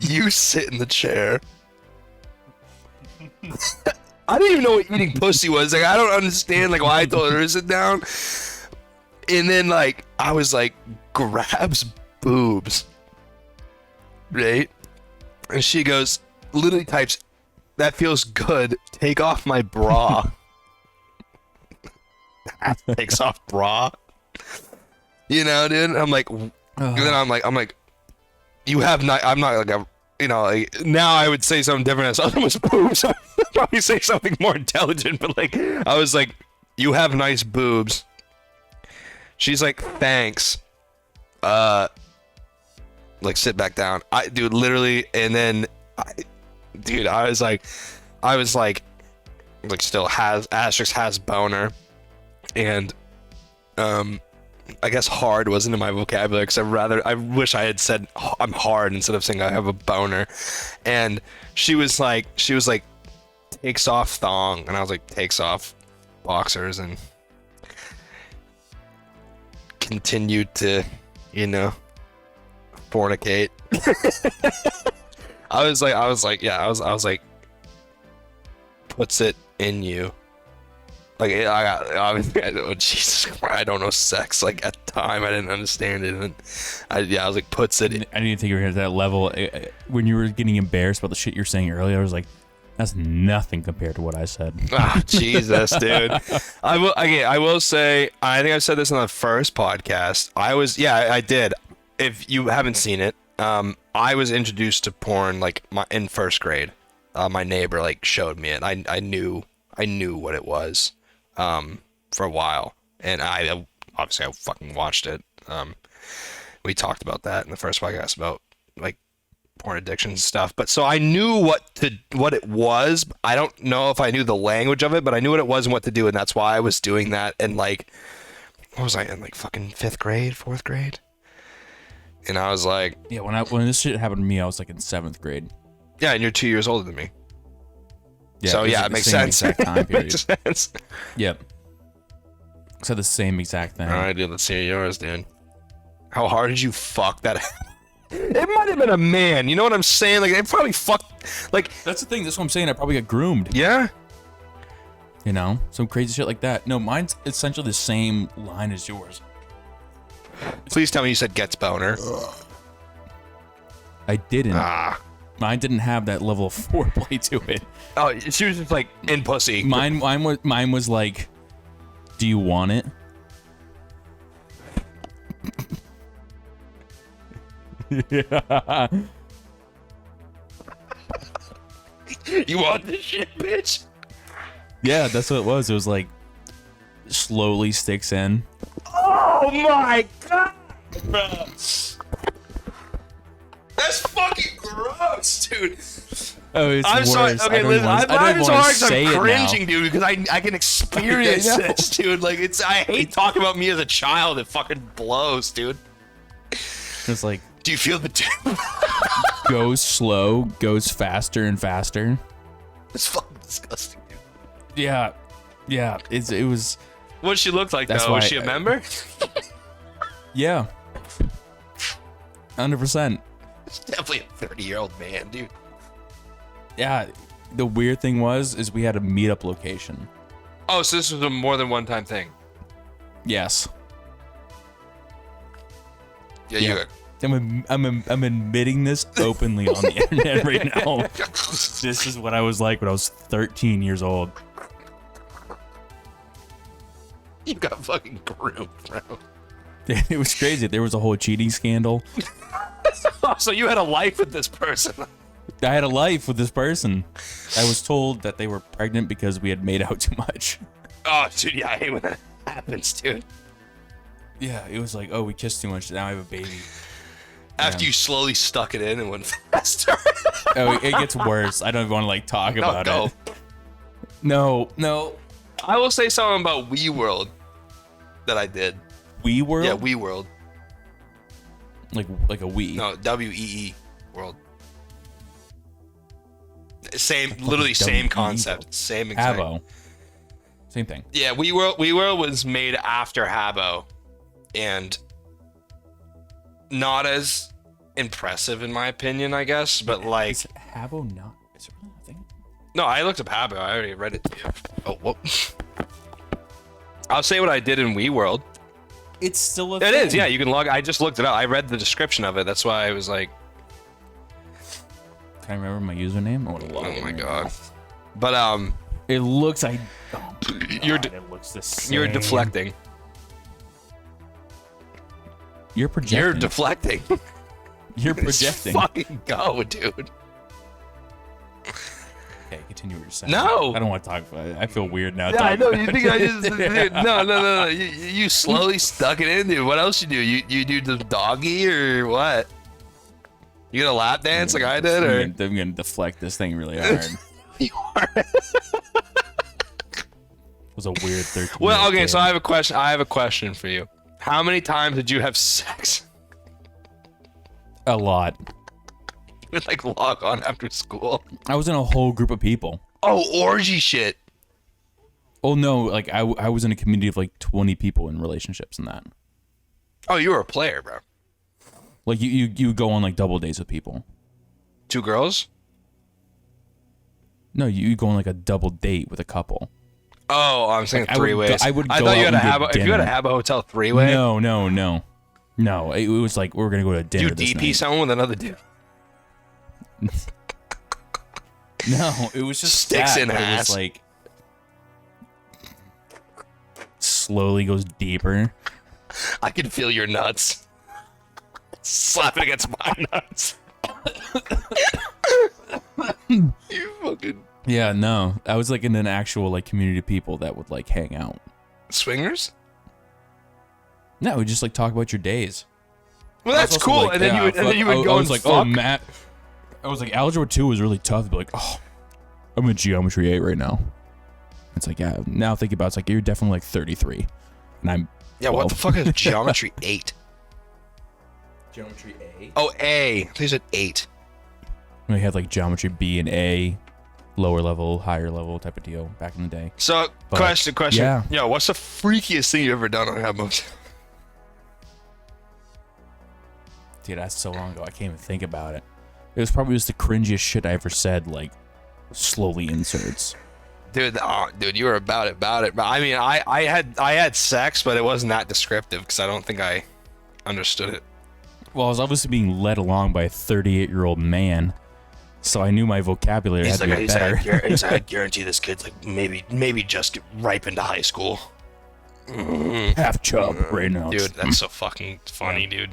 you sit in the chair. I didn't even know what eating pussy was. Like, I don't understand, like, why I told her to sit down. And then, like, I was like, grabs boobs, right? And she goes, literally types, "That feels good. Take off my bra." Takes off bra. You know, dude. I'm like, and then I'm like, you have not. I'm not like a, you know, like now I would say something different. As was boobs. I'd probably say something more intelligent. But like, I was like, you have nice boobs. She's like, thanks. Like, sit back down. Dude, literally, and then, I was like, still has asterisk has boner, and I guess hard wasn't in my vocabulary because I wish I had said I'm hard instead of saying I have a boner. And she was like takes off thong, and I was like, takes off boxers, and continued to, you know, fornicate. I was like, puts it in you. Like I got obviously Jesus Christ, I don't know sex. Like at the time I didn't understand it, and I was like puts it. I didn't think you were at that level. When you were getting embarrassed about the shit you were saying earlier, I was like, that's nothing compared to what I said. Oh, Jesus, dude. I will say, I think I said this on the first podcast. I did. If you haven't seen it, I was introduced to porn like in first grade. My neighbor like showed me it. I knew what it was for a while, and I obviously I fucking watched it. We talked about that in the first podcast about like porn addiction and stuff. But so I knew what it was. I don't know if I knew the language of it, but I knew what it was and what to do, and that's why I was doing that. And like, what was I in, like fucking 5th grade, 4th grade? And I was like, yeah, when this shit happened to me, I was like in 7th grade. yeah, and you're 2 years older than me. Yeah, so yeah, like it makes sense. Exact time period. Makes sense. Yep. So the same exact thing. All right, dude, let's hear yours, dude. How hard did you fuck that? It might have been a man. You know what I'm saying? Like, they probably fucked. Like, that's the thing. That's what I'm saying. I probably got groomed. Yeah. You know, some crazy shit like that. No, mine's essentially the same line as yours. Please tell me you said gets boner. I didn't. Ah. Mine didn't have that level of foreplay to it. Oh, she was just like in pussy. Mine was like, do you want it? Yeah. You want this shit, bitch? Yeah, that's what it was. It was like slowly sticks in. Oh my god, bro. That's fucking gross, dude. Oh, it's I'm worse. sorry. Okay, listen, I'm I so don't hard say I'm it cringing, now. dude, because I can experience I know. this, dude. Like I hate talking about me as a child. It fucking blows, dude. It's like, do you feel the goes slow, goes faster and faster. It's fucking disgusting, dude. Yeah, yeah. It was. What did she look like, That's though? why Was she a member? Yeah. 100%. It's definitely a 30-year-old man, dude. Yeah. The weird thing is we had a meetup location. Oh, so this was a more than one-time thing. Yes. Yeah, Yeah. I'm admitting this openly on the internet right now. This is what I was like when I was 13 years old. You got fucking groomed, bro. It was crazy. There was a whole cheating scandal. So you had a life with this person. I had a life with this person. I was told that they were pregnant because we had made out too much. Oh, dude, yeah, I hate when that happens, dude. Yeah, it was like, oh, we kissed too much. Now I have a baby. After Yeah. you slowly stuck it in and went faster. Oh, it gets worse. I don't even want to like talk about go. it. No. I will say something about WeWorld that I did. WeWorld? Yeah, WeWorld. Like a Wii. No, WEE World. Same, literally same WEE concept, World. same exact. Habbo. Same thing. Yeah, WeWorld was made after Habbo, and not as impressive in my opinion, I guess. But like, Is Habbo not? Is it really a thing? no, I looked up Habbo. I already read it to you. Oh, whoop. I'll say what I did in WeWorld. It's still a It thing. is, yeah. You can log. I just looked it up. I read the description of it. That's why I was like, Can I remember my username? I want to log oh in my right god. now. But It looks like. Oh my You're God, de- it looks the same. you're deflecting. You're projecting. You're deflecting. You're projecting. Fucking go, dude. Okay, continue what you're saying. No. I don't want to talk about it. I feel weird now. Yeah, I talking know. about You it. think I just dude, no. You slowly stuck it in, dude. What else you do? You do the doggy or what? You get a lap dance like I did, or I'm gonna deflect this thing really hard. you are? It was a weird 13. Well, okay. So I have a question. I have a question for you. How many times did you have sex? A lot. You would like log on after school. I was in a whole group of people. Oh, orgy shit. Oh no, like I was in a community of like 20 people in relationships and that. Oh, you were a player, bro. Like you go on like double dates with people. 2 girls? No, you go on like a double date with a couple. Oh, I'm saying Like, three ways. I would I go thought you out had and get if you had a dinner. Habbo Hotel 3-way. No. It was like we were gonna go to Do dinner you this DP night. someone with another dude? No, it was just Sticks that, in but ass. It was like slowly goes deeper. I can feel your nuts. Slap it against my nuts. You fucking Yeah, no, I was like in an actual like community of people that would like hang out. swingers. No, we just like talk about your days. Well, I was that's also cool. like, and then yeah, you would I go was and like, fuck. oh, Matt. I was like, algebra 2 was really tough. They'd be like, oh, I'm in geometry 8 right now. It's like, yeah. Now thinking about it, it's like you're definitely like 33, and I'm. Yeah, what the 12. fuck is geometry 8? Geometry A. Oh, A. I think you said 8. We had like geometry B and A, lower level, higher level type of deal back in the day. So, But, question. yeah. Yo, what's the freakiest thing you ever done on Habbo? Dude, that's so long ago. I can't even think about it. It was probably just the cringiest shit I ever said. Like, slowly inserts. Dude, you were about it. But I mean, I had sex, but it wasn't that descriptive because I don't think I understood it. Well, I was obviously being led along by a 38-year-old man, so I knew my vocabulary had to be better. I guarantee this kid's like maybe just get ripe into high school. Half chub right now. Dude, that's so fucking funny, dude.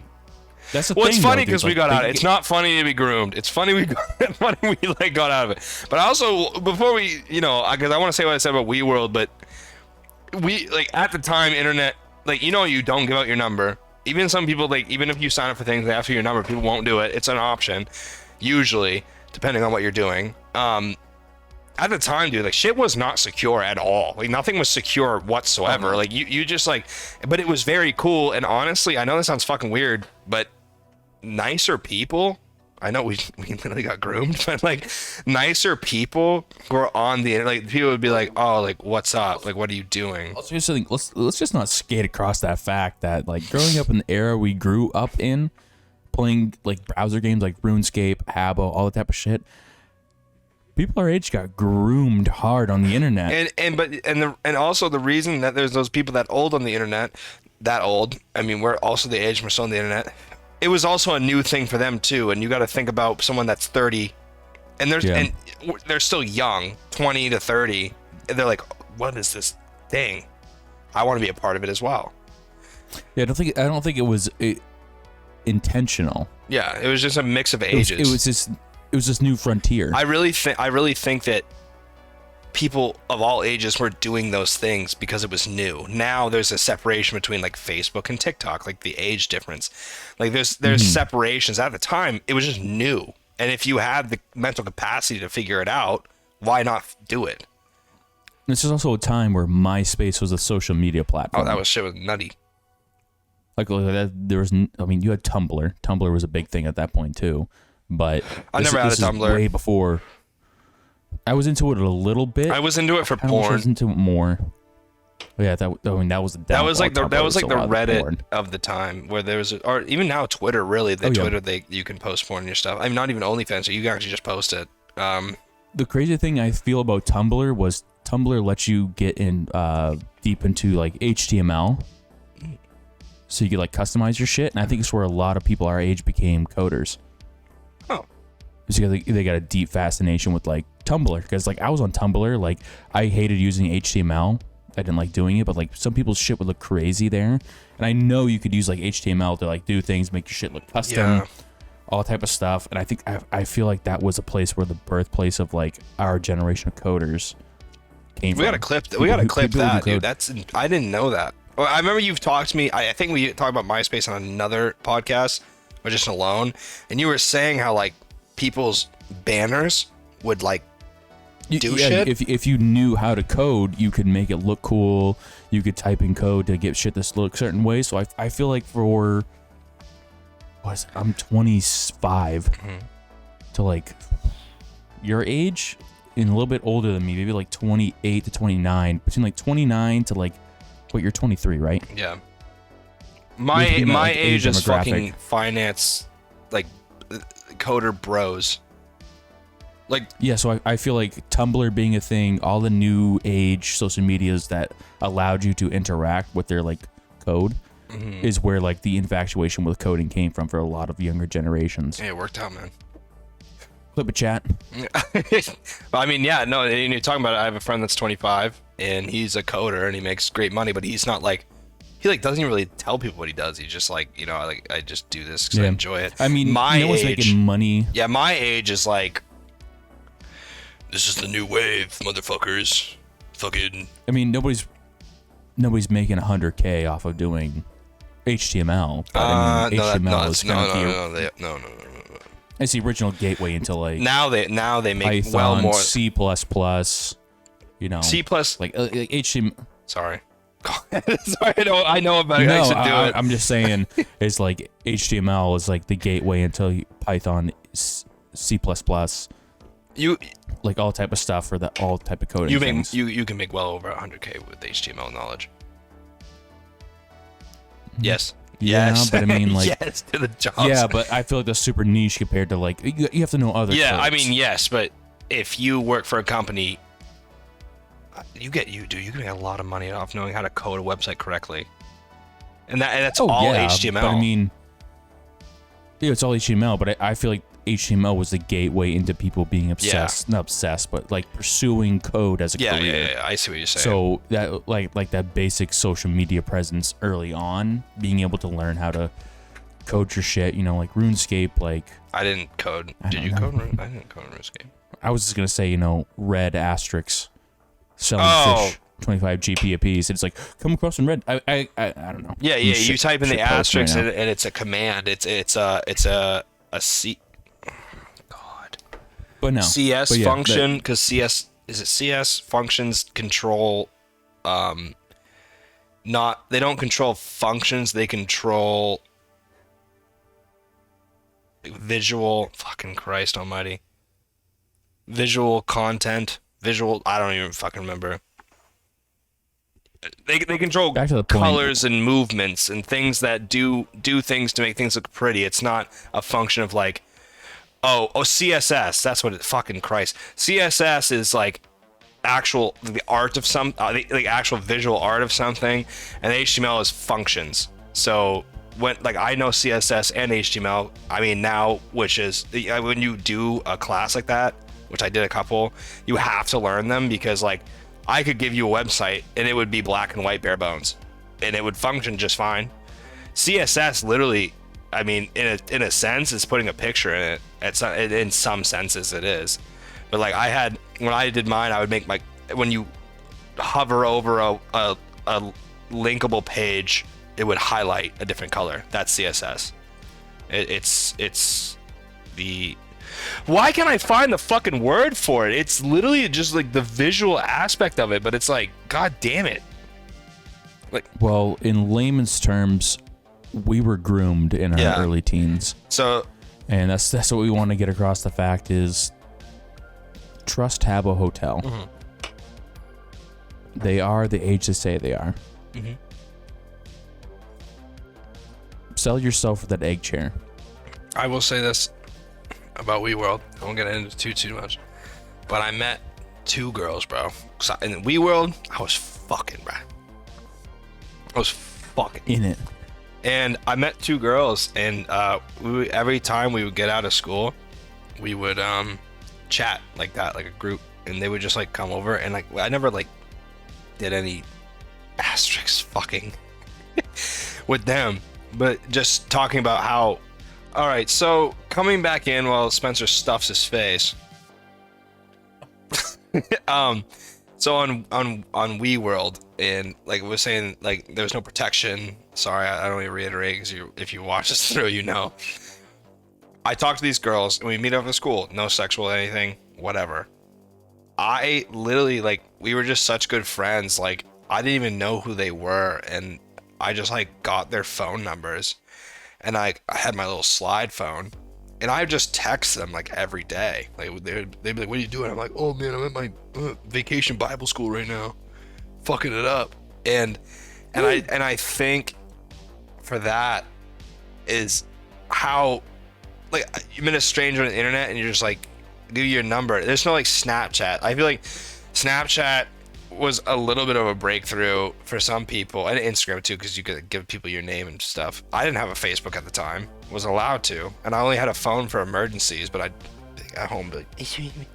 That's the Well, thing. it's funny though, because dude, we got out. It's not funny to be groomed. It's funny we like got out of it. But also before we, because I want to say what I said about WeWorld, but we like at the time internet, like you don't give out your number. Even some people like even if you sign up for things, they ask for your number. People won't do it. It's an option, usually depending on what you're doing. At the time, dude, like shit was not secure at all. Like nothing was secure whatsoever. Like you just like, but it was very cool. And honestly, I know this sounds fucking weird, but nicer people. I know we literally got groomed, but like nicer people were on the like people would be like, oh, like what's up? Like what are you doing? Also, just think, let's just not skate across that fact that like growing up in the era we grew up in, playing like browser games like RuneScape, Habbo, all that type of shit. People our age got groomed hard on the internet. And also the reason that there's those people that old on the internet, I mean, we're also the age and we're still on the internet. It was also a new thing for them too, and you got to think about someone that's 30, and they're still young, 20 to 30. And they're like, what is this thing? I want to be a part of it as well. Yeah, I don't think it was intentional. Yeah, it was just a mix of ages. It was this new frontier. I really think that people of all ages were doing those things because it was new. Now there's a separation between like Facebook and TikTok, like the age difference. Like there's separations. At the time, it was just new. And if you had the mental capacity to figure it out, why not do it? This is also a time where MySpace was a social media platform. Oh, shit was nutty. Like there was, I mean, you had Tumblr. Tumblr was a big thing at that point too. But I never had a Tumblr. Way before. I was into it a little bit. I was into it for I porn. was into it more. Yeah, that was the That was like the Tumblr, Reddit porn. of the time where there was, or even now Twitter. Really, you can post porn in your stuff. I'm not even OnlyFans, so you can actually just post it. The crazy thing I feel about Tumblr was Tumblr lets you get in deep into like HTML, so you could like customize your shit. And I think it's where a lot of people our age became coders. Oh. Because they got a deep fascination with like Tumblr. Because like I was on Tumblr, like I hated using HTML. I didn't like doing it, but like some people's shit would look crazy there. And I know you could use like HTML to like do things, make your shit look custom, all type of stuff. And I think I feel like that was a place where the birthplace of like our generation of coders came from. We gotta clip that, dude. I didn't know that. Well, I remember you've talked to me. I think we talked about MySpace on another podcast, or just alone, and you were saying how like people's banners would like do shit. If you knew how to code, you could make it look cool. You could type in code to get shit to look certain ways. So I feel like for I'm 25 to like your age and a little bit older than me, maybe like 28 to 29, between like 29 to like you're 23, right? Yeah. My age is fucking finance, like coder bros. Like, Yeah, so I feel like Tumblr being a thing, all the new age social medias that allowed you to interact with their like code is where like the infatuation with coding came from for a lot of younger generations. hey, it worked out, man. Flip a chat. I mean, yeah, no, and you're talking about it. I have a friend that's 25 and he's a coder and he makes great money, but he's not like, he like doesn't really tell people what he does. He's just like, you know, I just do this because I enjoy it. I mean, my no one's age, making money. yeah, my age is like, this is the new wave, motherfuckers. Fucking. I mean, nobody's making 100K off of doing HTML. But I mean, HTML is kind of no. It's the original gateway into like Now they make Python, well more. C++, you know, C plus. like HTML. Sorry. Sorry, I know about it. No, I should do it. I'm just saying, it's like HTML is like the gateway into Python, C++, You like all type of stuff for all type of coding. Things. you can make well over 100K with HTML knowledge. Yes. Yeah, Yes. but I mean, like, yes to the jobs. yeah, but I feel like that's super niche compared to like you have to know other. Yeah, I codes. mean, yes, but if you work for a company, you can make a lot of money off knowing how to code a website correctly, and that's all HTML. But I mean, yeah, it's all HTML. But I feel like HTML was the gateway into people being obsessed, not obsessed, but like pursuing code as a career. Yeah, I see what you're saying. So that like that basic social media presence early on, being able to learn how to code your shit, you know, like RuneScape, like I didn't code. I Did don't you know. code? I didn't code RuneScape. I was just gonna say, you know, red asterisks selling fish 25 GP a piece. It's like come across in red. I don't know. Yeah, you type in the shit posting asterisk right now. and it's a command. It's a C. God. But no CS but yeah, function because CS functions control not they don't control functions, they control visual fucking Christ almighty. Visual content, I don't even fucking remember. They control Back to the point. colors and movements and things that do things to make things look pretty. It's not a function of like oh CSS. That's what it fucking Christ. CSS is like the art of some the actual visual art of something, and HTML is functions. So when like I know CSS and HTML, I mean now, which is when you do a class like that, which I did a couple, you have to learn them because like I could give you a website and it would be black and white bare bones, and it would function just fine. CSS literally, I mean, in a sense, is putting a picture in it. In some senses, it is. But like when I did mine, I would make when you hover over a linkable page, it would highlight a different color. That's CSS. It's the. Why can't I find the fucking word for it? It's literally just like the visual aspect of it, but it's like, god damn it. Like, well, in layman's terms, we were groomed in our early teens. So, and that's what we want to get across. The fact is, trust Habbo Hotel. Mm-hmm. They are the age they say they are. Mm-hmm. Sell yourself for that egg chair. I will say this about WeWorld. I won't get into too much. But I met two girls, bro. So in WeWorld, I was fucking, bro. I was fucking In it. And I met two girls, and every time we would get out of school, we would chat like that, like a group, and they would just like come over, and like I never like did any asterisks fucking with them, but just talking about how. All right, so coming back in while Spencer stuffs his face. So on WeWorld, and like we're saying, like there's no protection. Sorry, I don't even reiterate because if you watch this through, you know. I talk to these girls and we meet after school. No sexual anything, whatever. I literally like we were just such good friends. Like I didn't even know who they were, and I just like got their phone numbers, and I had my little slide phone. And I just text them like every day. Like they'd be like, "What are you doing?" I'm like, "Oh man, I'm at my vacation Bible school right now, fucking it up." And I think for that is how like you've been a stranger on the internet and you're just like give you your number. There's no like Snapchat. I feel like Snapchat was a little bit of a breakthrough for some people, and Instagram too, because you could give people your name and stuff. I didn't have a Facebook at the time, was allowed to, and I only had a phone for emergencies, but I'd at home be like, excuse me.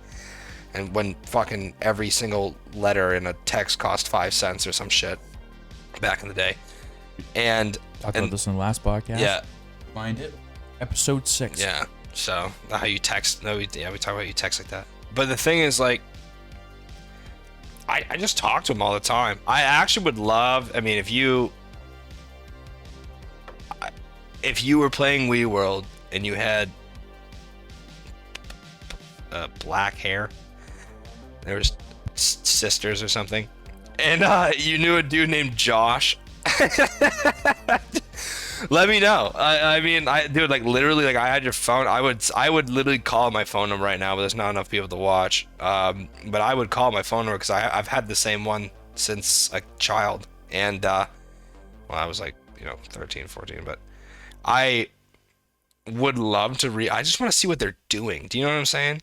And when fucking every single letter in a text cost 5 cents or some shit back in the day. And Talked about this in the last podcast. Yeah. Find it. Episode 6. Yeah. So how you text? No, we talk about you text like that. But the thing is, like, I just talk to him all the time. I actually would love. I mean, if you were playing Wii World and you had black hair, there was sisters or something, and you knew a dude named Josh. Let me know. I mean, dude, like literally, like I had your phone. I would literally call my phone number right now, but there's not enough people to watch. But I would call my phone number because I've had the same one since a child, and well, I was like 13, 14, but I would love to I just want to see what they're doing. Do you know what I'm saying?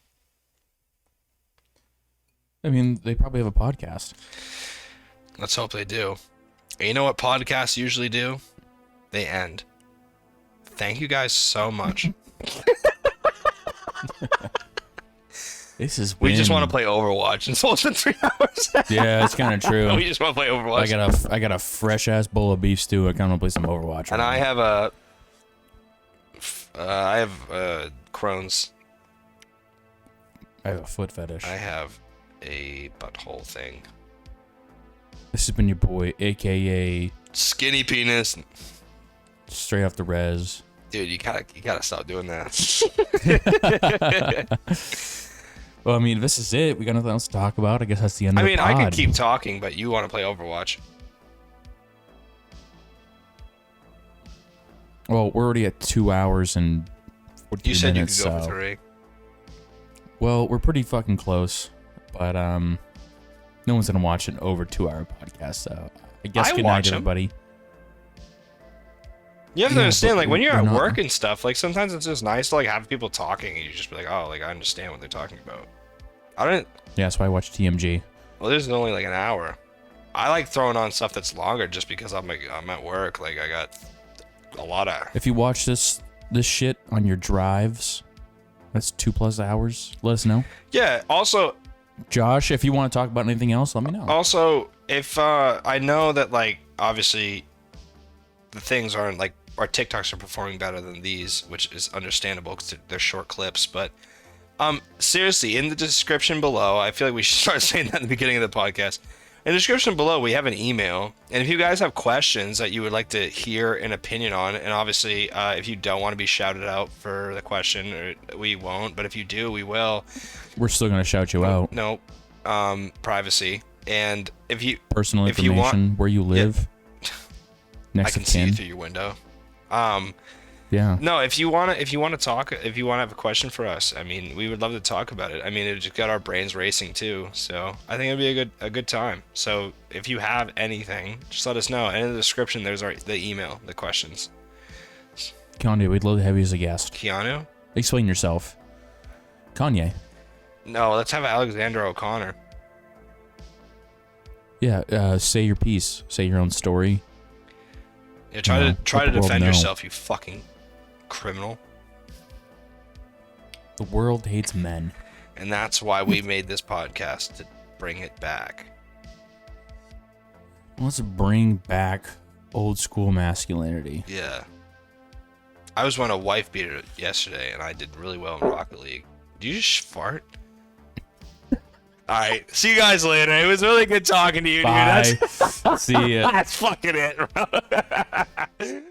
I mean, they probably have a podcast. Let's hope they do. And you know what podcasts usually do? They end. Thank you guys so much. This is. We just want to play Overwatch, and it's almost been 3 hours. Yeah, it's kind of true. We just want to play Overwatch. I got a fresh ass bowl of beef stew. I kind of want to play some Overwatch. And I have Crohn's. I have a foot fetish. I have a butthole thing. This has been your boy, aka Skinny Penis. Straight off the res. Dude, you gotta stop doing that. Well, I mean, this is it. We got nothing else to talk about. I guess that's the end of the pod. I could keep talking, but you want to play Overwatch. Well, we're already at 2 hours and 42 You said minutes, you could go so. for 3. Well, we're pretty fucking close, but no one's gonna watch an over 2 hour podcast, so I guess good night, everybody. You have to understand, like, when you're at not. work and stuff, like, sometimes it's just nice to, like, have people talking, and you just be like, oh, like, I understand what they're talking about. Yeah, that's why I watch TMG. Well, this is only, like, an hour. I like throwing on stuff that's longer just because I'm at work. Like, I got a lot of... If you watch this shit on your drives, that's 2+ hours. Let us know. Yeah, also... Josh, if you want to talk about anything else, let me know. Also, if I know that, like, obviously the things aren't, like, our TikToks are performing better than these, which is understandable because they're short clips, but seriously, in the description below, I feel like we should start saying that in the beginning of the podcast. In the description below, we have an email, and if you guys have questions that you would like to hear an opinion on, and obviously, if you don't want to be shouted out for the question, we won't, but if you do, we will. We're still going to shout you out. No, privacy. And if you... Personal information, where you live, next I can of see kin. you through your window. Yeah. No, if you want to talk, if you want to have a question for us, I mean, we would love to talk about it. I mean, it just got our brains racing too, so I think it'd be a good time. So if you have anything, just let us know. And in the description, there's the email, the questions. Kanye, we'd love to have you as a guest. Keanu? Explain yourself. Kanye. No, let's have Alexander O'Connor. Yeah, say your piece. Say your own story. Yeah, try to let the world defend know. yourself, you fucking criminal. The world hates men. And that's why we made this podcast, to bring it back. Let's bring back old school masculinity. Yeah. I was wearing a wife beater yesterday, and I did really well in Rocket League. Did you just fart? All right. See you guys later. It was really good talking to you, Bye. dude. See ya. That's fucking it, bro.